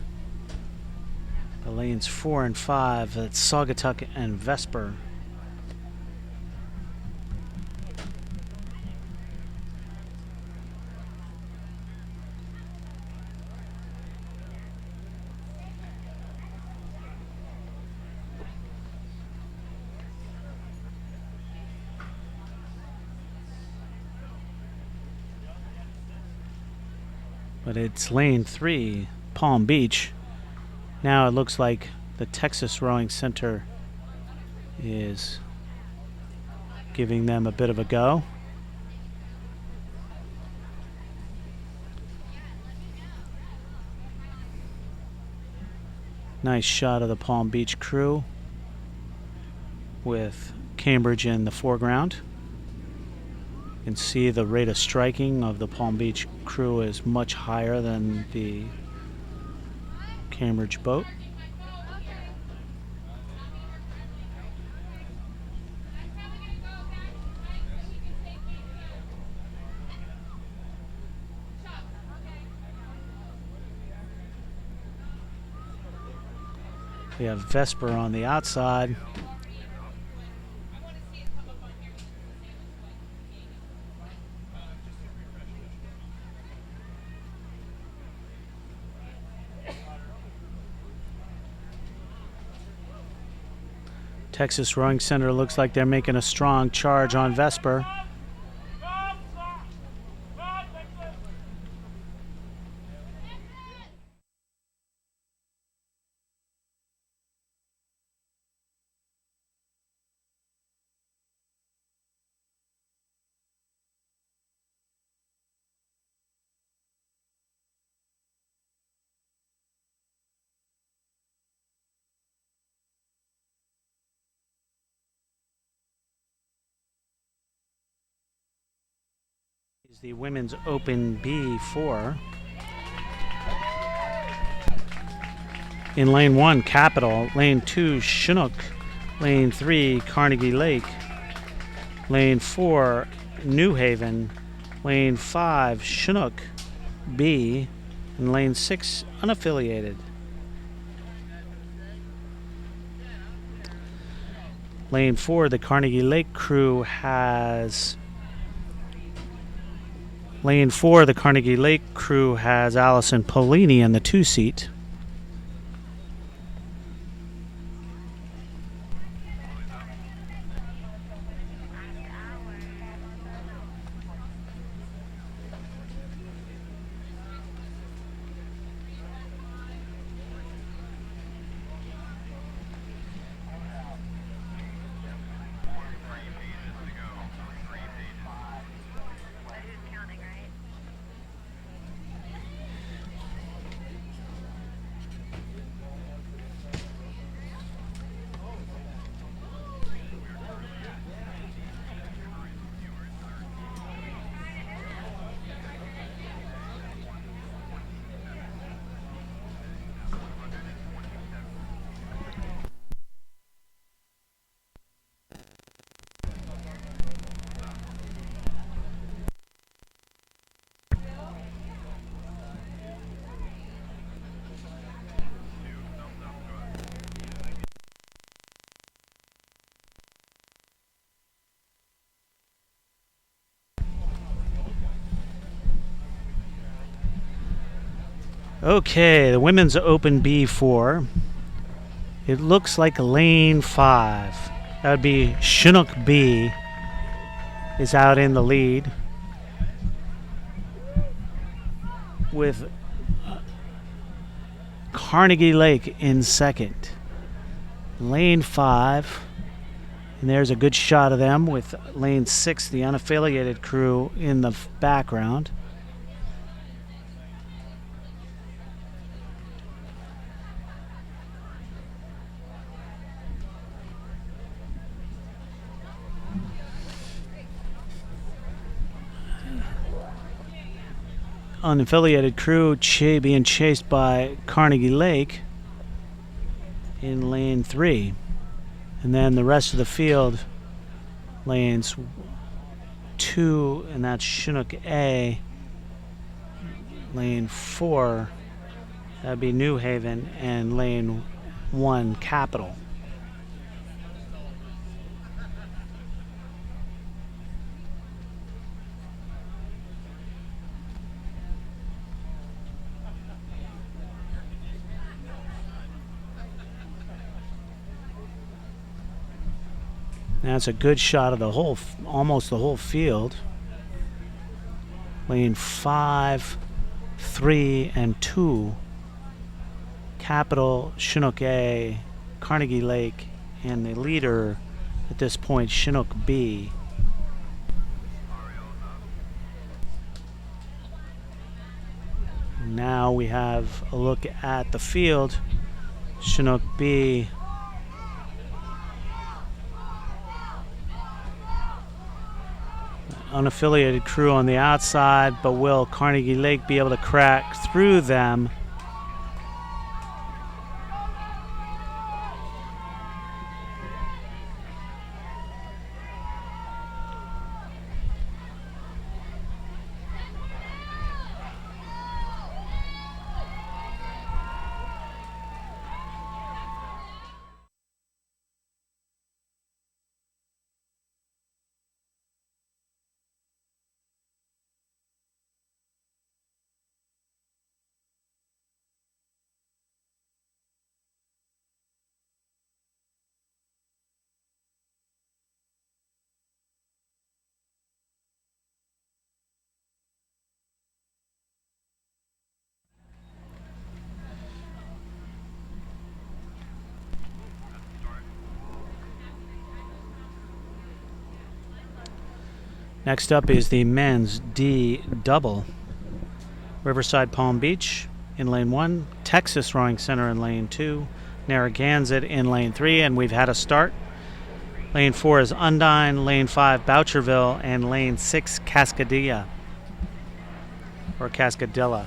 the lanes 4 and 5. That's Saugatuck and Vesper. But it's lane 3, Palm Beach. Now it looks like the Texas Rowing Center is giving them a bit of a go. Nice shot of the Palm Beach crew with Cambridge in the foreground. You can see the rate of striking of the Palm Beach crew is much higher than the Cambridge boat. We have Vesper on the outside. Texas Rowing Center looks like they're making a strong charge on Vesper. Is the women's open B4. In lane 1, Capital. Lane 2, Chinook. Lane 3, Carnegie Lake. Lane 4, New Haven. Lane 5, Chinook B. And lane 6, unaffiliated. Lane 4, the Carnegie Lake crew has... Lane 4, the Carnegie Lake crew has Allison Polini in the 2 seat. Okay, the women's open B4. It looks like lane 5. That would be Chinook B is out in the lead with Carnegie Lake in second. Lane 5, and there's a good shot of them with lane 6, the unaffiliated crew, in the background. Unaffiliated crew being chased by Carnegie Lake in lane 3. And then the rest of the field, lanes 2, and that's Chinook A. Lane 4, that'd be New Haven, and lane 1, Capital. That's a good shot of the whole, almost the whole field. Lane 5, 3, and 2. Capital, Chinook A, Carnegie Lake, and the leader at this point, Chinook B. Now we have a look at the field. Chinook B unaffiliated crew on the outside, but will Carnegie Lake be able to crack through them? Next up is the men's D double. Riverside Palm Beach in lane 1, Texas Rowing Center in lane 2, Narragansett in lane 3, and we've had a start. Lane 4 is Undine, lane 5 Boucherville, and lane 6 Cascadilla, or Cascadilla.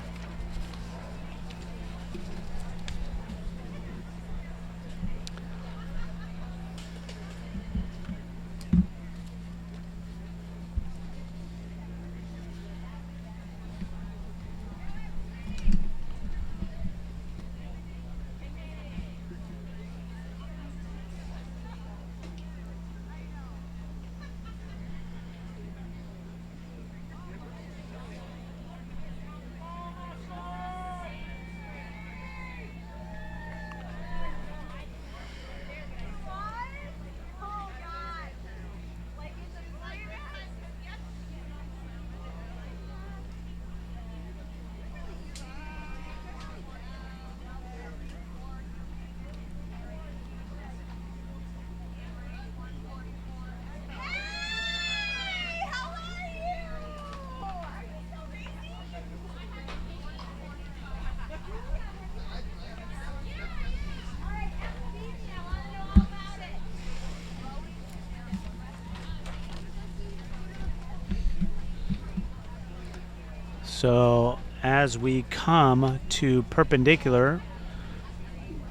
So as we come to perpendicular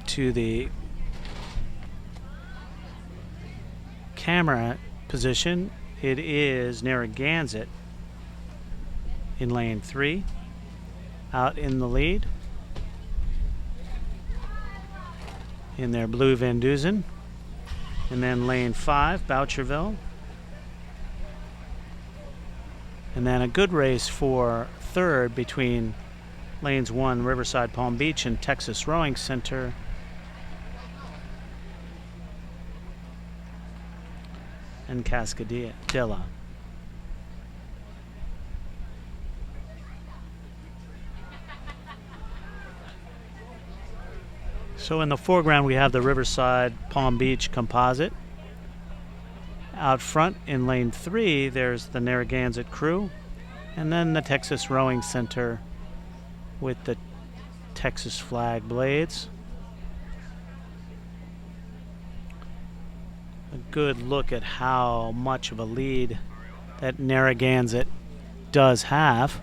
to the camera position, it is Narragansett in lane 3, out in the lead in their blue Van Dusen, and then lane 5 Boucherville, and then a good race for third between lanes 1 Riverside Palm Beach and Texas Rowing Center, and Cascadilla. So in the foreground we have the Riverside Palm Beach composite. Out front in lane 3 there's the Narragansett crew, and then the Texas Rowing Center with the Texas flag blades. A good look at how much of a lead that Narragansett does have.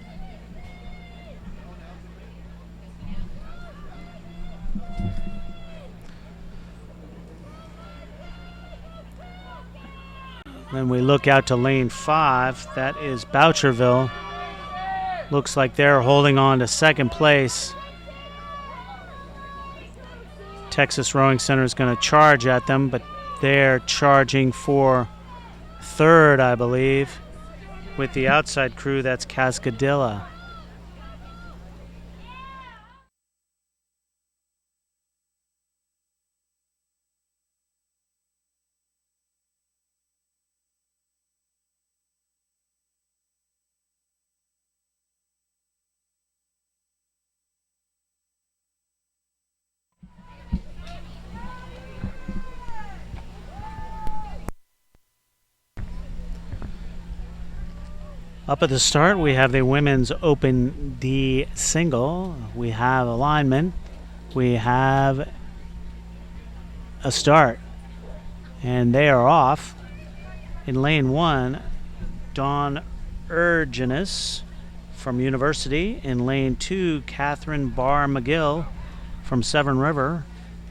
Then we look out to lane 5. That is Boucherville. Looks like they're holding on to second place. Texas Rowing Center is going to charge at them, but they're charging for third, I believe, with the outside crew. That's Cascadilla. Up at the start, we have the women's Open D single. We have a lineman. We have a start. And they are off. In lane 1, Dawn Urgenus from University. In lane 2, Catherine Barr McGill from Severn River.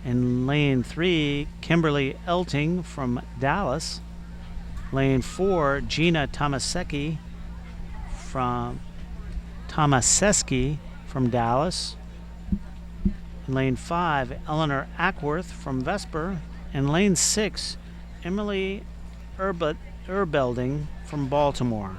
In lane 3, Kimberly Elting from Dallas. Lane 4, Gina Tomasecki from Dallas. In lane 5, Eleanor Ackworth from Vesper. In lane 6, Emily Urbelding from Baltimore.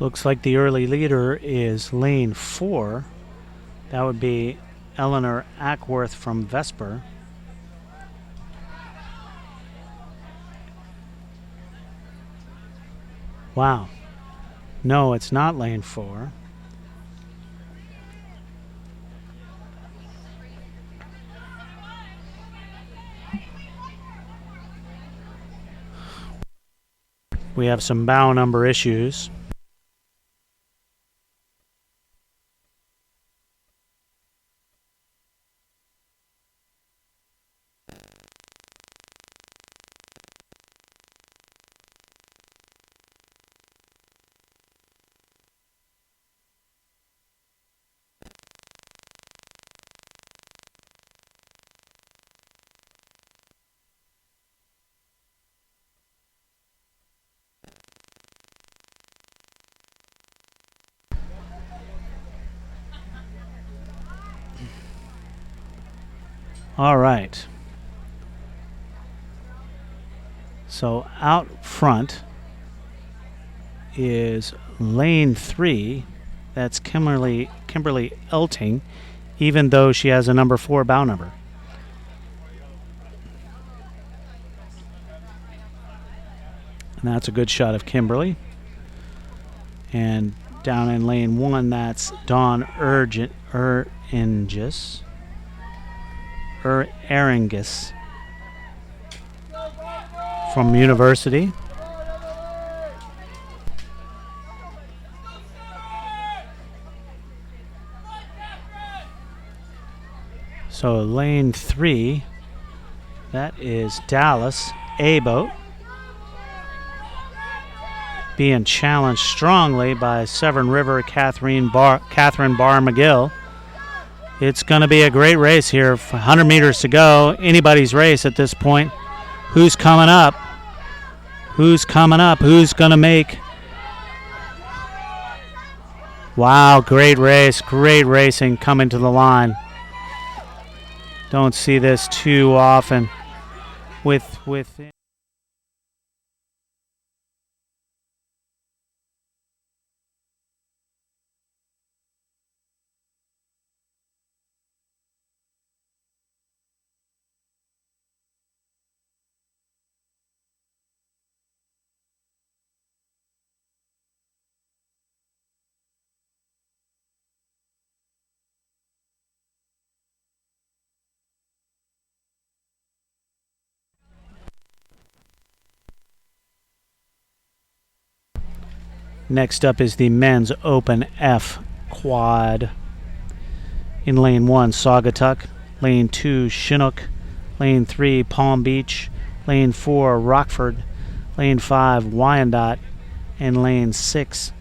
Looks like the early leader is lane 4. That would be Eleanor Ackworth from Vesper. Wow. No, it's not lane 4. We have some bow number issues. All right. So out front is lane 3. That's Kimberly Elting, even though she has a number 4 bow number. And that's a good shot of Kimberly. And down in lane 1, that's Dawn Erringis from University. So lane 3, that is Dallas A-Boat, being challenged strongly by Severn River Catherine Barr McGill. It's going to be a great race here. 100 meters to go. Anybody's race at this point. Who's coming up? Who's coming up? Who's going to make? Wow, great race. Great racing coming to the line. Don't see this too often with Next up is the men's Open F quad. In lane 1, Saugatuck. Lane 2, Chinook. Lane 3, Palm Beach. Lane 4, Rockford. Lane 5, Wyandotte. And lane 6,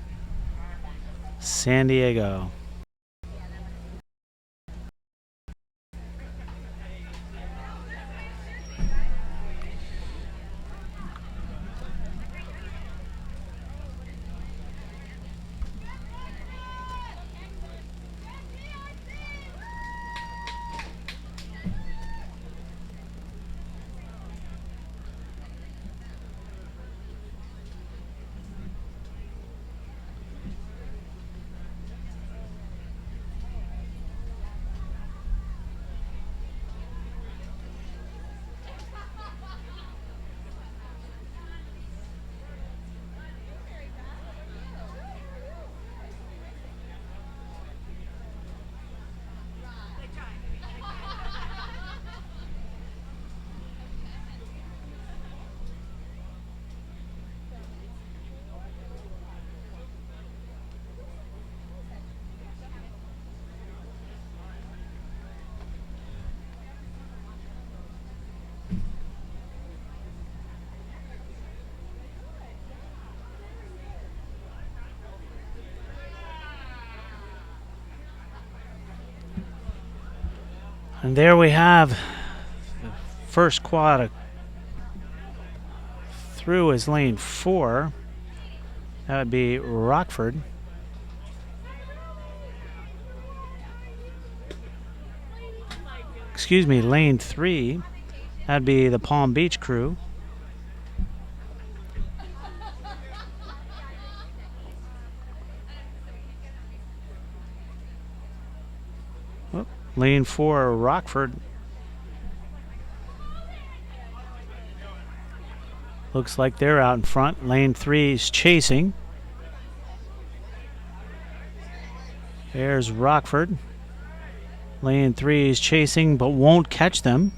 San Diego. And there we have the first quad through is lane 4. That would be Rockford. Excuse me, lane 3. That'd be the Palm Beach crew. Lane 4, Rockford. Looks like they're out in front. Lane 3 is chasing. There's Rockford. Lane 3 is chasing but won't catch them.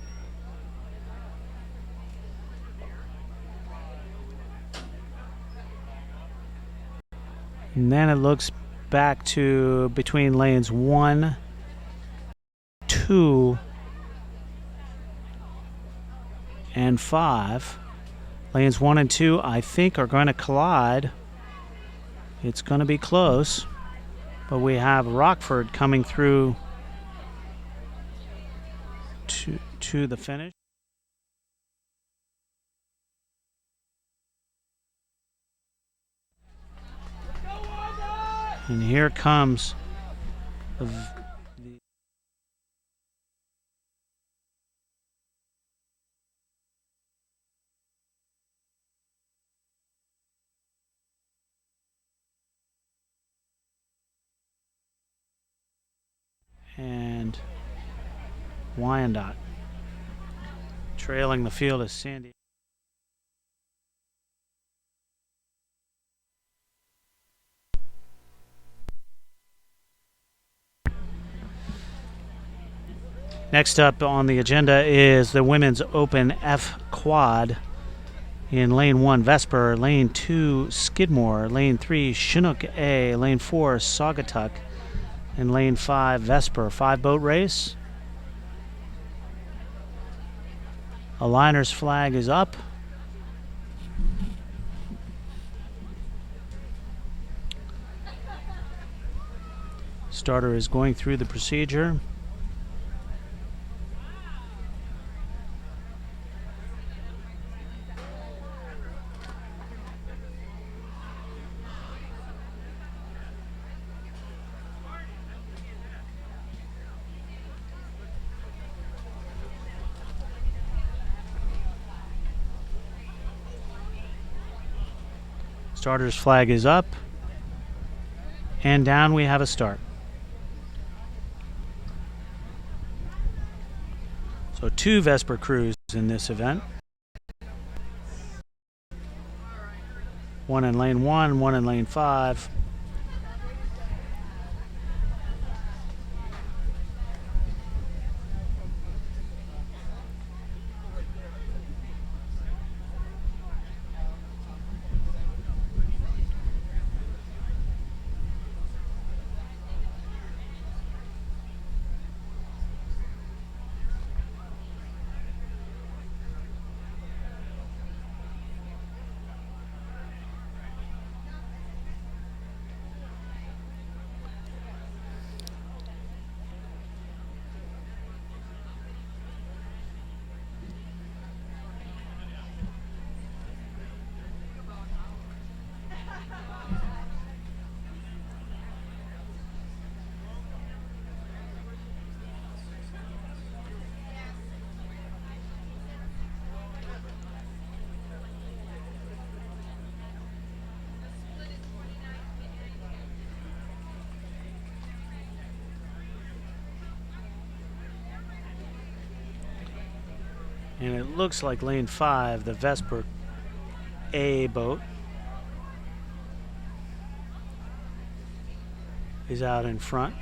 And then it looks back to between lanes 1, 2, and 5. Lanes 1 and 2, I think, are going to collide. It's going to be close. But we have Rockford coming through to the finish. And here comes and Wyandotte. Trailing the field is Sandy. Next up on the agenda is the Women's Open F Quad. In lane 1, Vesper. Lane 2, Skidmore. Lane 3, Chinook A. Lane 4, Saugatuck. And lane 5, Vesper. 5-boat race. A liner's flag is up. Starter is going through the procedure. Starter's flag is up. And down we have a start. So 2 Vesper crews in this event. One in lane 1, one in lane 5. And it looks like lane 5, the Vesper A boat, is out in front.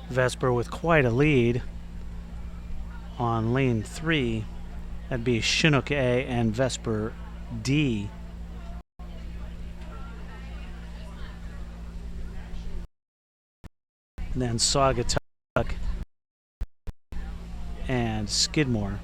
Vesper with quite a lead on lane 3. That'd be Chinook A and Vesper D. And then Saugatuck and Skidmore.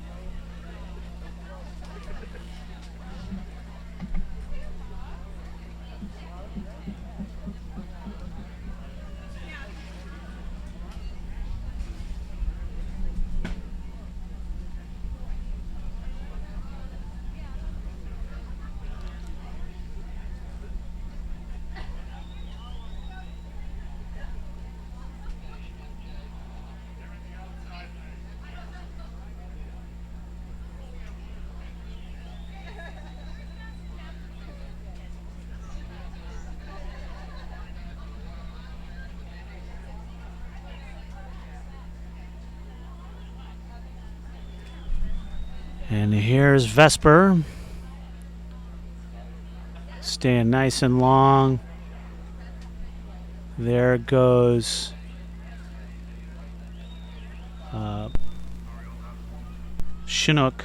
And here's Vesper. Staying nice and long. There goes Chinook.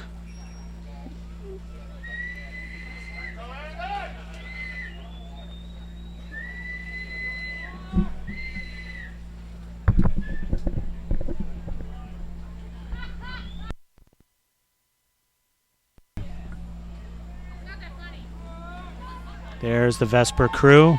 There's the Vesper crew.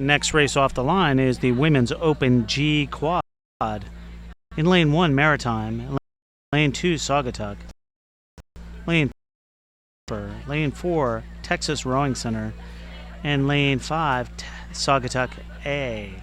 Next race off the line is the Women's Open G Quad. In lane 1, Maritime. Lane 2, Saugatuck. Lane 4, Texas Rowing Center. And lane 5, Saugatuck A.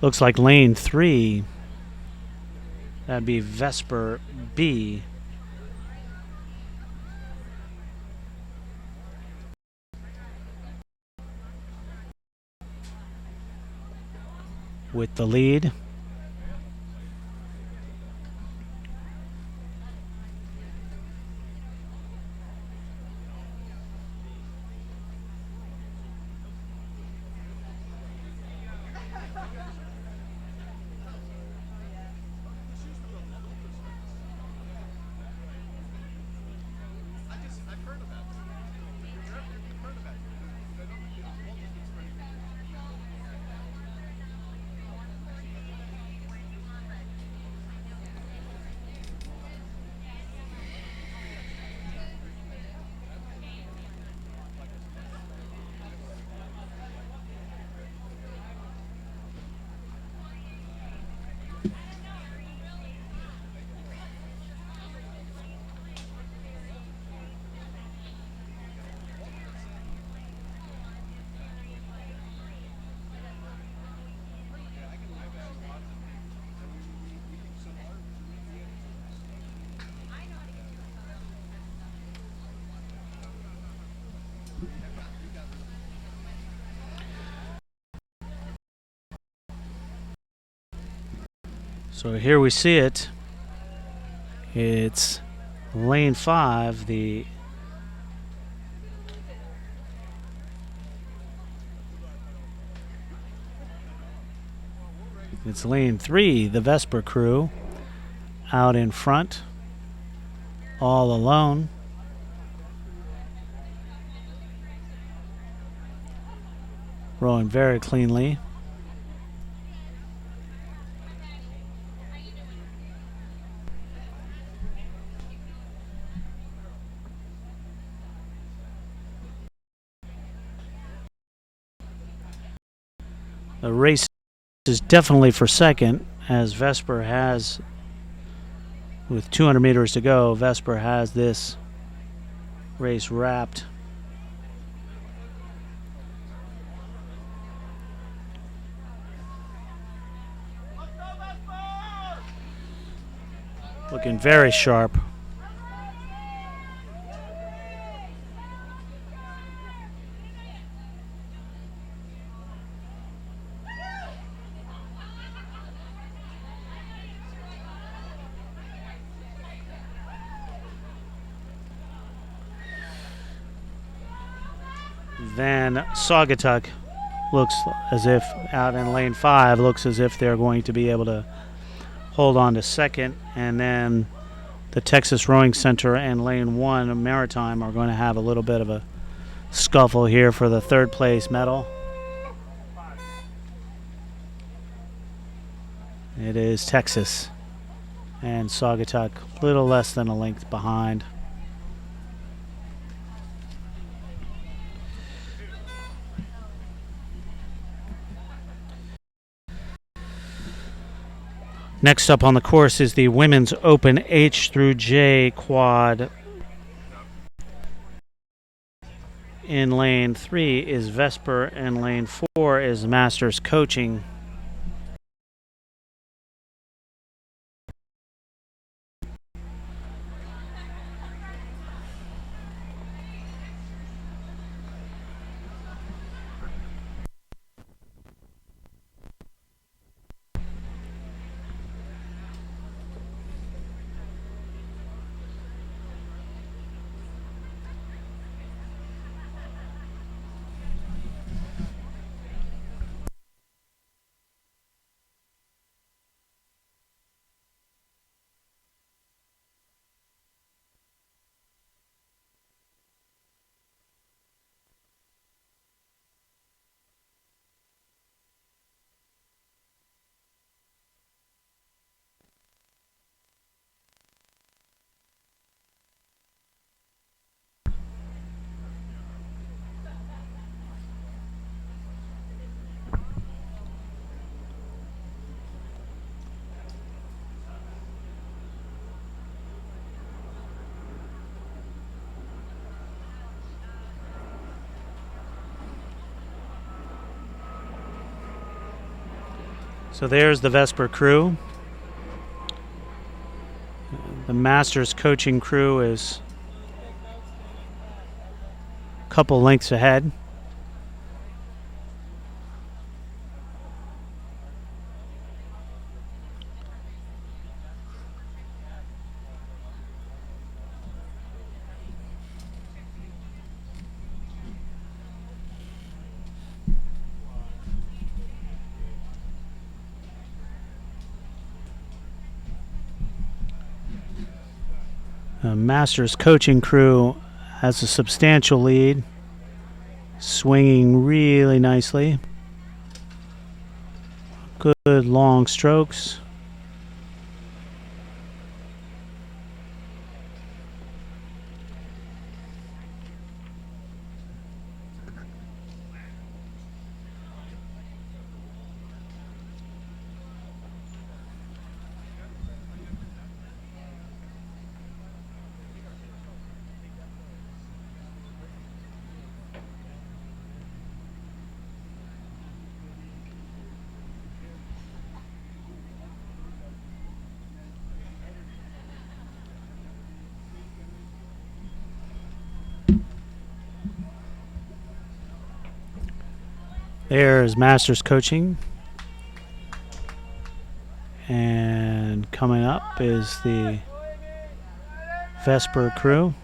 Looks like lane 3. That'd be Vesper B. With the lead. So here we see it. It's lane 5, it's lane 3, the Vesper crew, out in front, all alone. Rowing very cleanly. The race is definitely for second, as Vesper has, with 200 meters to go, Vesper has this race wrapped. Looking very sharp. Then Saugatuck looks as if out in lane 5 looks as if they're going to be able to hold on to second, and then the Texas Rowing Center and lane 1 Maritime are going to have a little bit of a scuffle here for the third place medal. It is Texas and Saugatuck a little less than a length behind. Next up on the course is the Women's Open H through J quad. In lane 3 is Vesper, and lane 4 is Masters Coaching. So there's the Vesper crew. The Masters Coaching crew is a couple lengths ahead. The Masters Coaching crew has a substantial lead, swinging really nicely. Good long strokes. There's Masters Coaching. And coming up is the Vesper crew.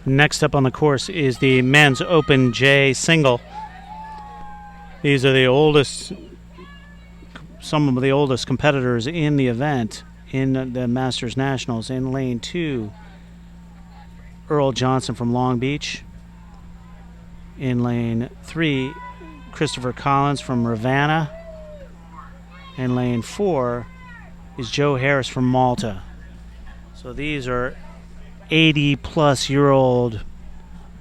Next up on the course is the Men's Open J single. These are the oldest, some of the oldest competitors in the event in the Masters Nationals. In lane 2, Earl Johnson from Long Beach. In lane 3, Christopher Collins from Ravenna. In lane 4 is Joe Harris from Malta. So these are 80-plus-year-old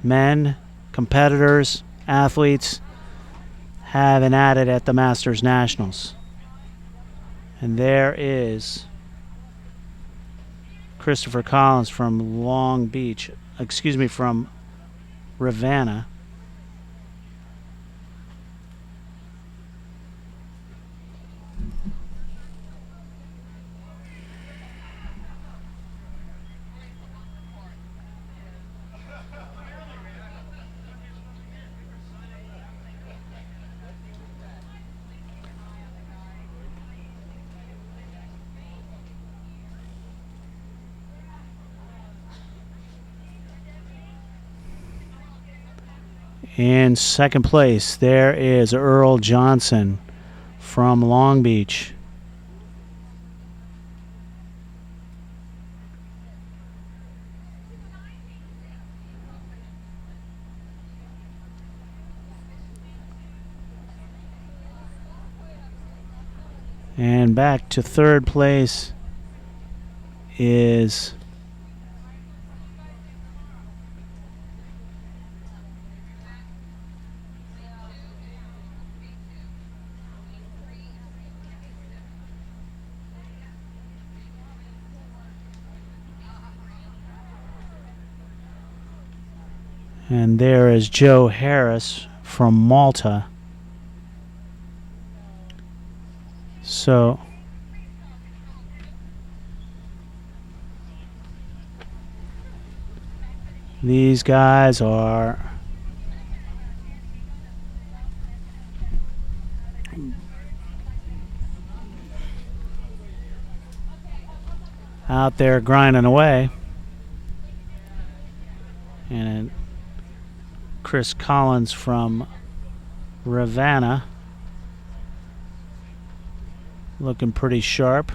men, competitors, athletes, having at it at the Masters Nationals. And there is Christopher Collins from Long Beach, from Ravenna. In second place, there is Earl Johnson from Long Beach. And back to third place is and there is Joe Harris from Malta. So these guys are out there grinding away. And Chris Collins from Ravenna looking pretty sharp.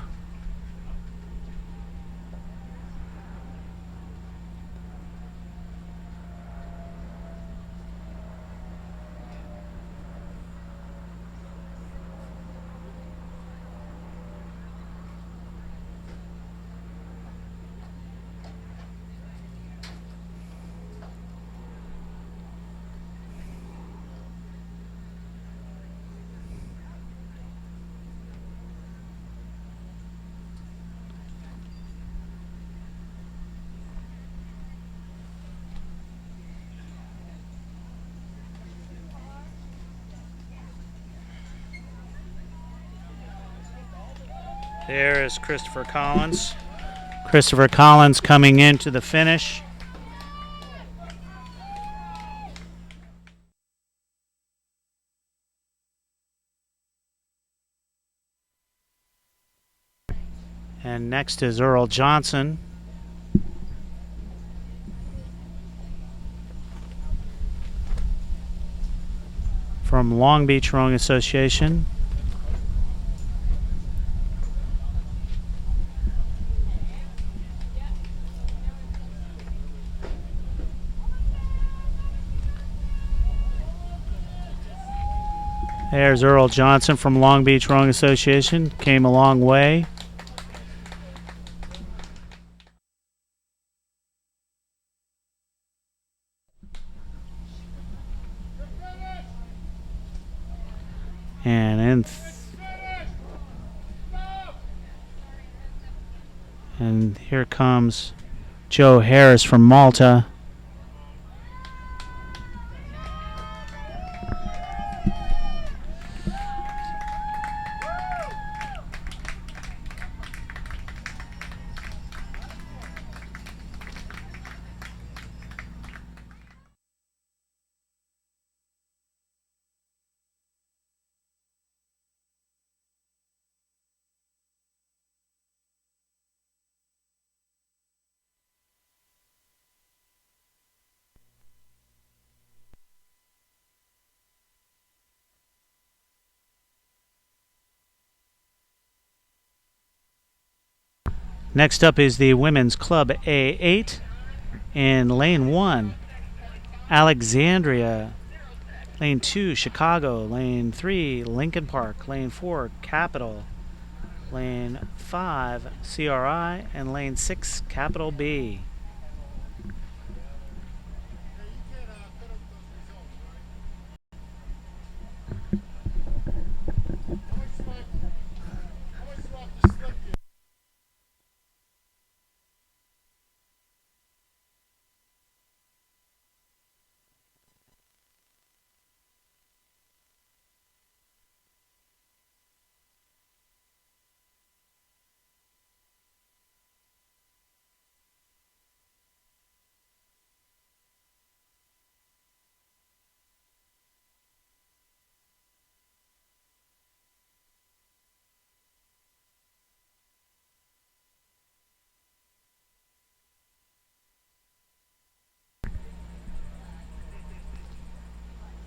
There is Christopher Collins. Christopher Collins coming into the finish. And next is Earl Johnson. From Long Beach Rowing Association. There's Earl Johnson from Long Beach Rowing Association. Came a long way. And here comes Joe Harris from Malta. Next up is the Women's Club A8 in Lane 1. Alexandria. Lane 2, Chicago. Lane 3, Lincoln Park. Lane 4, Capitol. Lane 5, CRI. And Lane 6, Capital B.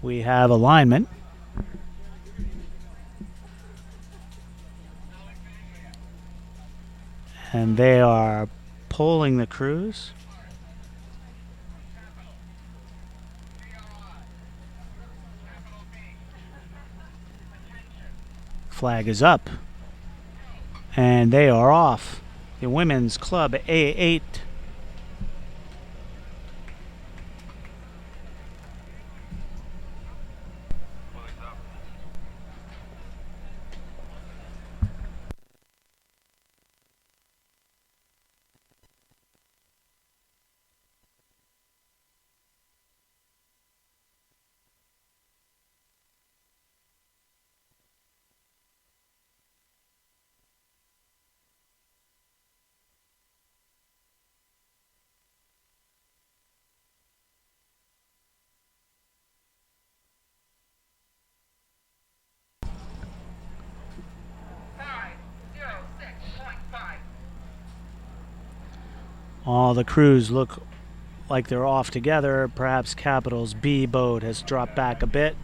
We have alignment. And they are polling the crews. Flag is up. And they are off. The Women's Club A8. All the crews look like they're off together. Perhaps Capital's B boat has dropped back a bit.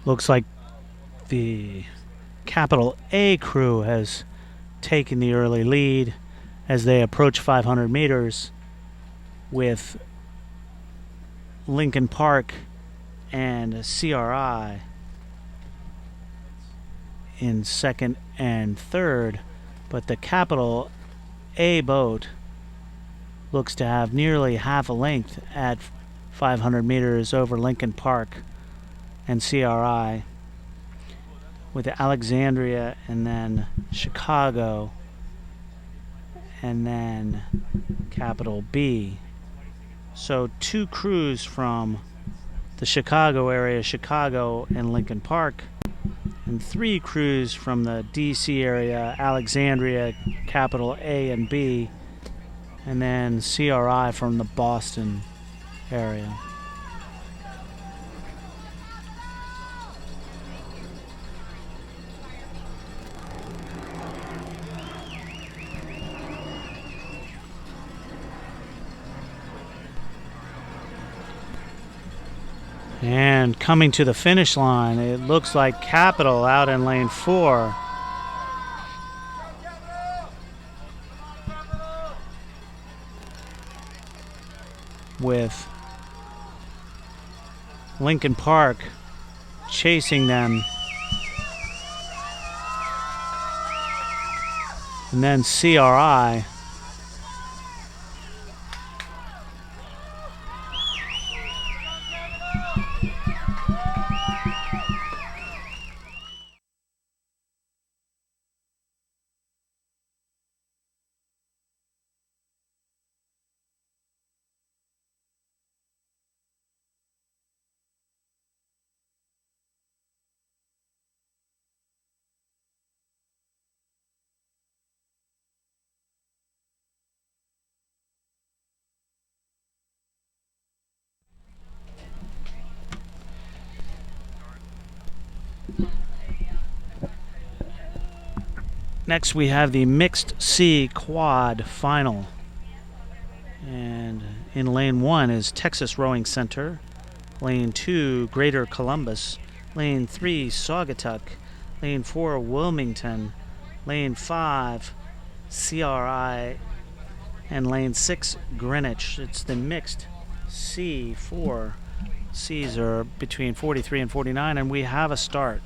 Looks like the Capital A crew has taken the early lead as they approach 500 meters, with Lincoln Park and CRI in second and third. But the Capital A boat looks to have nearly half a length at 500 meters over Lincoln Park and CRI, with Alexandria and then Chicago and then Capital B. So 2 crews from the Chicago area, Chicago and Lincoln Park, and 3 crews from the DC area, Alexandria, Capital A and B, and then CRI from the Boston area. And coming to the finish line, it looks like Capital out in lane 4. With Lincoln Park chasing them. And then CRI. Next we have the Mixed C Quad Final. And in lane 1 is Texas Rowing Center. Lane 2, Greater Columbus. Lane 3, Saugatuck. Lane 4, Wilmington. Lane 5, CRI. And lane 6, Greenwich. It's the Mixed C4. C's are between 43 and 49, and we have a start.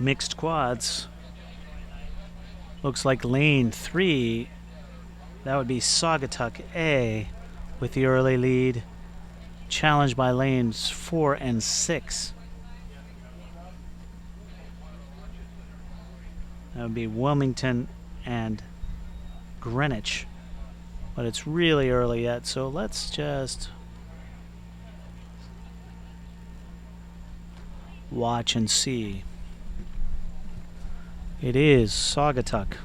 Mixed quads. Looks like lane 3, that would be Saugatuck A with the early lead, challenged by lanes 4 and 6. That would be Wilmington and Greenwich. But it's really early yet, so let's just watch and see. It is Saugatuck.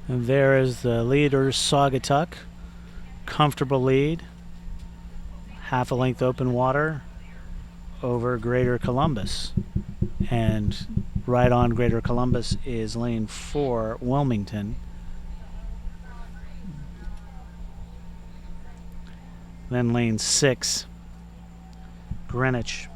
And there is the leader, Saugatuck. Comfortable lead. Half a length open water over Greater Columbus. And right on Greater Columbus is lane 4, Wilmington. Then lane 6, Greenwich.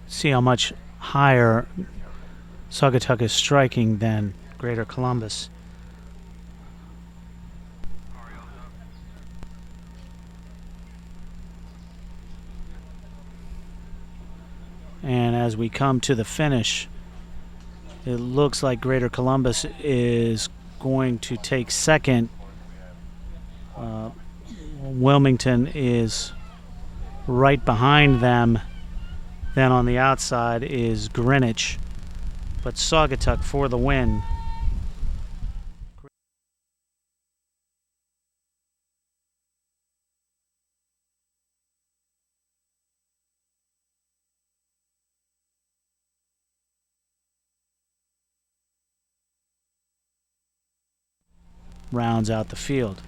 See how much higher Saugatuck is striking than Greater Columbus. And as we come to the finish, it looks like Greater Columbus is going to take second. Wilmington is right behind them. Then on the outside is Greenwich, but Saugatuck for the win. Rounds out the field.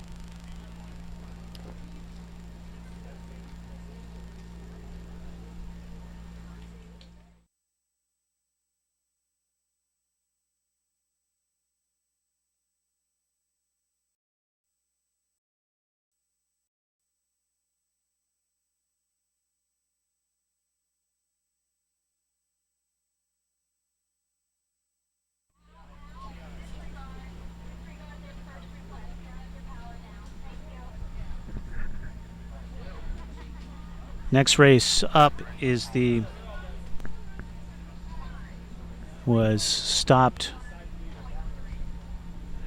Next race up is was stopped,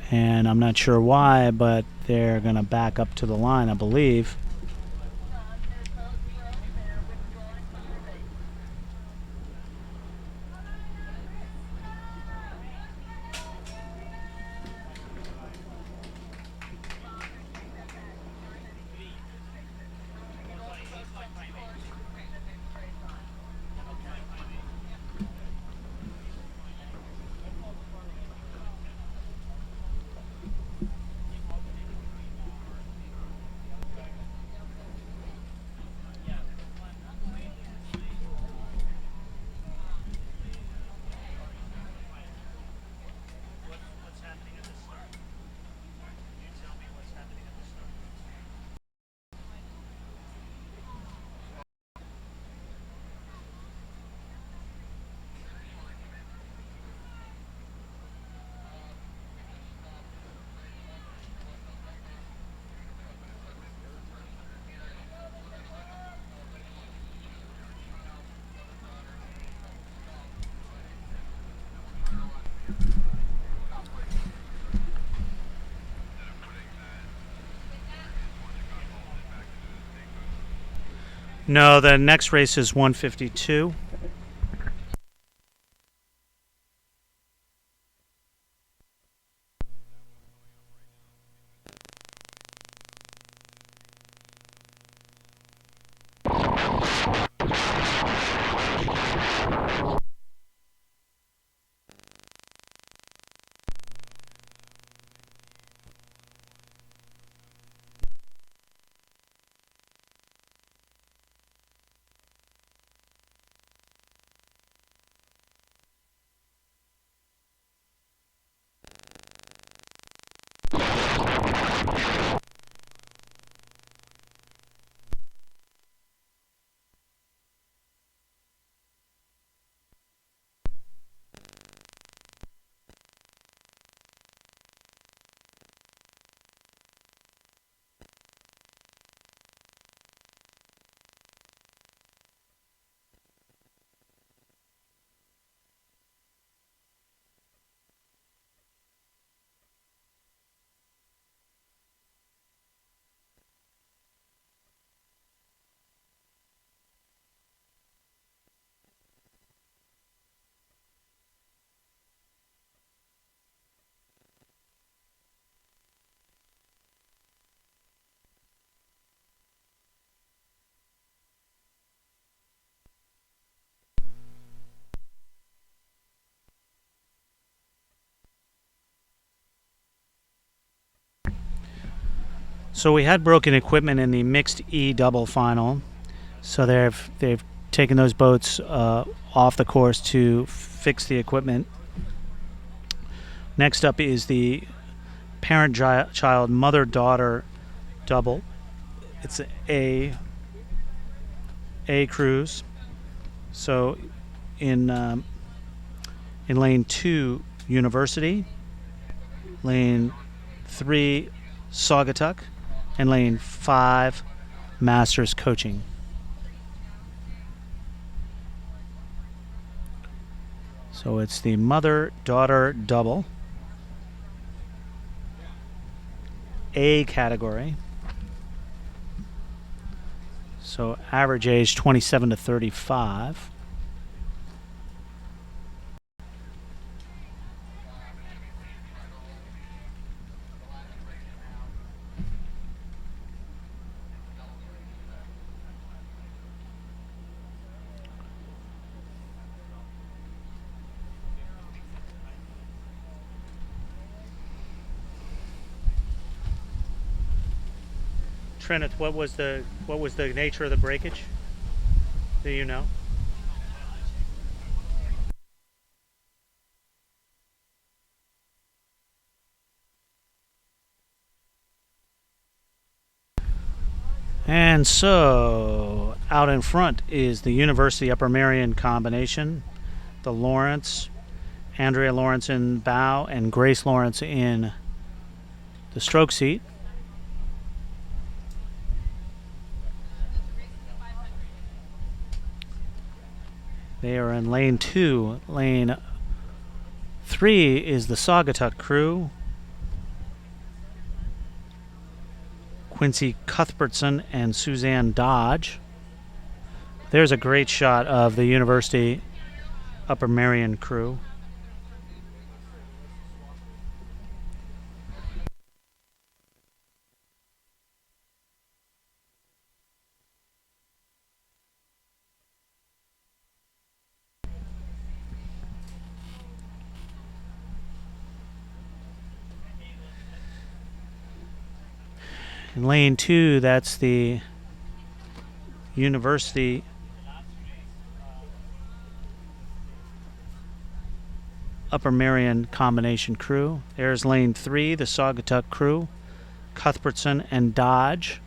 and I'm not sure why, but they're going to back up to the line, I believe. No, the next race is 152. So we had broken equipment in the mixed E double final. So they've taken those boats off the course to fix the equipment. Next up is the parent-child mother-daughter double. It's a cruise. So in lane 2, University, lane 3, Saugatuck, and lane 5, Masters Coaching. So it's the mother-daughter double, A category. So average age 27 to 35. Trenneth, what was the nature of the breakage? Do you know? And so out in front is the University Upper Merion combination, the Lawrence, Andrea Lawrence in bow and Grace Lawrence in the stroke seat. They are in lane 2. Lane 3 is the Saugatuck crew. Quincy Cuthbertson and Suzanne Dodge. There's a great shot of the University Upper Merion crew. In lane 2, that's the University Upper Merion combination crew. There's lane 3, the Saugatuck crew, Cuthbertson and Dodge.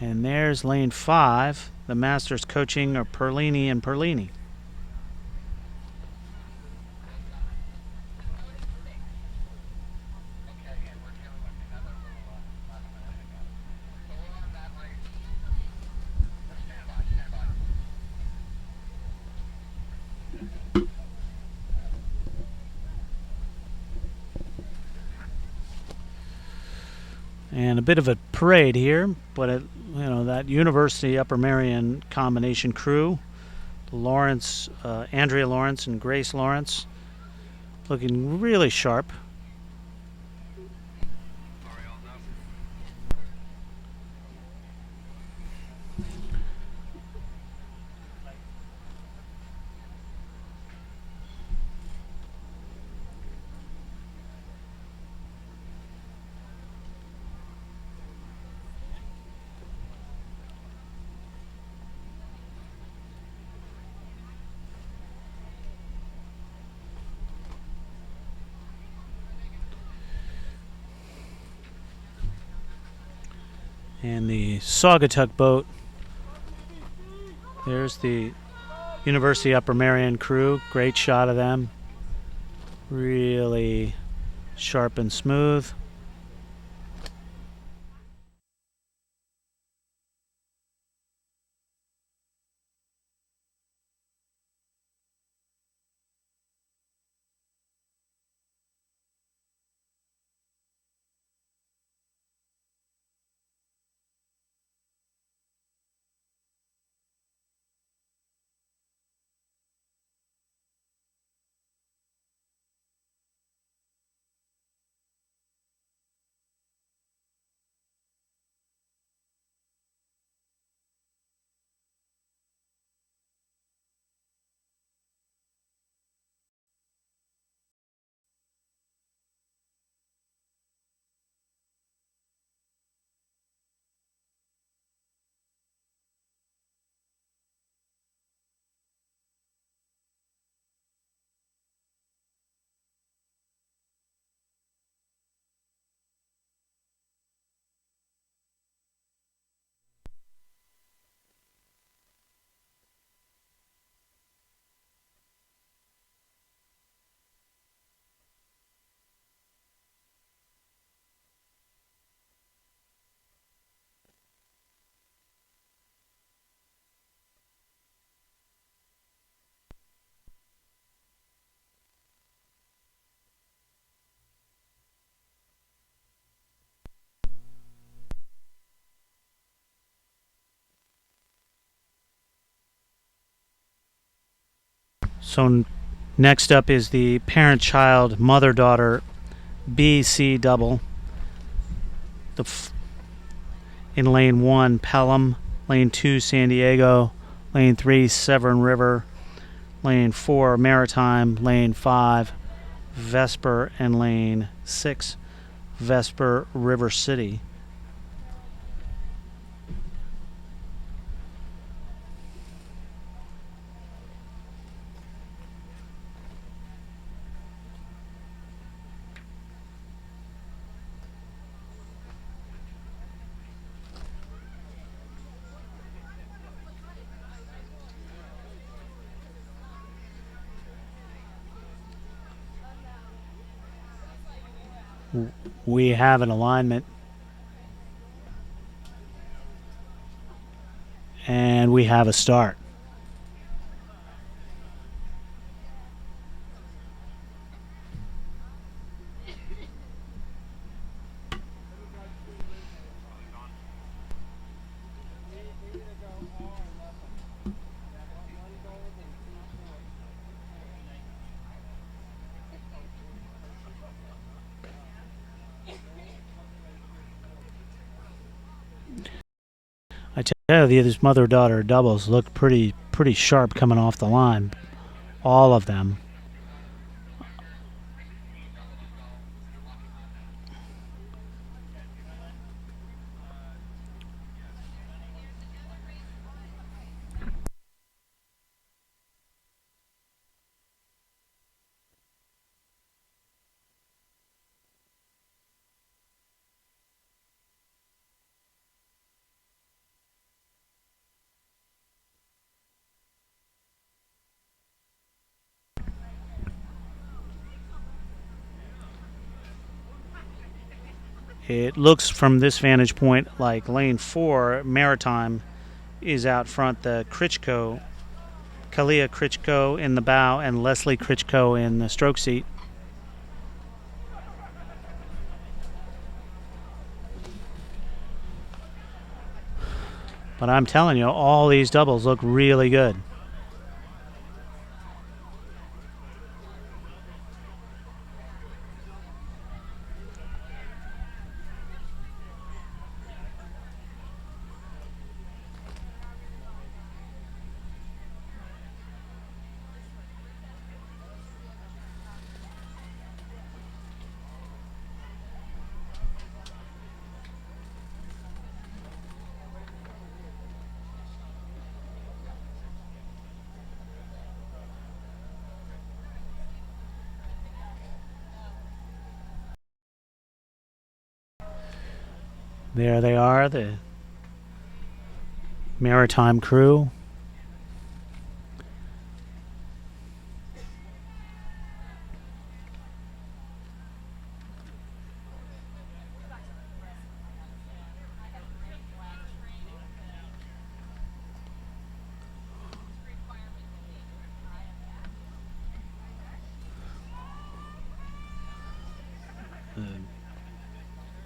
And there's lane 5, the Masters Coaching of Perlini and Perlini. And a bit of a parade here, but that University Upper Marion combination crew, Lawrence, Andrea Lawrence and Grace Lawrence, looking really sharp. And the Saugatuck boat. There's the University Upper Marion crew. Great shot of them. Really sharp and smooth. So next up is the parent-child, mother-daughter BC double. In lane 1, Pelham. Lane 2, San Diego. Lane 3, Severn River. Lane 4, Maritime. Lane 5, Vesper. And lane 6, Vesper River City. We have an alignment, and we have a start. I tell you, these mother-daughter doubles look pretty sharp coming off the line. All of them. It looks from this vantage point like lane 4, Maritime, is out front. The Critchko, Kalia Critchko in the bow, and Leslie Critchko in the stroke seat. But I'm telling you, all these doubles look really good. There they are, the maritime crew.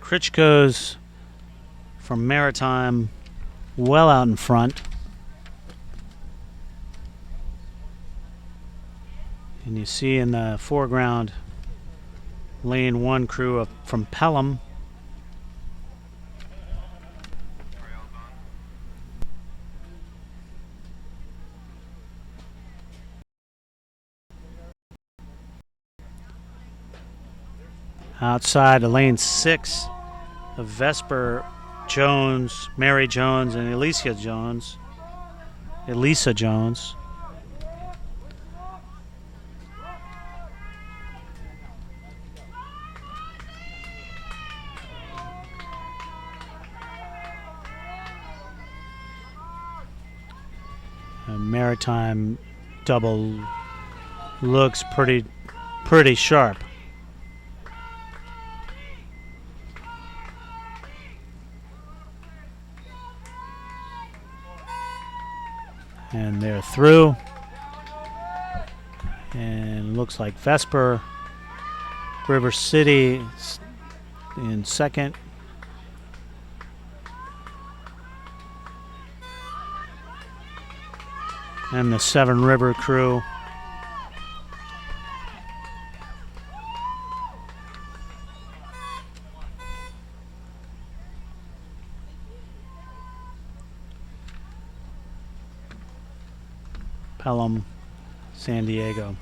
Critchko's from Maritime well out in front. And you see in the foreground lane 1 crew from Pelham. Outside of lane 6 of Vesper, Jones, Mary Jones, and Elisa Jones. A Maritime double looks pretty sharp. And they're through. And looks like Vesper, River City in second. And the Seven River crew. Pelham, San Diego.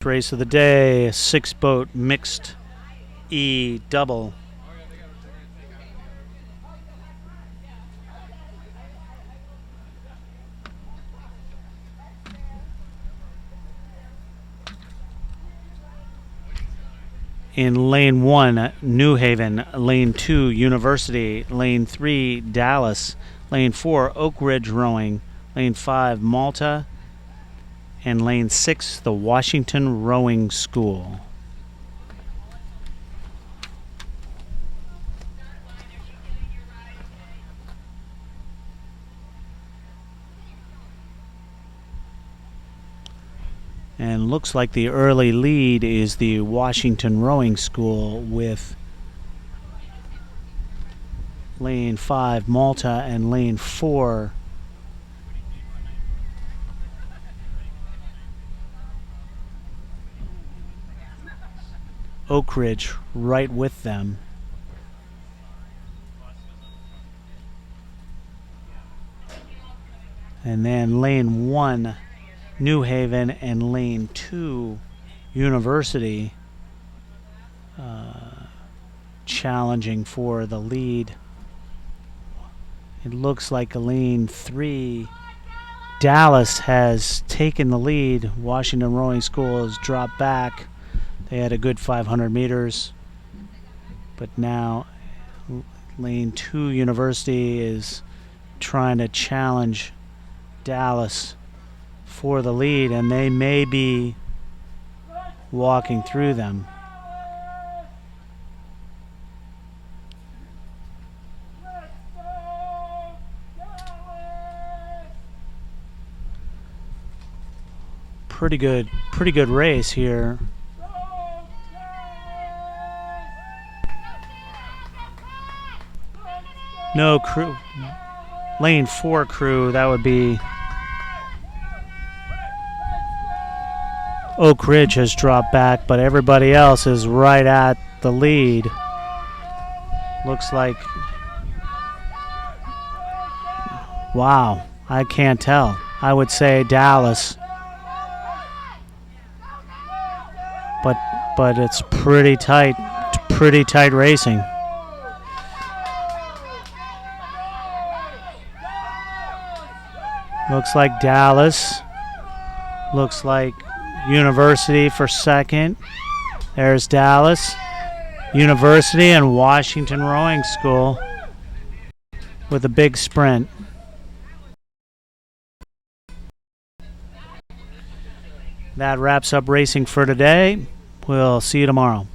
Race of the day, 6-boat mixed E double. In lane 1, New Haven, lane 2, University, lane 3, Dallas, lane 4, Oak Ridge Rowing, lane 5, Malta, and lane 6, the Washington Rowing School. And looks like the early lead is the Washington Rowing School with lane 5 Malta and lane 4 Oak Ridge right with them. And then lane 1 New Haven and lane 2 University challenging for the lead. It looks like lane 3 Dallas has taken the lead. Washington Rowing School has dropped back. They had a good 500 meters, but now lane 2 University is trying to challenge Dallas for the lead, and they may be walking through them. Pretty good race here. No crew. Lane 4 crew, that would be Oak Ridge has dropped back, but everybody else is right at the lead. Looks like, wow, I can't tell. I would say Dallas, but it's pretty tight racing. Looks like Dallas. Looks like University for second. There's Dallas, University, and Washington Rowing School with a big sprint. That wraps up racing for today. We'll see you tomorrow.